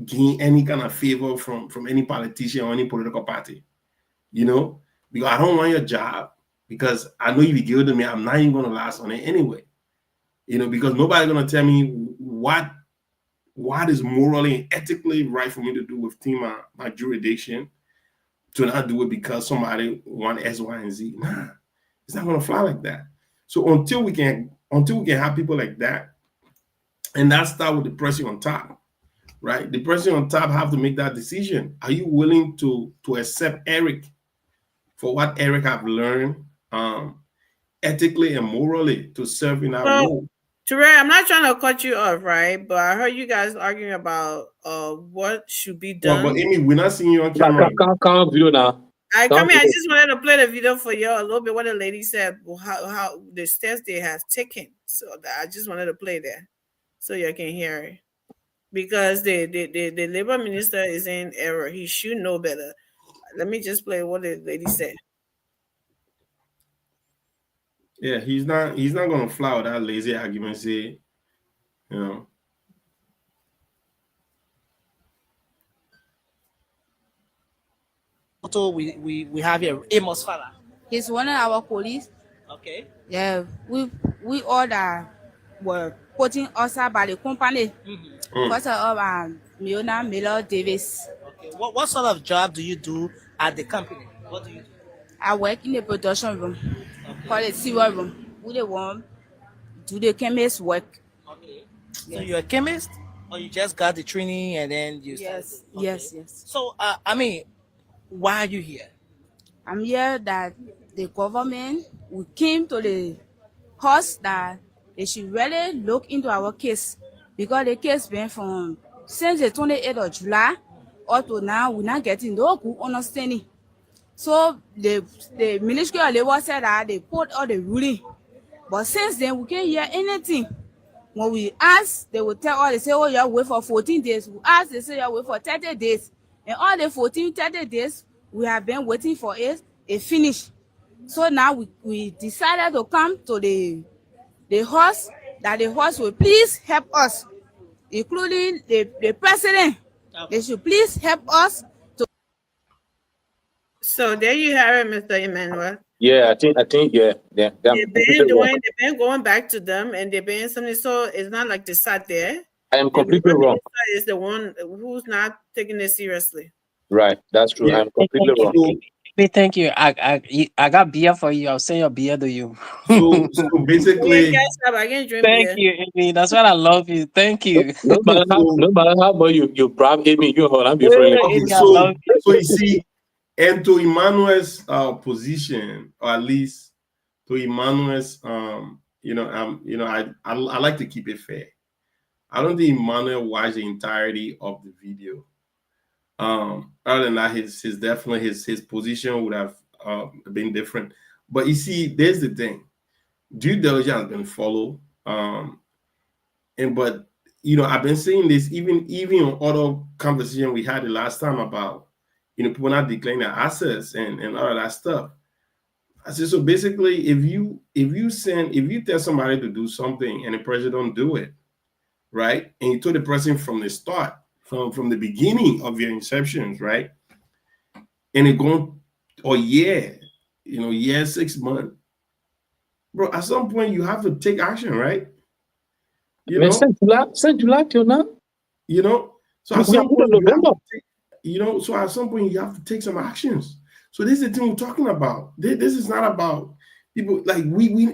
gain any kind of favor from any politician or any political party. Because I don't want your job, because I know if you give it to me, I'm not even going to last on it anyway. Because nobody's going to tell me what is morally and ethically right for me to do within my jurisdiction, to not do it because somebody want X, Y, and Z. Nah, it's not gonna fly like that. So until we can have people like that, and that start with the person on top, right? The person on top have to make that decision. Are you willing to accept Eric for what Eric have learned ethically and morally to serve in our role? Teray, I'm not trying to cut you off, right? But I heard you guys arguing about what should be done. But Amy, we're not seeing you on camera. Come video now. I just wanted to play the video for you a little bit. What the lady said, how the steps they have taken. So I just wanted to play that so you can hear it. Because the labor minister is in error. He should know better. Let me just play what the lady said. Yeah, he's not gonna fly with that lazy argument. Say, So we have here Amos Fala. He's one of our colleagues. Okay. Yeah, we all that were putting us up by the company. First of all, Miona Miller Davis. Okay. What sort of job do you do at the company? What do you do? I work in the production room. Call it serial room. We the one do the chemist work. Okay. So you're a chemist, or you just got the training and then you? Yes. Okay. Yes. So why are you here? I'm here that the government we came to the horse that they should really look into our case, because the case been from since the 28th of July up to now, we're not getting no good understanding. So the Ministry of Labor said that they put all the ruling, but since then we can't hear anything. When we ask, they will tell us, they say, oh, you have to wait for 14 days. We ask, they say you have to wait for 30 days. And all the 14, 30 days, we have been waiting for it finish. So now we decided to come to the horse, that the horse will please help us, including the president. They should please help us. So there you have it, Mr. Emmanuel. Yeah, I think, yeah. They've been going back to them, and they've been something. So it's not like they sat there. I am completely wrong. Is the one who's not taking it seriously. Right, that's true. I'm completely wrong. Thank you. I got beer for you. I'll send your beer to you. So basically, I can drink thank you, Amy. That's what I love you. Thank you. No matter how much you brave Amy, you hold on, be friendly. So you see, and to Emmanuel's position, or at least to Emmanuel's, I like to keep it fair. I don't think Emmanuel watched the entirety of the video. Other than that, his definitely his position would have been different. But you see, there's the thing: due diligence has been followed. But I've been saying this even on other conversation we had the last time about people not declaring their assets and all of that stuff. I said, so basically, if you tell somebody to do something and the person don't do it, right, and you told the person from the start, from the beginning of your inceptions, right, and it going a year, 6 months, bro, at some point you have to take action, right? Since July till now. So at some point at some point you have to take some actions. So this is the thing we're talking about. This is not about people like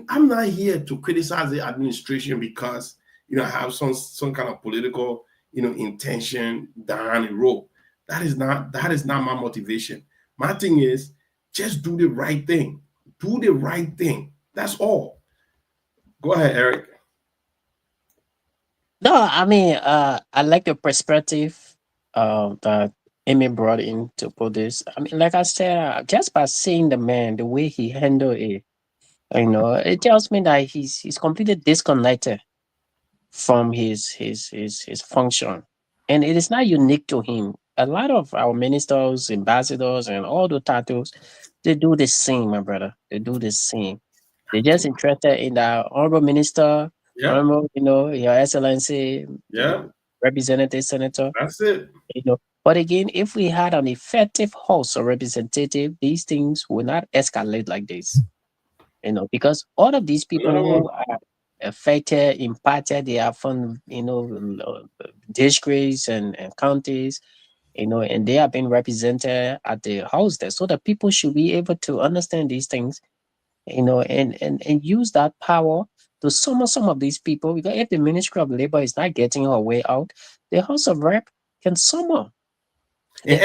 I'm not here to criticize the administration because I have some kind of political intention down the road. That is not my motivation. My thing is just do the right thing. Do the right thing. That's all. Go ahead, Eric. No, I mean, I like the perspective that Amy brought in to put this. I mean, like I said, just by seeing the man, the way he handled it, it tells me that he's completely disconnected from his function, and it is not unique to him. A lot of our ministers, ambassadors, and all the titles, they do the same, my brother. They do the same. They're just interested in the honorable minister, honorable, Your Excellency, representative, senator. That's it. But again, if we had an effective House of Representative, these things will not escalate like this. Because all of these people who are affected, impacted, they are from, districts and counties, and they are being represented at the House there. So that people should be able to understand these things, and use that power to summon some of these people. Because if the Ministry of Labor is not getting her way out, the House of Rep can summon. And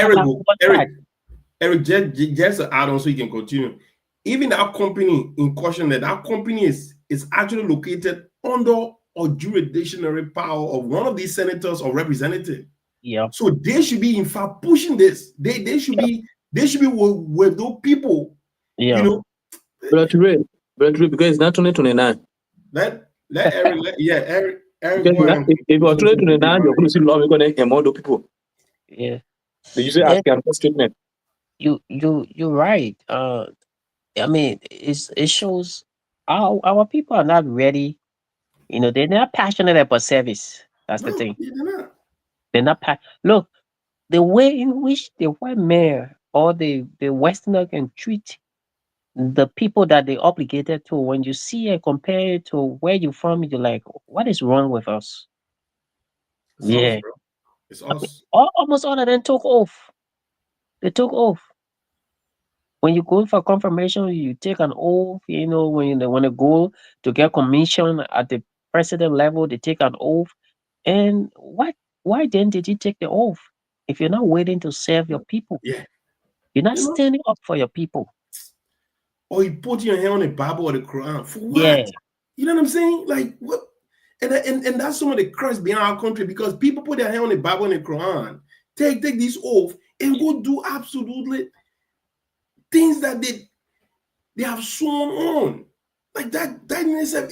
Eric, just to add on so you can continue. Even that company in question, that company is actually located under a jurisdictionary power of one of these senators or representatives. Yeah. So they should be in fact pushing this. They should be with those people. Yeah. But because it's not 2029. Let Eric. Eric. If you're 2029, you're going to see lawmakers and more people. Yeah. Did you say I can statement? You're right. I mean, it shows our people are not ready. They're not passionate about service. That's the thing. They're not Look, the way in which the white mayor or the Westerner can treat the people that they obligated to, when you see and compare it to where you're from, you're like, what is wrong with us? It's us. Almost all of them took off. They took off. When you go for confirmation, you take an oath. When they want to go to get commission at the president level, they take an oath. And why then did you take the oath if you're not waiting to serve your people? Yeah. You're not standing up for your people. Or you put your hand on the Bible or the Quran. For what? Yeah. You know what I'm saying? Like what? And that's some of the curse behind our country, because people put their hand on the Bible and the Quran, take this oath and go do absolutely things that they have sworn on. Like that in itself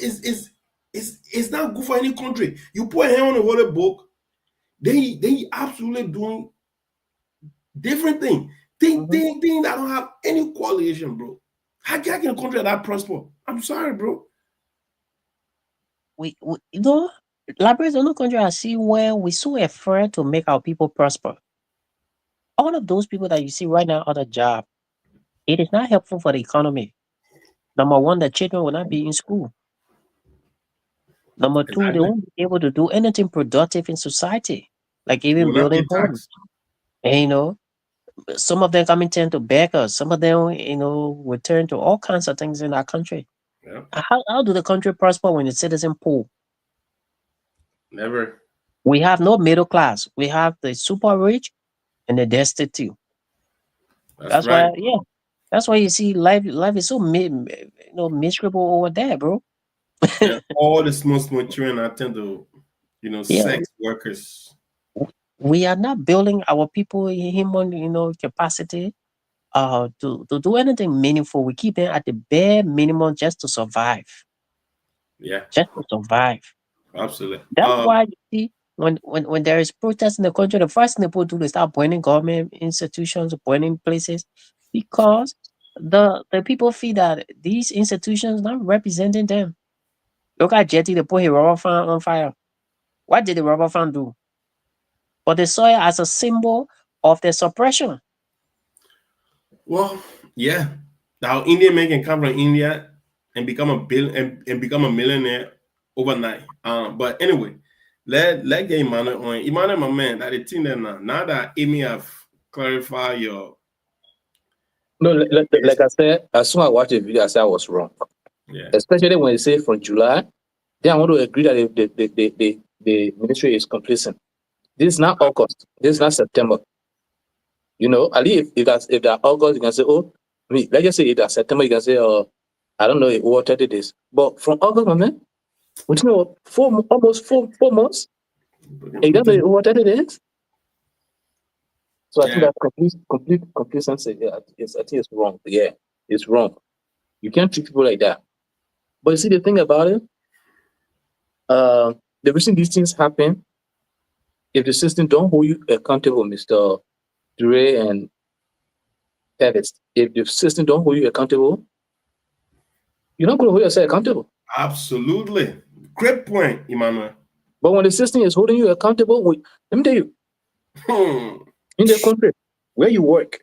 is not good for any country. You put a hand on the holy book, they absolutely doing different things. Things that don't have any correlation, bro. How can a country that prosper? I'm sorry, bro. We you know, Liberia is the only country I see where we so afraid to make our people prosper. All of those people that you see right now on a job, it is not helpful for the economy. Number one, the children will not be in school. Number two, they won't be able to do anything productive in society, like even building homes. And some of them coming turn to beggars. Some of them, will turn to all kinds of things in our country. Yeah. How do the country prosper when the citizen poor? Never. We have no middle class. We have the super rich and the destitute. That's right. why, that's why you see life is so miserable over there, bro. And all the small children attend to, sex workers. We are not building our people in human, capacity to do anything meaningful. We keep them at the bare minimum just to survive. Yeah. Just to survive. Absolutely. That's why you see when there is protest in the country, the first thing people do is start burning government institutions, burning places, because the people feel that these institutions not representing them. Look at Jetty, they put a rubber fan on fire. What did the rubber fan do? But they saw it as a symbol of their suppression. Well, yeah. Now Indian man can come from India and become and become a millionaire overnight. But anyway, let get Emmanuel on. Emmanuel, my man, that the thing that now that Amy have clarified your. No, like I said, as soon as I watched the video, I said I was wrong. Yeah. Especially when you say from July, then I want to agree that the ministry is complacent. This is not August. This is not September. At least if that's August, you can say, let's just say if that's September, you can say, I don't know, over 30 days. But from August, my man, almost four months, and you don't know over 30 days. So I think that complete complacency. Yeah, I think it's wrong. Yeah, it's wrong. You can't treat people like that. But you see, the thing about it, the reason these things happen, if the system don't hold you accountable, Mr. Dre and Pettis, if the system don't hold you accountable, you're not going to hold yourself accountable. Absolutely. Great point, Emmanuel. But when the system is holding you accountable, let me tell you, in the country where you work,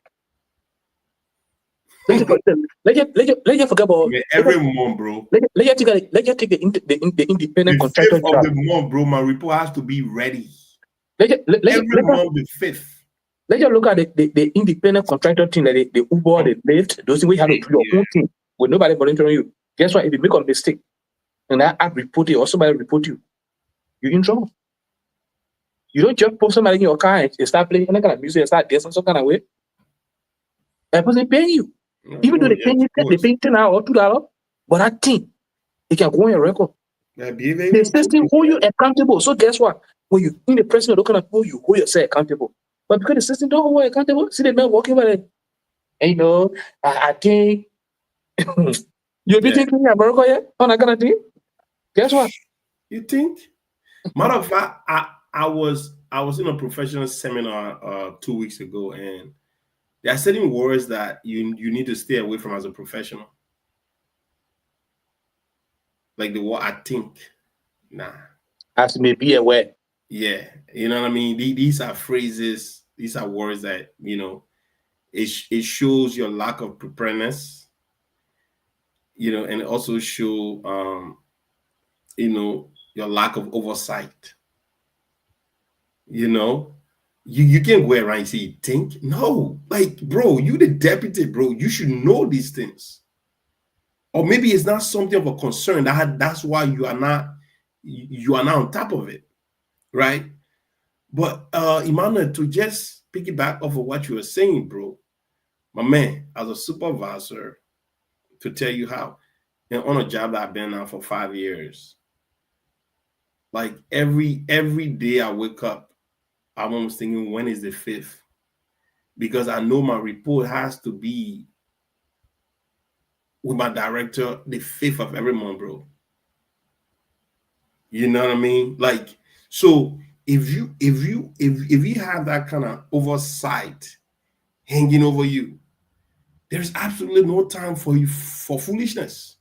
let's just forget about every month, bro. Let's just take the independent contractor job. The 5th of the month, bro. My report has to be ready. Every month, the 5th. Let's just look at the independent contractor thing, like the Uber, the Lyft, those things we have to do your own thing with nobody monitoring you. Guess what? If you make a mistake and that app report you or somebody report you, you're in trouble. You don't just put somebody in your car and start playing any kind of music and start dancing some kind of way. That person paying you. Even though they pay $10 or $2, but that thing, it can go on your record. The system hold you accountable. So guess what? When you in the president, don't kind of hold you hold yourself accountable. But because the system don't hold you accountable, see the man walking by it. And I think you'll be thinking America yet on that kind of thing. Guess what? You think? Matter of fact, I was in a professional seminar 2 weeks ago, and there are certain words that you need to stay away from as a professional. Like the word I think. Nah. As may be aware. Yeah. You know what I mean? These are phrases, these are words that, it shows your lack of preparedness, and it also show your lack of oversight. You can't go around and say you think. No, like, bro, you the deputy, bro. You should know these things. Or maybe it's not something of a concern. That's why you are not on top of it, right? But Emmanuel, to just piggyback off of what you were saying, bro, my man, as a supervisor, to tell you how, and on a job that I've been on for 5 years. Like every day I wake up, I'm almost thinking, when is the 5th? Because I know my report has to be with my director the 5th of every month, bro. You know what I mean? Like, so if you have that kind of oversight hanging over you, there's absolutely no time for you for foolishness.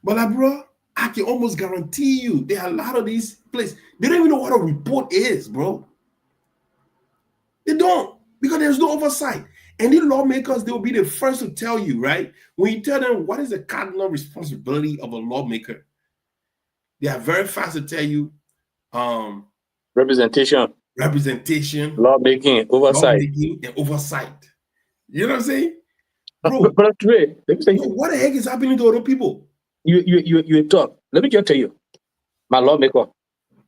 But like, bro, I can almost guarantee you there are a lot of these places, they don't even know what a report is, bro. They don't, because there's no oversight. And the lawmakers, they'll be the first to tell you, right? When you tell them what is the cardinal responsibility of a lawmaker, they are very fast to tell you representation, lawmaking, oversight. And oversight. You know what I'm saying? Bro, but Trey, let me say, what the heck is happening to other people? You talk. Let me just tell you, my lawmaker,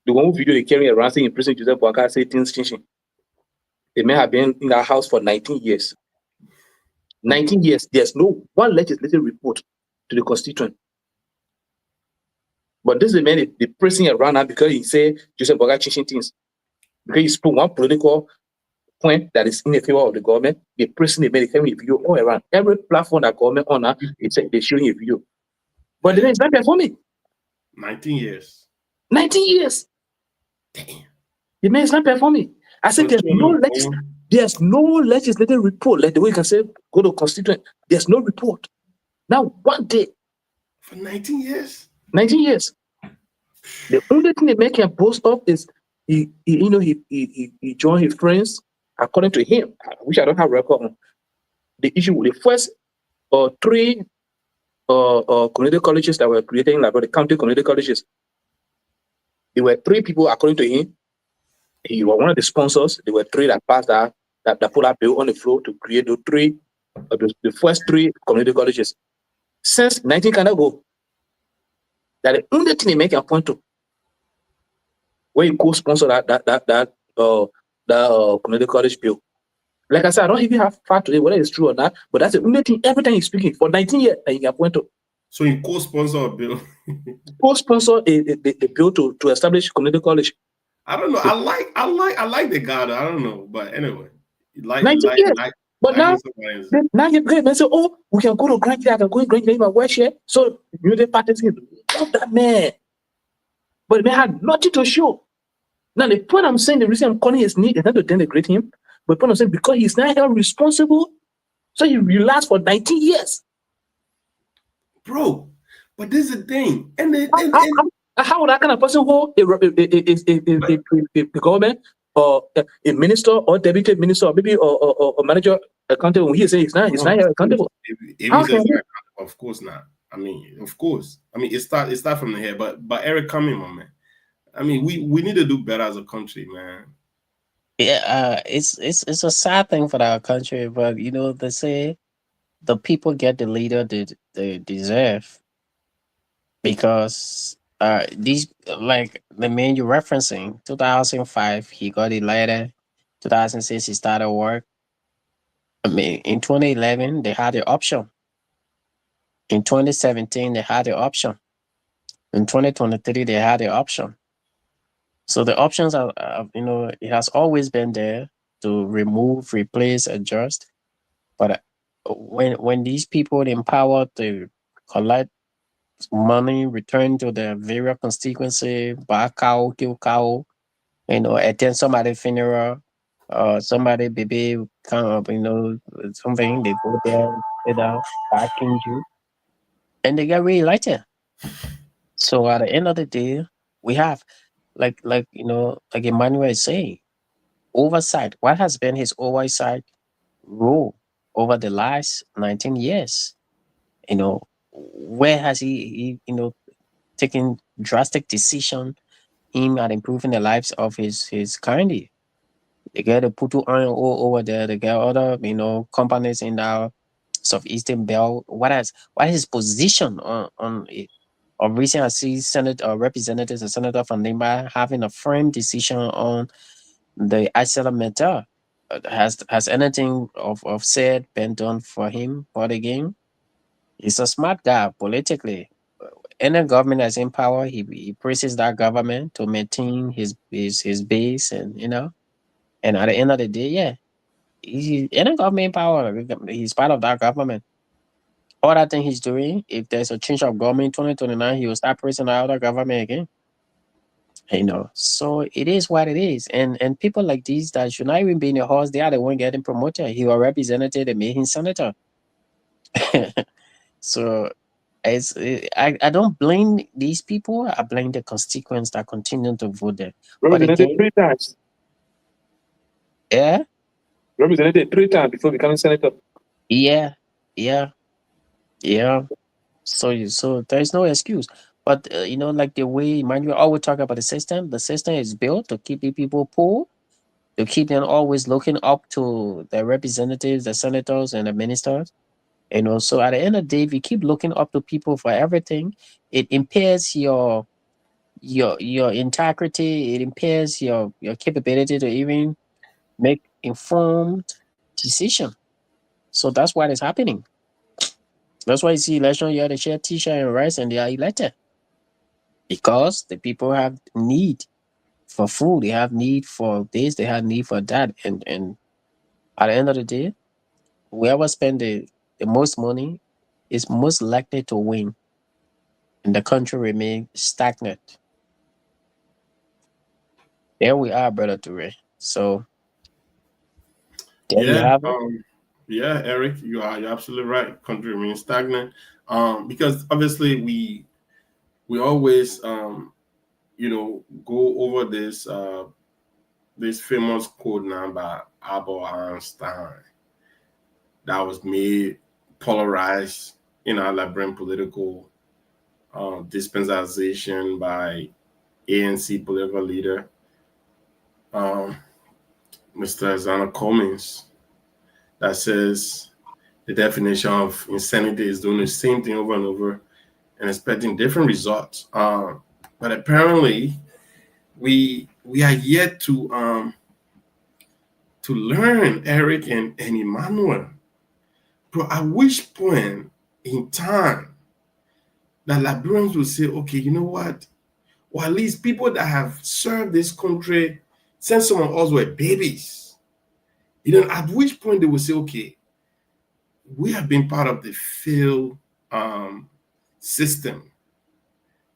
the one who video they carrying around saying in prison, Joseph Boakai say things changing. They may have been in our house for 19 years. 19 years, there's no one legislative report to the constituent. But this is the man they pressing around now because he say Joseph Boakai changing things. Because he spoke one political point that is in the favor of the government, they pressing the man, they carrying a video all around. Every platform that government on now, they're showing a video. But the man is not performing. 19 years. 19 years. Damn. The man is not performing. I said there's no legislative report, like the way you can say go to constituent. There's no report. Now one day. For 19 years? 19 years. The only thing the man can boast of is he joined his friends, according to him, which I don't have record on. The issue with the first 3 community colleges that were created, like the county community colleges. There were 3 people, according to him. He was one of the sponsors. There were 3 that passed that put that bill on the floor to create the first 3 community colleges. Since 19 cannot go. That the only thing they make a point to. When you co-sponsor that community college bill. Like I said, I don't even have fact today whether it's true or not, but that's the only thing every time he's speaking for 19 years that he can point to. So you co-sponsor a bill? Co-sponsor a bill to establish community college. I don't know. I like the guy. I don't know, but anyway, but now you can say, oh, we can go to Grand. I can go to Grand and work here. So you the parties love that man, but the man had nothing to show. Now the point I'm saying, the reason I'm calling his need is not to denigrate him, but the point I'm saying because he's not held responsible, so he relaxed for 19 years, bro. But this is the thing, how would that kind of person hold a government or a minister or deputy minister or maybe or manager accountable when he says he's not accountable? Of course not. I mean, of course. I mean, it start from the head. But Eric, come in, my man. I mean, we need to do better as a country, man. Yeah, it's a sad thing for our country, but they say the people get the leader they deserve, because these, like the man you're referencing, 2005 he got elected, 2006 he started work. I mean, in 2011 they had the option. In 2017 they had the option. In 2023 they had the option. So the options are, it has always been there to remove, replace, adjust. But when these people in power to collect money, return to their various constituency, buy cow, kill cow, attend somebody's funeral, somebody baby come up, something, they go there, sit down, backing you, and they get reelected. So at the end of the day, we have, like Emmanuel is saying, oversight. What has been his oversight role over the last 19 years? Where has he taken drastic decision aimed at improving the lives of his county? They get a Putu Iron Ore over there. They get other companies in our southeastern belt. What is his position on it? Of recent, I see representatives and Senator from Nimba having a firm decision on the ArcelorMittal. Has anything of said been done for him for the game? He's a smart guy politically. Any government that's in power, he praises that government to maintain his base, and and at the end of the day, yeah, any government in power, he's part of that government. All that thing he's doing, if there's a change of government in 2029, he will start praising the other government again. So it is what it is. And people like these that should not even be in the horse, they are the one getting promoted. He was representative, they made him senator. So I don't blame these people. I blame the constituents that continue to vote them. But Represented again, 3 times. yeah, Represented 3 times before becoming senator. yeah. So there's no excuse. But like the way Emmanuel always talk about the system is built to keep the people poor, to keep them always looking up to the representatives, the senators, and the ministers. So at the end of the day, if you keep looking up to people for everything, it impairs your integrity. It impairs your capability to even make informed decision. So that's what is happening. That's why you see election, you have to share t-shirt and rice, and they are elected because the people have need for food. They have need for this. They have need for that. And at the end of the day, whoever spend the most money is most likely to win, and the country remain stagnant. There we are, brother Toure. So there you have it. Yeah, Eric, you're absolutely right. Country remains stagnant. Because obviously we always go over this famous quote now by Albert Einstein that was made polarized in our labyrinth political dispensation by ANC political leader Mr. Zana Cummings, that says the definition of insanity is doing the same thing over and over and expecting different results. But apparently, we are yet to learn, Eric and Emmanuel. But at which point in time that Liberians will say, okay, you know what? Or at least people that have served this country since some of us were babies. At which point they will say, okay, we have been part of the failed system.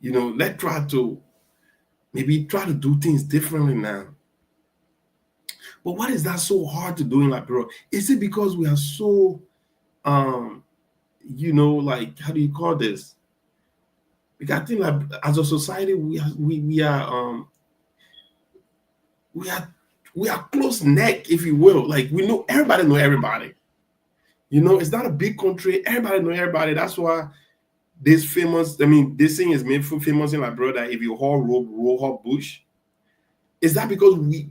Let's try to do things differently now. But what is that so hard to do in Liberia? Is it because we are so, how do you call this? Because I think as a society, we are close neck, if you will. Like we know everybody know everybody. It's not a big country. Everybody know everybody. That's why this thing is made famous in Liberia that if you haul rope, roll bush. Is that because we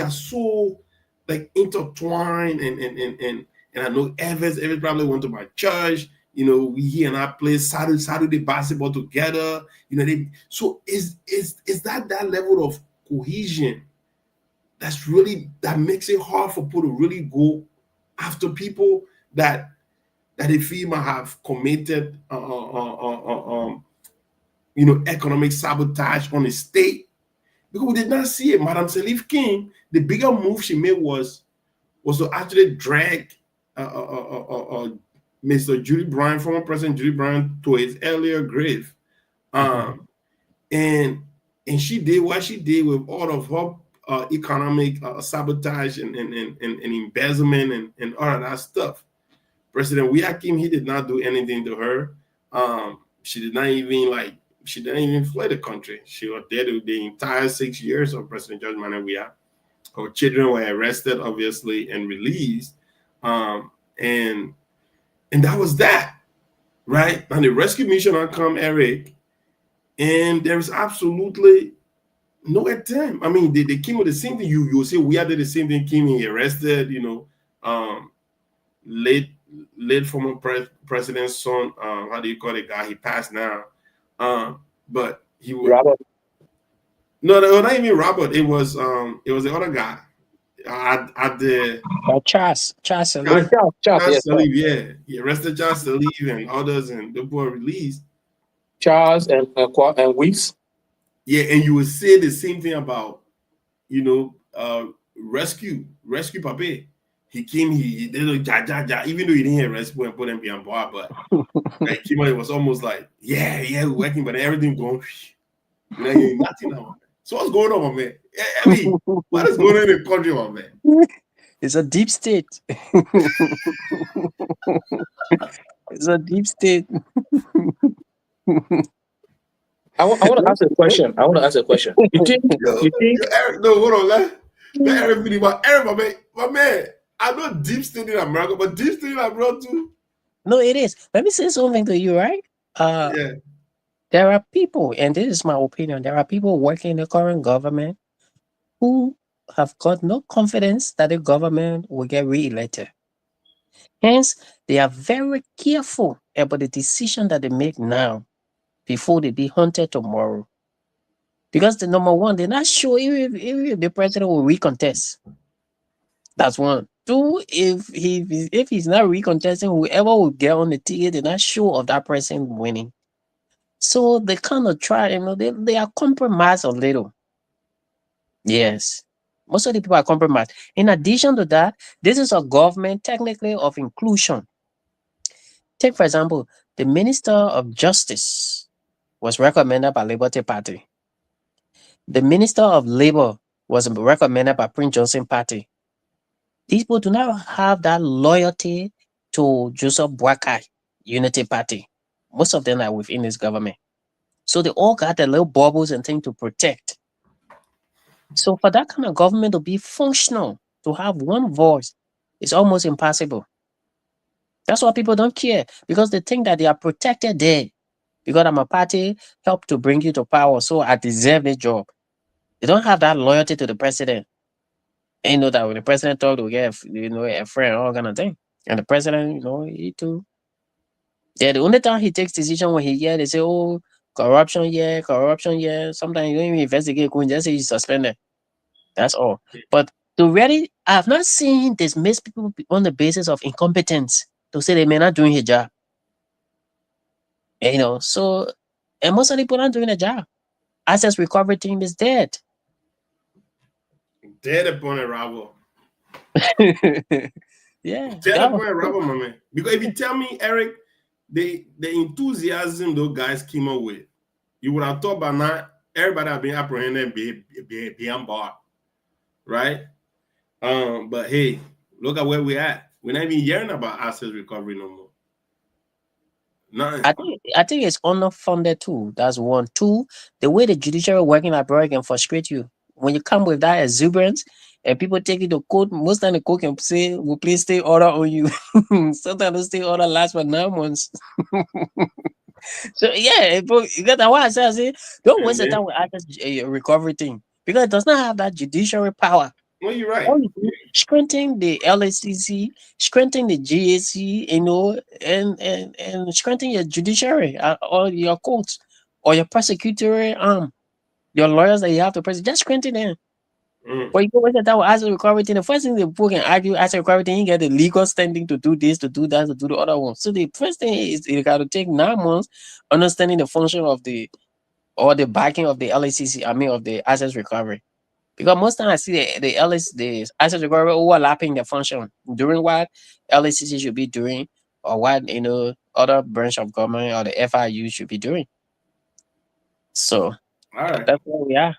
are so like intertwined and I know Evans probably went to my church. We here in our place Saturday basketball together. So is that level of cohesion that makes it hard for people to really go after people that they feel might have committed economic sabotage on the state, because we did not see it. Madam Salif King, the bigger move she made was to actually drag Mr. Judy Bryant, former President Judy Bryant, to his earlier grave, and she did what she did with all of her economic sabotage and embezzlement and all of that stuff. President Wiakim, he did not do anything to her. She didn't even flee the country. She was there the entire 6 years of President George Manuel Weah. Her children were arrested, obviously, and released. And that was that, right? And the rescue mission come, Eric, and there is absolutely no attempt. I mean, they came with the same thing. You'll say we did the same thing. Came in, arrested. Late former president's son. How do you call the guy? He passed now. But he was Robert. No, not even Robert. It was the other guy. at the Charles Charles yes, Sirleaf, yeah. He arrested Charles Sirleaf and others, and they were released. Charles and Weeks. Yeah, and you would say the same thing about, rescue Pape. He came, he did a ja, even though he didn't rescue and put him behind bar, but like came out, it was almost like, yeah, we're working, but everything going, nothing now. So what's going on, my man? I mean, what is going on in the country, my man? It's a deep state. It's a deep state. I want to ask a question. You think? Eric, no, hold on. Let Eric finish. Eric, my man, I know deep state in America, but deep state in abroad too. No, it is. Let me say something to you, right? Yeah. There are people, and this is my opinion, there are people working in the current government who have got no confidence that the government will get re-elected. Hence, they are very careful about the decision that they make now before they be hunted tomorrow. Because the number one, they're not sure if the president will recontest. That's one. Two, if he's not recontesting, whoever will get on the ticket, they're not sure of that person winning. So they kind of try, they are compromised a little. Yes. Most of the people are compromised. In addition to that, this is a government technically of inclusion. Take, for example, the Minister of Justice was recommended by Liberty Party. The Minister of Labor was recommended by Prince Johnson Party. These people do not have that loyalty to Joseph Boakai Unity Party. Most of them are within this government. So they all got their little bubbles and things to protect. So for that kind of government to be functional, to have one voice, is almost impossible. That's why people don't care, because they think that they are protected there. Because I'm a party, help to bring you to power, so I deserve the job. They don't have that loyalty to the president. And you know that when the president talk to get a friend, all kind of thing. And the president, he too. Yeah, the only time he takes decision when he hear they say, oh, corruption, yeah. Sometimes you don't even investigate, you just say he's suspended. That's all. But I have not seen dismiss people on the basis of incompetence to say they may not doing his job. And, and most of the people aren't doing a job. Access recovery team is dead. Dead upon arrival. Yeah. Dead upon arrival, my man. Because if you tell me, Eric, the enthusiasm those guys came up with, you would have thought by now everybody have been apprehended beyond bar. Right? But hey, look at where we're at. We're not even hearing about access recovery no more. Nothing. I think it's underfunded too. That's one. Two, the way the judiciary working abroad can frustrate you. When you come with that exuberance and people take you to court, most time the court can say, we'll place stay order on you. Sometimes the stay order lasts for 9 months. So yeah, you got that. Why I say, don't waste the time with access recovery thing, because it does not have that judiciary power. Well, you're right. Strengthening the LACC, strengthening the GAC, and strengthening your judiciary or your courts or your prosecutory arm, your lawyers that you have to present, just strengthen them. But you go with that with asset recovery thing. The first thing the people can argue asset recovery thing, you get the legal standing to do this, to do that, to do the other one. So the first thing is you got to take 9 months understanding the function of the backing of the LACC, of the assets recovery. Because most times I see the asset recovery overlapping the function during what LACC should be doing, or what other branch of government or the FIU should be doing. So all right, that's where we are.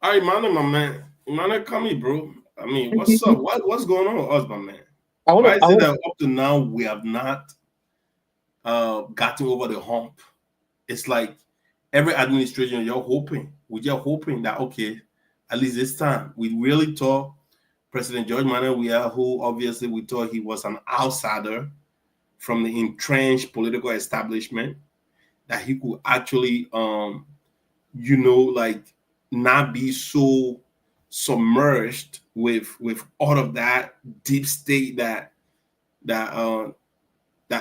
All right, my man. Emmanuel, come here, bro. I mean, what's up? What's going on with us, my man? Why is it that up to now we have not gotten over the hump? It's like every administration, we're just hoping that, okay, at least this time, we really thought President George Manuel Weah, who obviously we thought he was an outsider from the entrenched political establishment, that he could actually, not be so submerged with all of that deep state that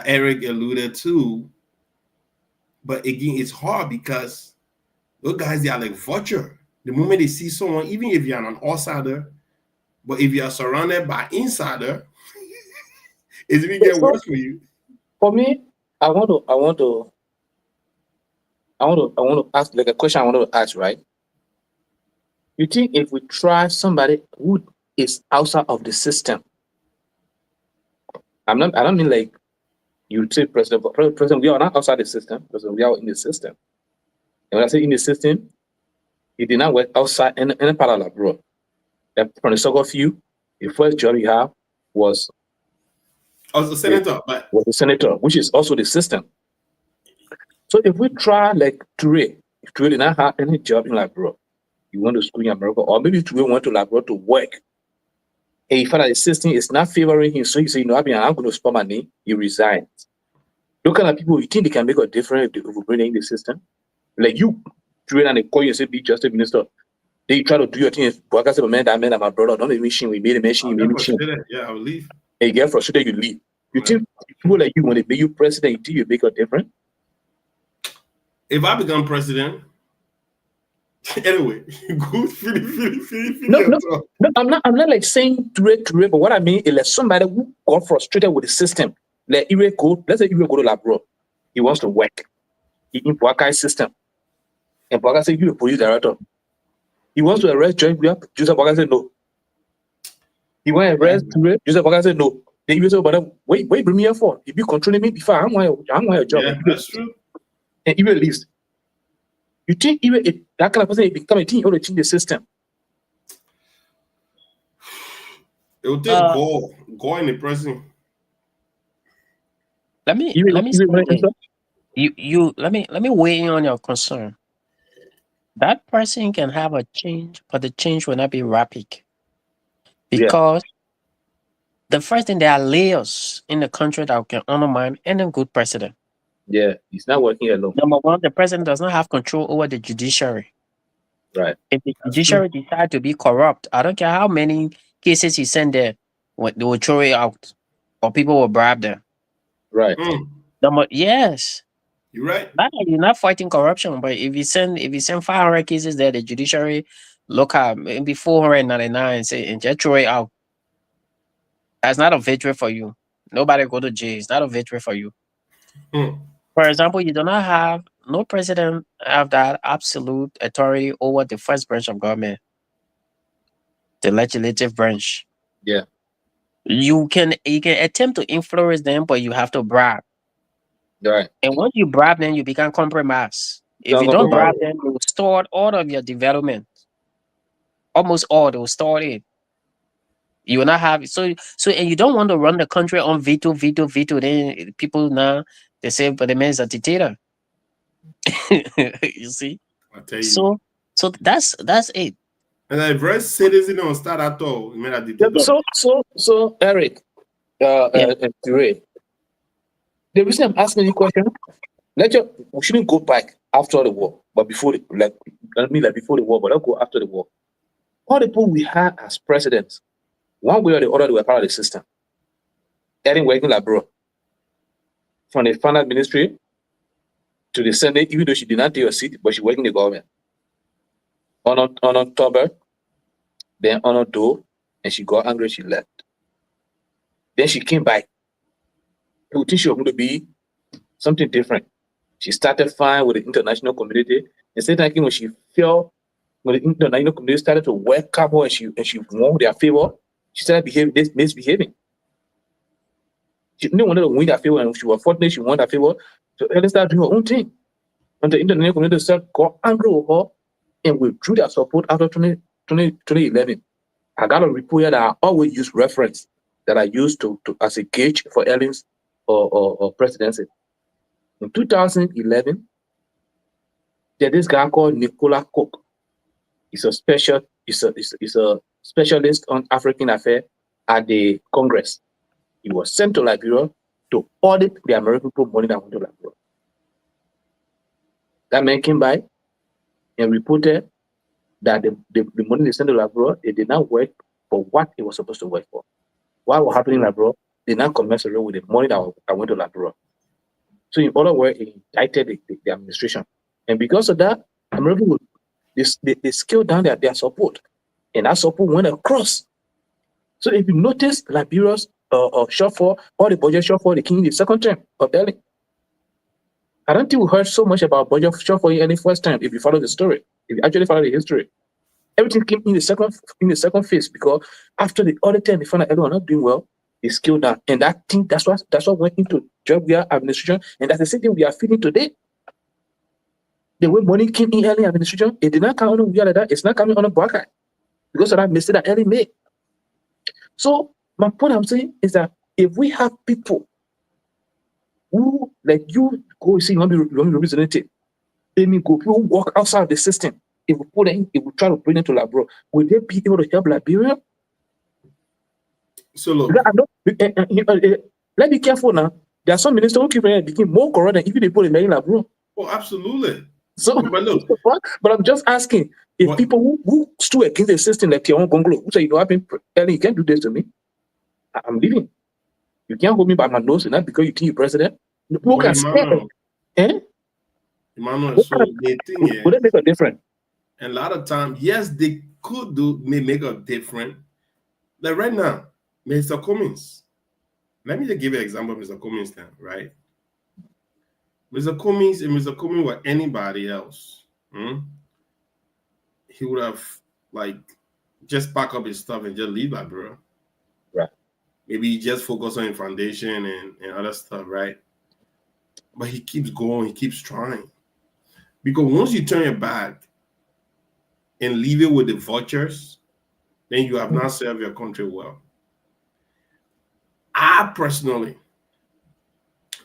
Eric alluded to. But again, it's hard because those guys, they are like vulture. The moment they see someone, even if you're an outsider, But if you are surrounded by insider, it's even get worse for you. For me, I want to ask like a question I want to ask, right? You think if we try somebody who is outside of the system, I don't mean like you say president, but president, we are not outside the system, because we are in the system. And when I say in the system, he did not work outside any part of abroad. And from the soccer field, the first job he had was as a senator, was a senator, which is also the system. So if we try like Toure, if Toure did not have any job in abroad, he went to school in America, or maybe Toure went to abroad to work, and he found that the system is not favoring him, so he said, I'm going to spend my name. He resigned. Look at people, you think they can make a difference if we bring in the system? Like you, Toure, and they call you and say, be justice minister. They try to do your thing. But I said, man, that man, my brother, don't even machine. We made a machine. Yeah, I will leave. And you get frustrated, you leave. You think people like you, when they make you president, you think you make a difference? If I become president, anyway, good, No, I'm not like saying Toure, but what I mean is like somebody who got frustrated with the system. Like let's say Ire go to Labro, he wants to work. He in Boakai system. And Boakai said, you're a police director. He wants to arrest Joy Joseph Boakai said no. He want to arrest Toure, Joseph Boakai said no. Then you say, but wait, bring me here for. If you controlling me before, I want your job. Yeah, that's true. And Ire leaves. You think even if that kind of person become a team, you want to change the system? It will take go in the prison. Let me weigh in on your concern. That person can have a change, but the change will not be rapid. Because the first thing, there are layers in the country that can undermine any good president. Yeah, he's not working alone. Number one, the president does not have control over the judiciary. Right. If the judiciary decide to be corrupt, I don't care how many cases he send there, they will throw it out, or people will bribe them. Right. Yes. You're right. You're not fighting corruption, but if you send 500 cases there, the judiciary look at maybe 499 and just throw it out. That's not a victory for you. Nobody go to jail. It's not a victory for you. For example, you do not have no president have that absolute authority over the first branch of government, the legislative branch. Yeah. You can attempt to influence them, but you have to bribe. Right. And once you bribe them, you become compromised. If you don't bribe them, they will start all of your development. Almost all, they will start it. You will not have so and you don't want to run the country on veto. Then people now they say, but the man is a dictator. You see? I tell you. So that's it. And a very citizen don't start at all. So Eric, Toure, the reason I'm asking you a question, we shouldn't go back after the war, but before the war, but I'll go after the war. All the people we had as presidents, one way or the other, they were part of the system. Erin working like bro. From the finance ministry to the Senate, even though she did not take a seat, but she worked in the government. On October, then on Doe, and she got angry, she left. Then she came back. People think she was going to be something different. She started fine with the international community. And same time when she felt when the international community started to welcome her and she won their favor, she started misbehaving. She didn't want to win that favor, and she was fortunate she won that favor. So Ellen started doing her own thing. And the international community got angry with her and withdrew their support after 2011. I got a report here that I always use reference that I used to as a gauge for Ellen's or presidency. In 2011, there's this guy called Nicola Cook. He's a specialist on African affairs at the Congress. He was sent to Liberia to audit the American people money that went to Liberia. That man came by and reported that the money they sent to Liberia, it did not work for what it was supposed to work for. What was happening in Liberia did not commensurate with the money that went to Liberia. So in other words, it indicted the administration. And because of that, American they scaled down their support. And that support went across. So if you notice Liberia's shortfall, all the budget shortfall, the king in the second term of Ellie. I don't think we heard so much about budget shortfall in Ellie first time. If you follow the story, if you actually follow the history, everything came in the second phase because after the other time they found out everyone not doing well, they scaled down, and that's what went into Georgia administration, and that's the same thing we are feeling today. The way money came in early administration, it did not come on like that. It's not coming on a Baka because of that mistake that early made. So my point I'm saying is that if we have people who like you go see you want to be representative, they mean go people who walk outside of the system. If we put them, if we try to bring them to Liberia, will they be able to help Liberia? So look, let's be careful now. There are some ministers who keep becoming more corrupt than even the people in Liberia. Oh, absolutely. So, but look, but I'm just asking if people who stood against the system like Tiawan Gonglo, who say, you know, I've been telling you can't do this to me. I'm leaving. You can't hold me by my nose, and not because you think you're president. People can scare. Emmanuel, so the thing is, would it make a difference? And a lot of times, yes, they could make a difference. Like right now, Mr. Cummings. Let me just give you an example of Mr. Cummings now, right? Mr. Cummings, if Mr. Cummings were anybody else, he would have like just pack up his stuff and just leave Liberia. Right. Maybe just focus on foundation and other stuff, right? But he keeps going, he keeps trying. Because once you turn your back and leave it with the vultures, then you have not served your country well. I personally,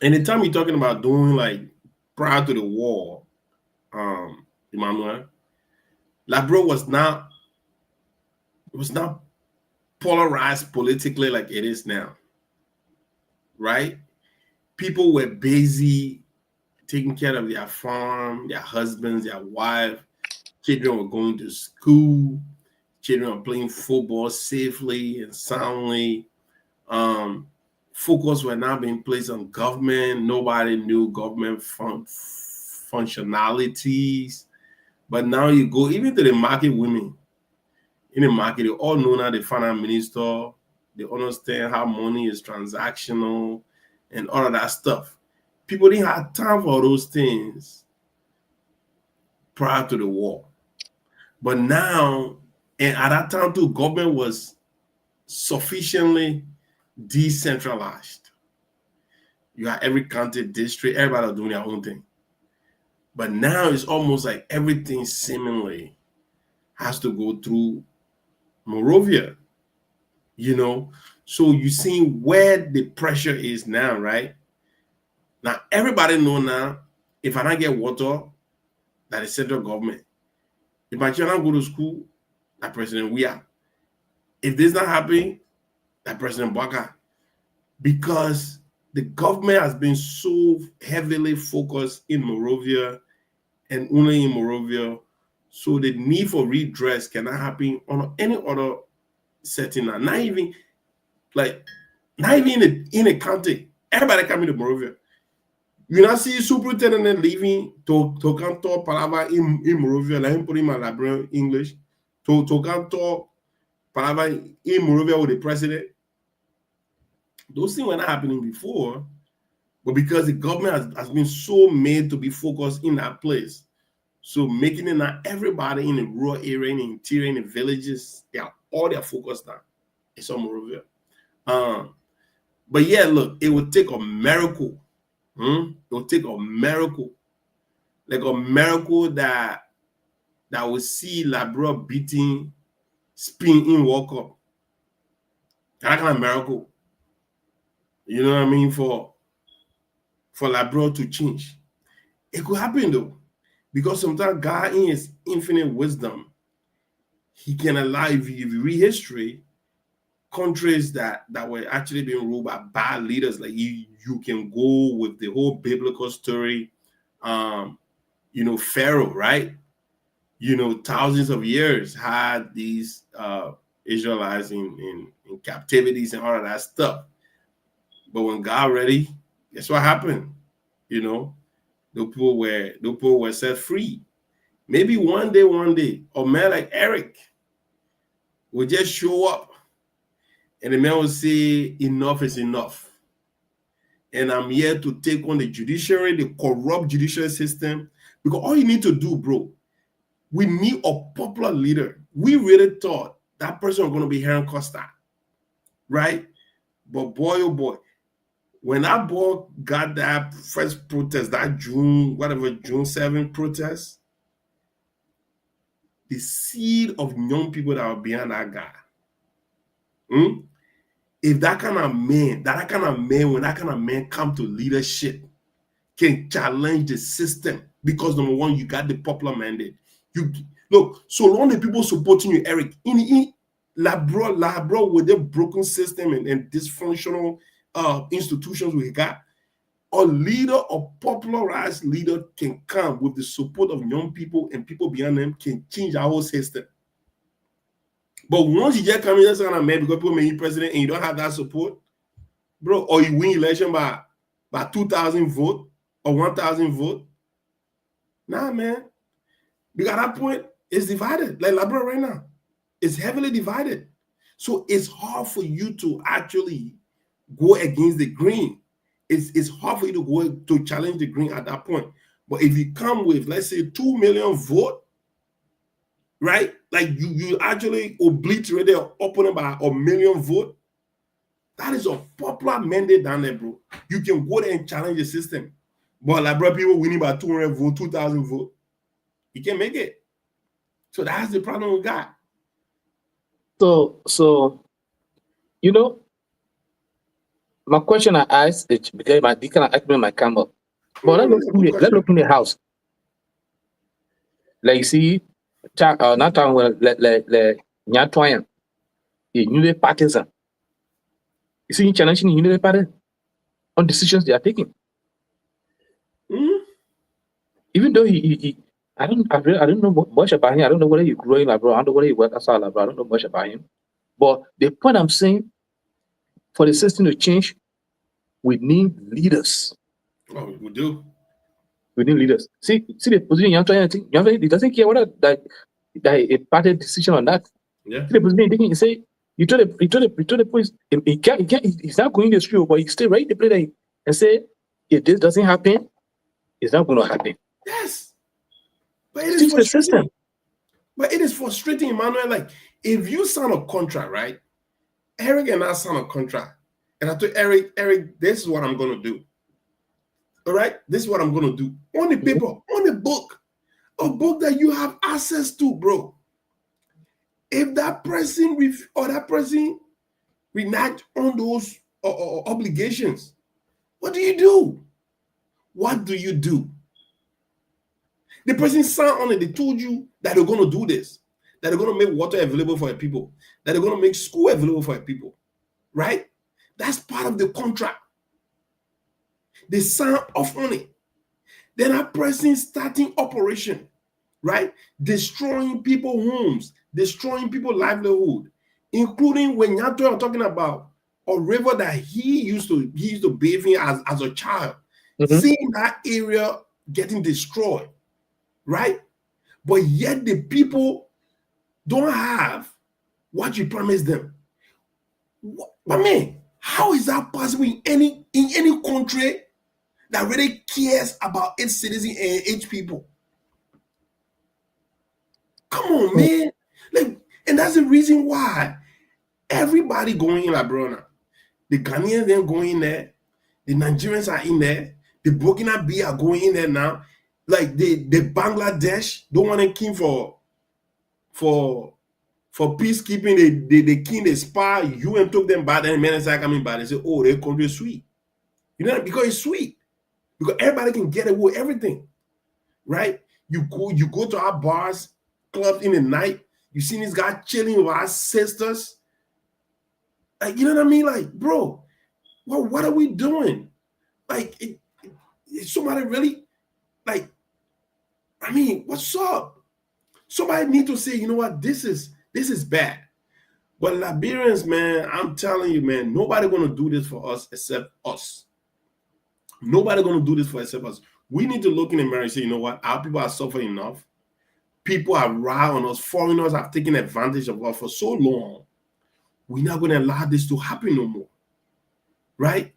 anytime you're talking about doing like prior to the war, Emmanuel, Liberia was not polarized politically like it is now, right? People were busy taking care of their farm, their husbands, their wife. Children were going to school. Children were playing football safely and soundly. Focus were not being placed on government. Nobody knew government functionalities. But now you go even to the market women. In the market, they all know now the finance minister. They understand how money is transactional and all of that stuff. People didn't have time for those things prior to the war. But now, and at that time too, government was sufficiently decentralized. You have every county, district, everybody doing their own thing. But now it's almost like everything seemingly has to go through Monrovia, you know? So you see where the pressure is now, right? Now, everybody know now, if I don't get water, that is central government. If my children go to school, that President Weah. If this not happening, that President Baka. Because the government has been so heavily focused in Monrovia and only in Monrovia, so the need for redress cannot happen on any other setting now. Not even in a county. Everybody coming to Monrovia. You not see superintendent leaving to come talk palava in Monrovia, like him put in my Liberian English, to come talk palava in Monrovia with the president. Those things were not happening before, but because the government has been so made to be focused in that place, so making it not everybody in the rural area, in the interior, in the villages, they are all their focus now. It's on Monrovia. But yeah, look, it would take a miracle. It will take a miracle, like a miracle that will see Liberia beating Spain in World Cup. That kind of miracle, you know what I mean, for Liberia to change. It could happen though, because sometimes God in His infinite wisdom, He can allow, if you read history, countries that were actually being ruled by bad leaders, like you can go with the whole biblical story, Pharaoh, right? Thousands of years had these Israelites in captivities and all of that stuff. But when God ready, guess what happened? The people were set free. Maybe one day, a man like Eric will just show up And the man will say, enough is enough. And I'm here to take on the judiciary, the corrupt judicial system. Because all you need to do, bro, we need a popular leader. We really thought that person was going to be Heron Costa, right? But boy, oh boy, when that boy got that first protest, that June 7th protest, the seed of young people that were behind that guy. If that kind of man, when that kind of man come to leadership, can challenge the system, because number one, you got the popular mandate. You look, so long the people supporting you, Eric, in labro with the broken system and dysfunctional institutions we got, a leader, a popularized leader can come with the support of young people and people behind them, can change our whole system. But once you just come in, that's kind of mad because people make you president and you don't have that support, bro, or you win election by 2,000 votes or 1,000 votes. Nah, man. Because at that point, it's divided. Like Labrador right now, it's heavily divided. So it's hard for you to actually go against the green. It's hard for you to go to challenge the green at that point. But if you come with, let's say, 2 million votes, right? Like you actually obliterate their opponent by 1 million votes. That is a popular mandate down there, bro. You can go there and challenge the system. But like, bro, people winning by 200 votes, 2,000 votes, you can't make it. So that's the problem we got. So you know, my question I asked is because my deacon asked me my camera. But let's look in the house. Like you see, not time when Nyatwayan, the new partisan. You see, challenging the new party on decisions they are taking. Even though I don't know much about him. I don't know whether you grow in Labrador. I don't know whether you work outside Labrador. I don't know much about him. But the point I'm saying, for the system to change, we need leaders. Oh, we do. We need leaders. See the position you're trying to think. He doesn't care whether that a party decision on that. Yeah. See the position taking. He say you told the police he can't. He's not going the street, but he stay right the place there and say if this doesn't happen, it's not going to happen. Yes. But it is frustrating. But it is frustrating, Emmanuel. Like, if you sign a contract, right? Eric and I signed a contract. And I told Eric, this is what I'm going to do. All right? This is what I'm going to do. On the paper, on the book. A book that you have access to, bro. If that person renege on those obligations, what do you do? What do you do? The person signed on it. They told you that they're going to do this, that they're going to make water available for the people, that they're going to make school available for the people, right? That's part of the contract. They sign off on it. Then that person starting operation, right? Destroying people's homes, destroying people's livelihood, including when you're talking about a river that he used to bathe in as a child, seeing that area getting destroyed. Right? But yet the people don't have what you promised them. But man, how is that possible in any country that really cares about its citizens and its people? Come on, man. Like, and that's the reason why everybody going in Labrona. The Ghanaians then going in there, the Nigerians are in there, the Burkina Faso are going in there now. Like the Bangladesh don't want to king for peacekeeping. They king the spy. UN took them bad, and men are coming back. They say, "Oh, their country is sweet." You know, because it's sweet. Because everybody can get away with everything, right? You go to our bars, clubs in the night. You see this guy chilling with our sisters. Like, you know what I mean? Like, bro, well, what are we doing? Like, somebody really, like, I mean, what's up? Somebody need to say, you know what, this is bad. But Liberians, man, I'm telling you, man, nobody gonna do this for us except us. Nobody gonna do this for except us. We need to look in the mirror and say, you know what, our people are suffering enough. People are riled on us. Foreigners have taken advantage of us for so long. we're not going to allow this to happen no more. Right?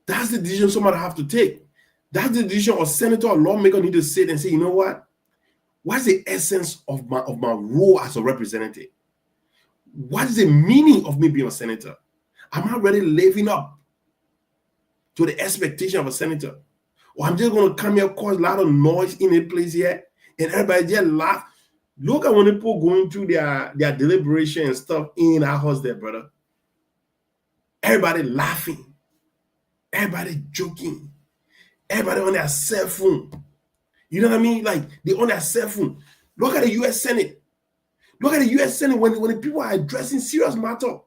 That's the decision somebody have to take. That's the decision a senator or lawmaker need to sit and say, you know what? What's the essence of my role as a representative? What is the meaning of me being a senator? Am I really living up to the expectation of a senator? Or I'm just going to come here, cause a lot of noise in a place here, and everybody just laugh. Look at when people going through their deliberation and stuff in our house there, brother. Everybody laughing. Everybody joking. Everybody on their cell phone. You know what I mean? Like, they on their cell phone. Look at the U.S. Senate. Look at the U.S. Senate when the people are addressing serious matter.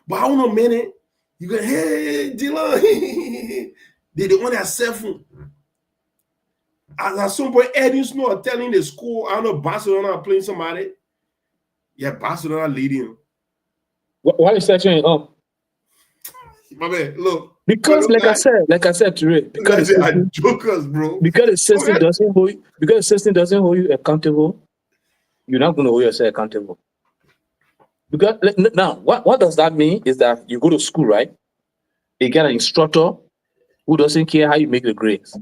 But I don't know, man. You go, hey, Dylan. they on their cell phone. At some point, Eddie Snow telling the school, I don't know, Barcelona playing somebody. Yeah, Barcelona leading. Why are you searching it up? My man, look. Because, like I said to it, because they are jokers, bro. Because the system doesn't hold you accountable, you're not going to hold yourself accountable. Because now, what does that mean? Is that you go to school, right? You get an instructor who doesn't care how you make the grades.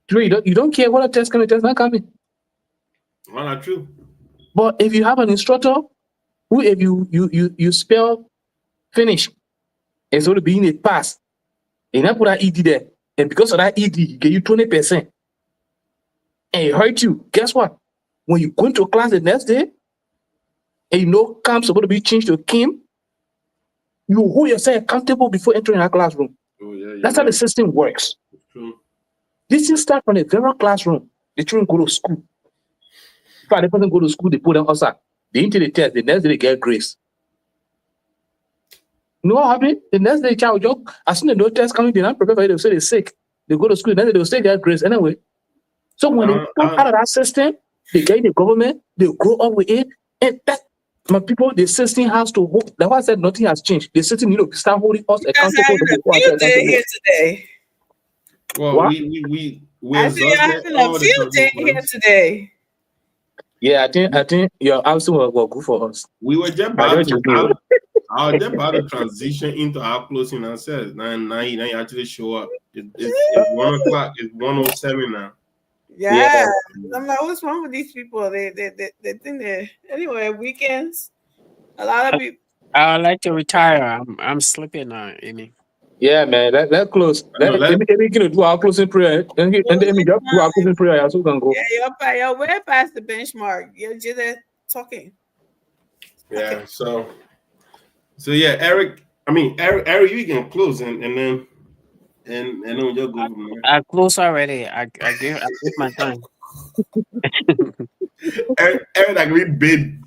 Three, you don't care what a test coming, test not coming. Well, not true. But if you have an instructor who, if you spell finish, it's going to be in a pass, and I put that ED there, and because of that ED, he give you 20%, and it hurt you. Guess what? When you go into class the next day, and you know Cam's supposed to be changed to Kim, you hold yourself accountable before entering that classroom. Oh, yeah, That's how the system works. True. This is start from the very classroom. The children go to school. If the person go to school, they put them outside. They into the test. The next day they get grace. You know what happened? The next day, child joke. As soon as the test coming, they're not prepared for it. They'll say they're sick. They go to school. Then they'll say they get grace anyway. So when they come out of that system, they get in the government. They grow up with it, and that my people, the system has to hold. That's why I said nothing has changed. The system, start holding us accountable. Field day here today. Well, what? I see you're having a field day here today. Yeah, I think your answer will go for us. We were just about to transition into our closing answers. Now you actually show up. It's 1 o'clock. It's 1:07 now. Yeah. I'm like, what's wrong with these people? They think they're anyway. Weekends, a lot of people. I would like to retire. I'm sleeping now, Amy. Yeah, man. Let's close. Let me do our closing prayer. And then we do our closing prayer. So we can go. Yeah, you're way past the benchmark. You're just talking. Yeah. Okay. So yeah, Eric. Eric, you can close and then we'll just go from there. I close already. I give my time. Eric, I can be big.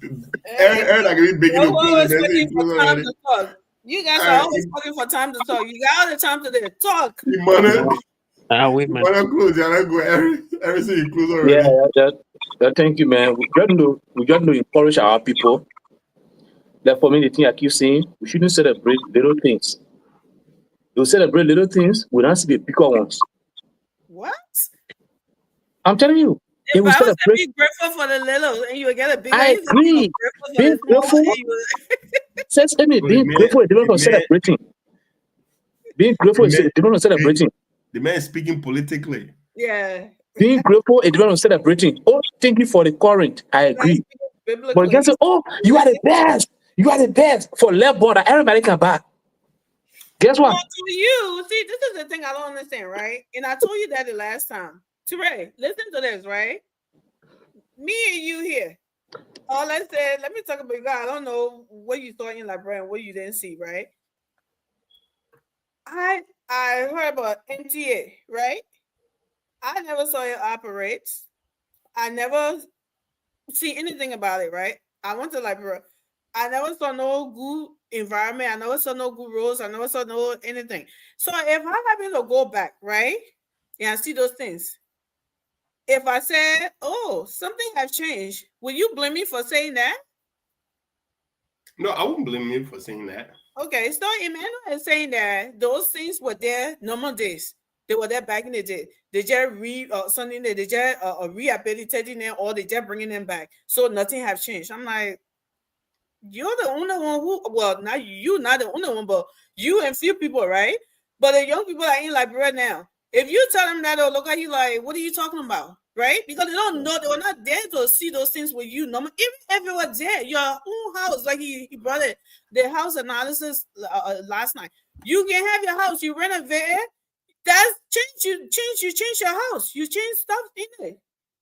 Eric, I can be big. You guys are always looking for time to talk. You got all the time to talk. You wanna close? Yeah, let's go. Eric, say you close already. Yeah. Thank you, man. We just to encourage our people. That for me, the thing I keep saying, we shouldn't celebrate little things. You celebrate little things, we don't see the bigger ones. What? I'm telling you. If I was to be grateful for the little, and you would get a big. I agree. Being grateful. Being grateful is different from celebrating. Being grateful is different from celebrating. The man is speaking politically. Yeah. Being grateful is different from celebrating. Oh, thank you for the current. I agree. But you can say, oh, you are the best. You are the best for left border. Everybody can buy. Guess what? Well, to you, see, this is the thing I don't understand, right? And I told you that the last time. Teray, listen to this, right? Me and you here. Let's say, let me talk about God. I don't know what you saw in Liberia and what you didn't see, right? I heard about MTA, right? I never saw it operate. I never see anything about it, right? I went to Liberia. I never saw no good environment. I never saw no good roads. I never saw no anything. So if I happen to go back, right, and I see those things, if I said, oh, something has changed, will you blame me for saying that? No, I wouldn't blame you for saying that. Okay, so Emmanuel is saying that those things were there normal days. They were there back in the day. They just rehabilitating them or they just bringing them back. So nothing have changed. I'm like, you're the only one who, well, not you, not the only one, but you and few people, right? But the young people are in Liberia now. If you tell them that, they'll look at you like, what are you talking about? Right? Because they don't know, they were not there to see those things with you. No, even if it was there, your own house, like he brought it, the house analysis last night. You can have your house, you renovate it, that's change your house. You change stuff in it.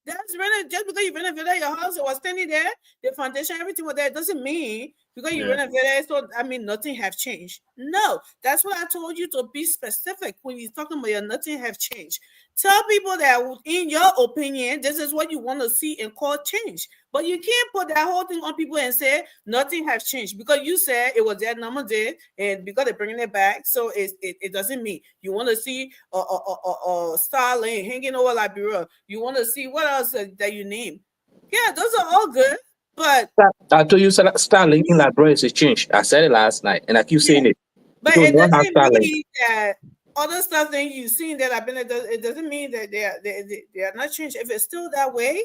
That's renovated just because you renovated your house, it was standing there, the foundation, everything was there. It doesn't mean because you renovated, so I mean nothing have changed. No, that's what I told you to be specific when you're talking about your nothing have changed. Tell people that in your opinion, this is what you want to see and call change. But you can't put that whole thing on people and say nothing has changed because you said it was there, number did, and because they're bringing it back, so it doesn't mean you want to see a Starlink hanging over Liberia. You want to see what else that you name? Yeah, those are all good, but I told you Starlink in Liberia is a change. I said it last night, and I keep saying it. But it doesn't mean that other stuff that you've seen that have been. It doesn't mean that they are not changed. If it's still that way,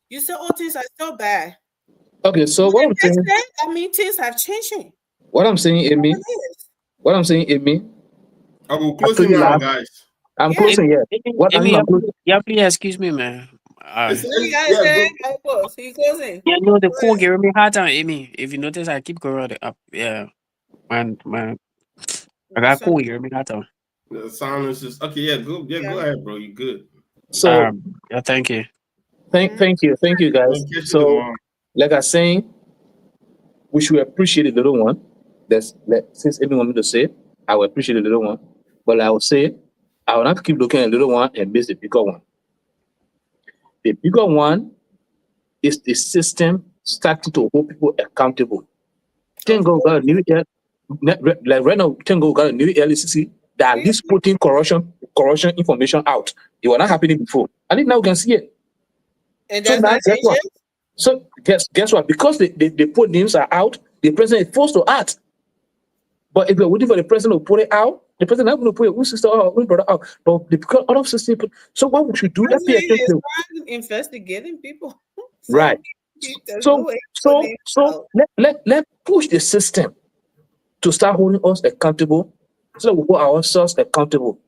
you say, "Oh, things are still bad." Okay, so what I'm saying, I mean, things have changed. What I'm saying, Amy. What I'm saying, Amy. I will closing now, guys. I'm closing. Yeah. What Amy, I'm closing. yeah, please excuse me, man. You guys he closing. Yeah, no, the phone gave me hard time, Amy. If you notice, I keep going up. Yeah, man, I got cool. You hear me hard time. The silence is okay. Yeah, go ahead, bro. You good? So yeah, thank you. Thank you, guys. So, like I was saying, we should appreciate the little one. Since everyone to say, I will appreciate the little one, but I will say, I will not keep looking at the little one and miss the bigger one. The bigger one is the system starting to hold people accountable. Thank God, got a new like right now. Thank God, got a new LCC that at least putting corruption information out. It was not happening before. I think now we can see it. And that's not guess what? So guess what? Because they put names are out, the president is forced to act. But if you're waiting for the president to put it out, the president not going to put it, sister or brother out. But because other system, so what we should do? Let's pay attention. Investigating people. Right. So let push the system to start holding us accountable, so that we hold ourselves accountable.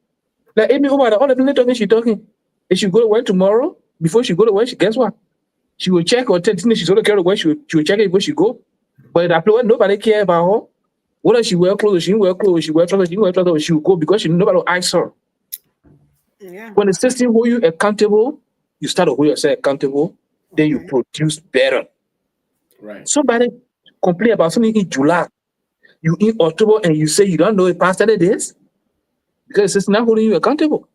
Like Amy Omar, all the talking, she's talking. If she go to work tomorrow, before she go to work, guess what? She will check or tell she's going to carry away. She will check it before she go. But at that nobody care about her. Whether she wear clothes, she didn't wear clothes, she wear trousers, she didn't wear trousers, she will go because nobody will ask her. Yeah. When the system hold you accountable, you start to hold yourself accountable, then you produce better. Right. Somebody complain about something in July, you in October, and you say you don't know it past 30 days because the system not holding you accountable.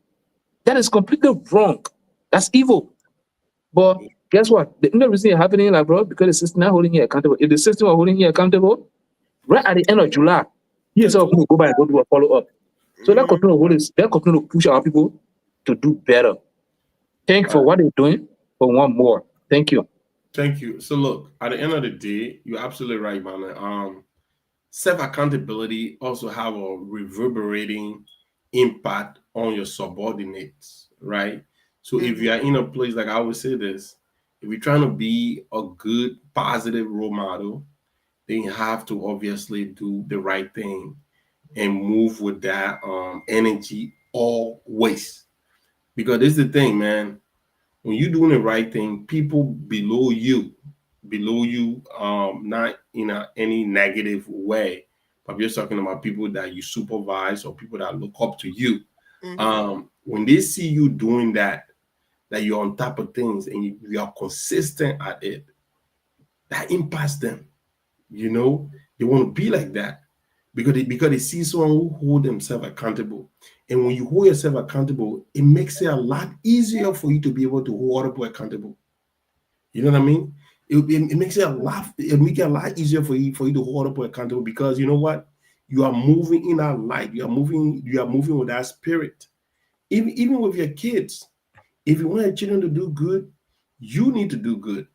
That is completely wrong. That's evil. But guess what? The only reason it's happening like bro, because the system not holding you accountable. If the system was holding you accountable, right at the end of July, you yourself will go back and go do a follow-up. So let's continue to hold this, let's continue to push our people to do better. Thank you for what they're doing, but one more. Thank you. Thank you. So look, at the end of the day, you're absolutely right, man. Self-accountability also have a reverberating impact on your subordinates, right? So if you are in a place, like I always say this, if you're trying to be a good, positive role model, then you have to obviously do the right thing and move with that energy always. Because this is the thing, man. When you're doing the right thing, people below you, not in any negative way, but we're talking about people that you supervise or people that look up to you. When they see you doing that you're on top of things and you are consistent at it, that impacts them. You know, they want to be like that because they see someone who hold themselves accountable. And when you hold yourself accountable, it makes it a lot easier for you to be able to hold other people accountable. You know what I mean? It makes it a lot easier for you to hold other people accountable because you know what? You are moving in that light. You are moving with that spirit. Even with your kids, if you want your children to do good, you need to do good.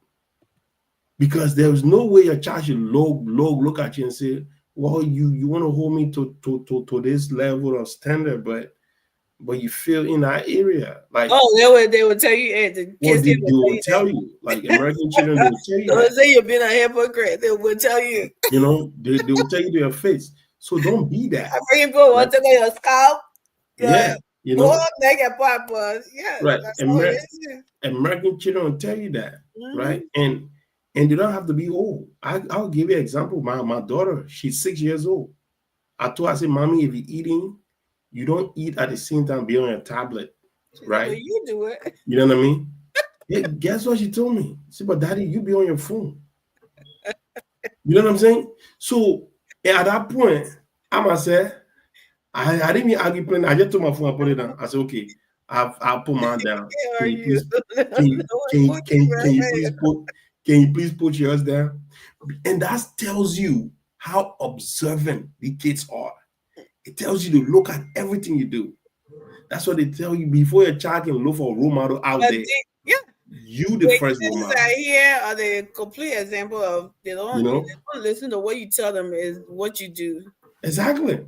Because there's no way your child should look at you and say, well, you want to hold me to this level of standard, but but you feel in that area. Like, they would tell you, hey, the well, kids they will will tell you, like American children, they will tell you Don't that. say you've been a hypocrite. They will tell you. You know, they will tell you to your face. So don't be that. African people want to go your scalp. Yeah, you know. Make a papa. Yeah, Right. that's all it is. American children will tell you that, Mhm. right? And you don't have to be old. I'll give you an example. My daughter, she's 6 years old. I told her, I said, Mommy, if you're eating, you don't eat at the same time, be on your tablet, right? Well, you do it. You know what I mean? Yeah, guess what she told me? She said, but Daddy, you be on your phone. You know what I'm saying? So at that point, I must say, I didn't even argue playing. I just took my phone and put it down. I said, okay, I'll put mine down. Can you please put yours down? And that tells you how observant the kids are. It tells you to look at everything you do. That's what they tell you before your child can look for a role model out there. You the first role model. Here are the complete example of they don't listen to what you tell them is what you do. Exactly.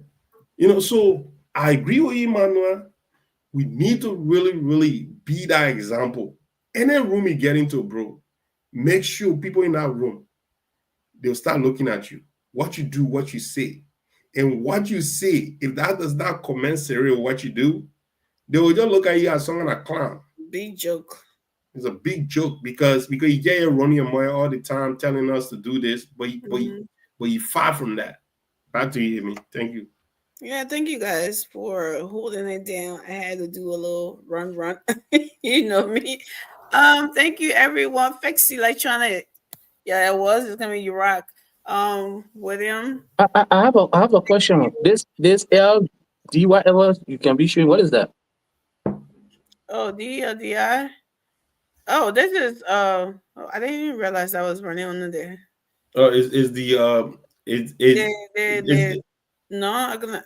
You know, so I agree with you, Manuel. We need to really, really be that example. Any room you get into, bro, make sure people in that room, they'll start looking at you, what you do, what you say. And what you say, if that does not commensurate with what you do, they will just look at you as someone a clown. Big joke. It's a big joke because you get here running your mouth all the time telling us to do this, but you far from that. Back to you, Amy. Thank you. Yeah, thank you guys for holding it down. I had to do a little run. You know me. Thank you everyone. Fix Electronic. Yeah, it's gonna be Iraq. William. I have a question. This LD whatever you can be showing. What is that? Oh, DI. Oh, this is I didn't even realize I was running under there. Oh, is the no,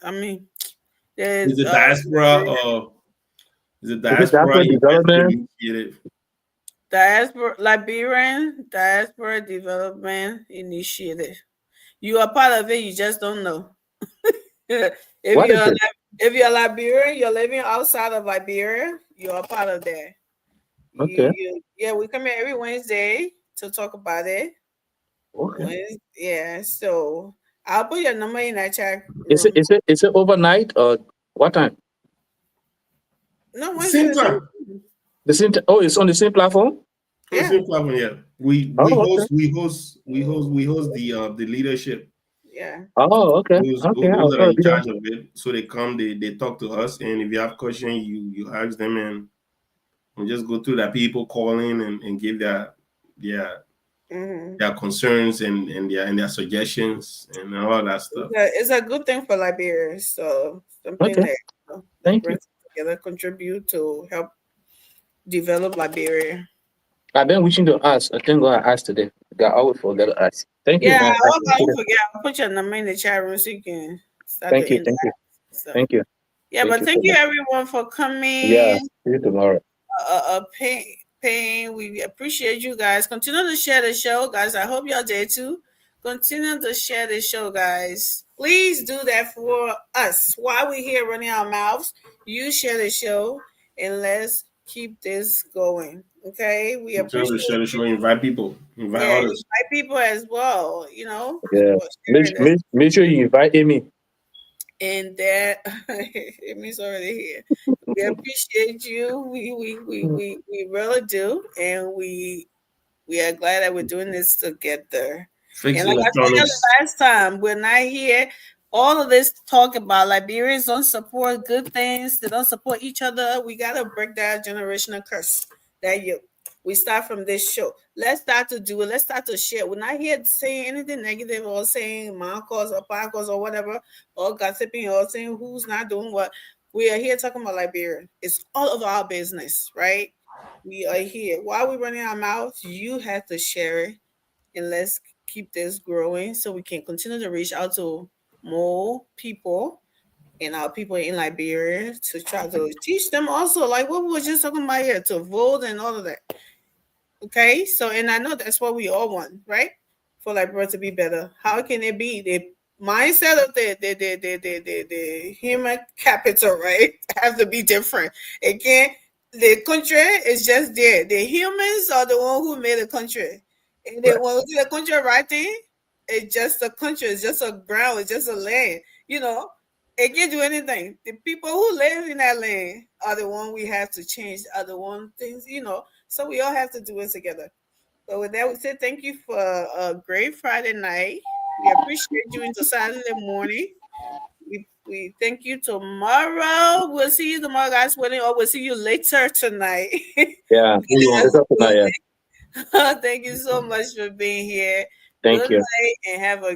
I mean is the diaspora is the diaspora development initiative? Liberian Diaspora Development Initiative. You are part of it, you just don't know. If you're Liberian, you're living outside of Liberia, you are part of that. Okay. We come here every Wednesday to talk about it. Okay. So I'll put your number in that chat. Is it overnight or what time? No, same time. The same time. Oh, it's on the same platform? Yeah. Same platform, yeah. We host the leadership. Yeah. Oh, okay. Those that are in charge of it. So they come, they talk to us, and if you have questions, you ask them and just go through that. People calling and give their concerns and their suggestions and all that stuff. It's a good thing for Liberia. So something that Thank you. Together contribute to help develop Liberia. I've been wishing to ask. I think I asked today. I always forget to ask. Thank you. Yeah, I'll forget. I'll put your number in the chat room so you can start. Thank you. Thank you. Yeah, but thank you everyone for coming. Yeah, see you tomorrow. Pain. We appreciate you guys. Continue to share the show, guys. I hope y'all did too. Continue to share the show, guys. Please do that for us. While we're here running our mouths, you share the show and let's keep this going. Okay, we appreciate share the show. Invite people. Invite others. Invite people as well. You know. Yeah. Make sure you invite Amy. And that Amy's already here. We appreciate you. We really do, and we are glad that we're doing this together. And like I said last time, we're not here. All of this talk about Liberians don't support good things. They don't support each other. We gotta break that generational curse. We start from this show. Let's start to do it. Let's start to share. We're not here saying anything negative or saying mancos or pacos or whatever, or gossiping or saying who's not doing what. We are here talking about Liberia. It's all of our business, right? We are here. While we're running our mouths, you have to share it. And let's keep this growing so we can continue to reach out to more people and our people in Liberia to try to teach them also, like what we were just talking about here, to vote and all of that. And I know that's what we all want, right? For Liberia to be better. How can it be? mindset of the human capital, right, have to be different. Again, the country is just there. The humans are the one who made the country. And they want to do the country right thing. It's just a country. It's just a ground. It's just a land. You know, it can't do anything. The people who live in that land are the one we have to change. Are the one things, you know. So we all have to do it together. But with that, we say thank you for a great Friday night. We appreciate you into Saturday morning. We thank you tomorrow. We'll see you tomorrow, guys. Or we'll see you later tonight. Yeah. Thank you so much for being here. Thank Good you. night and have a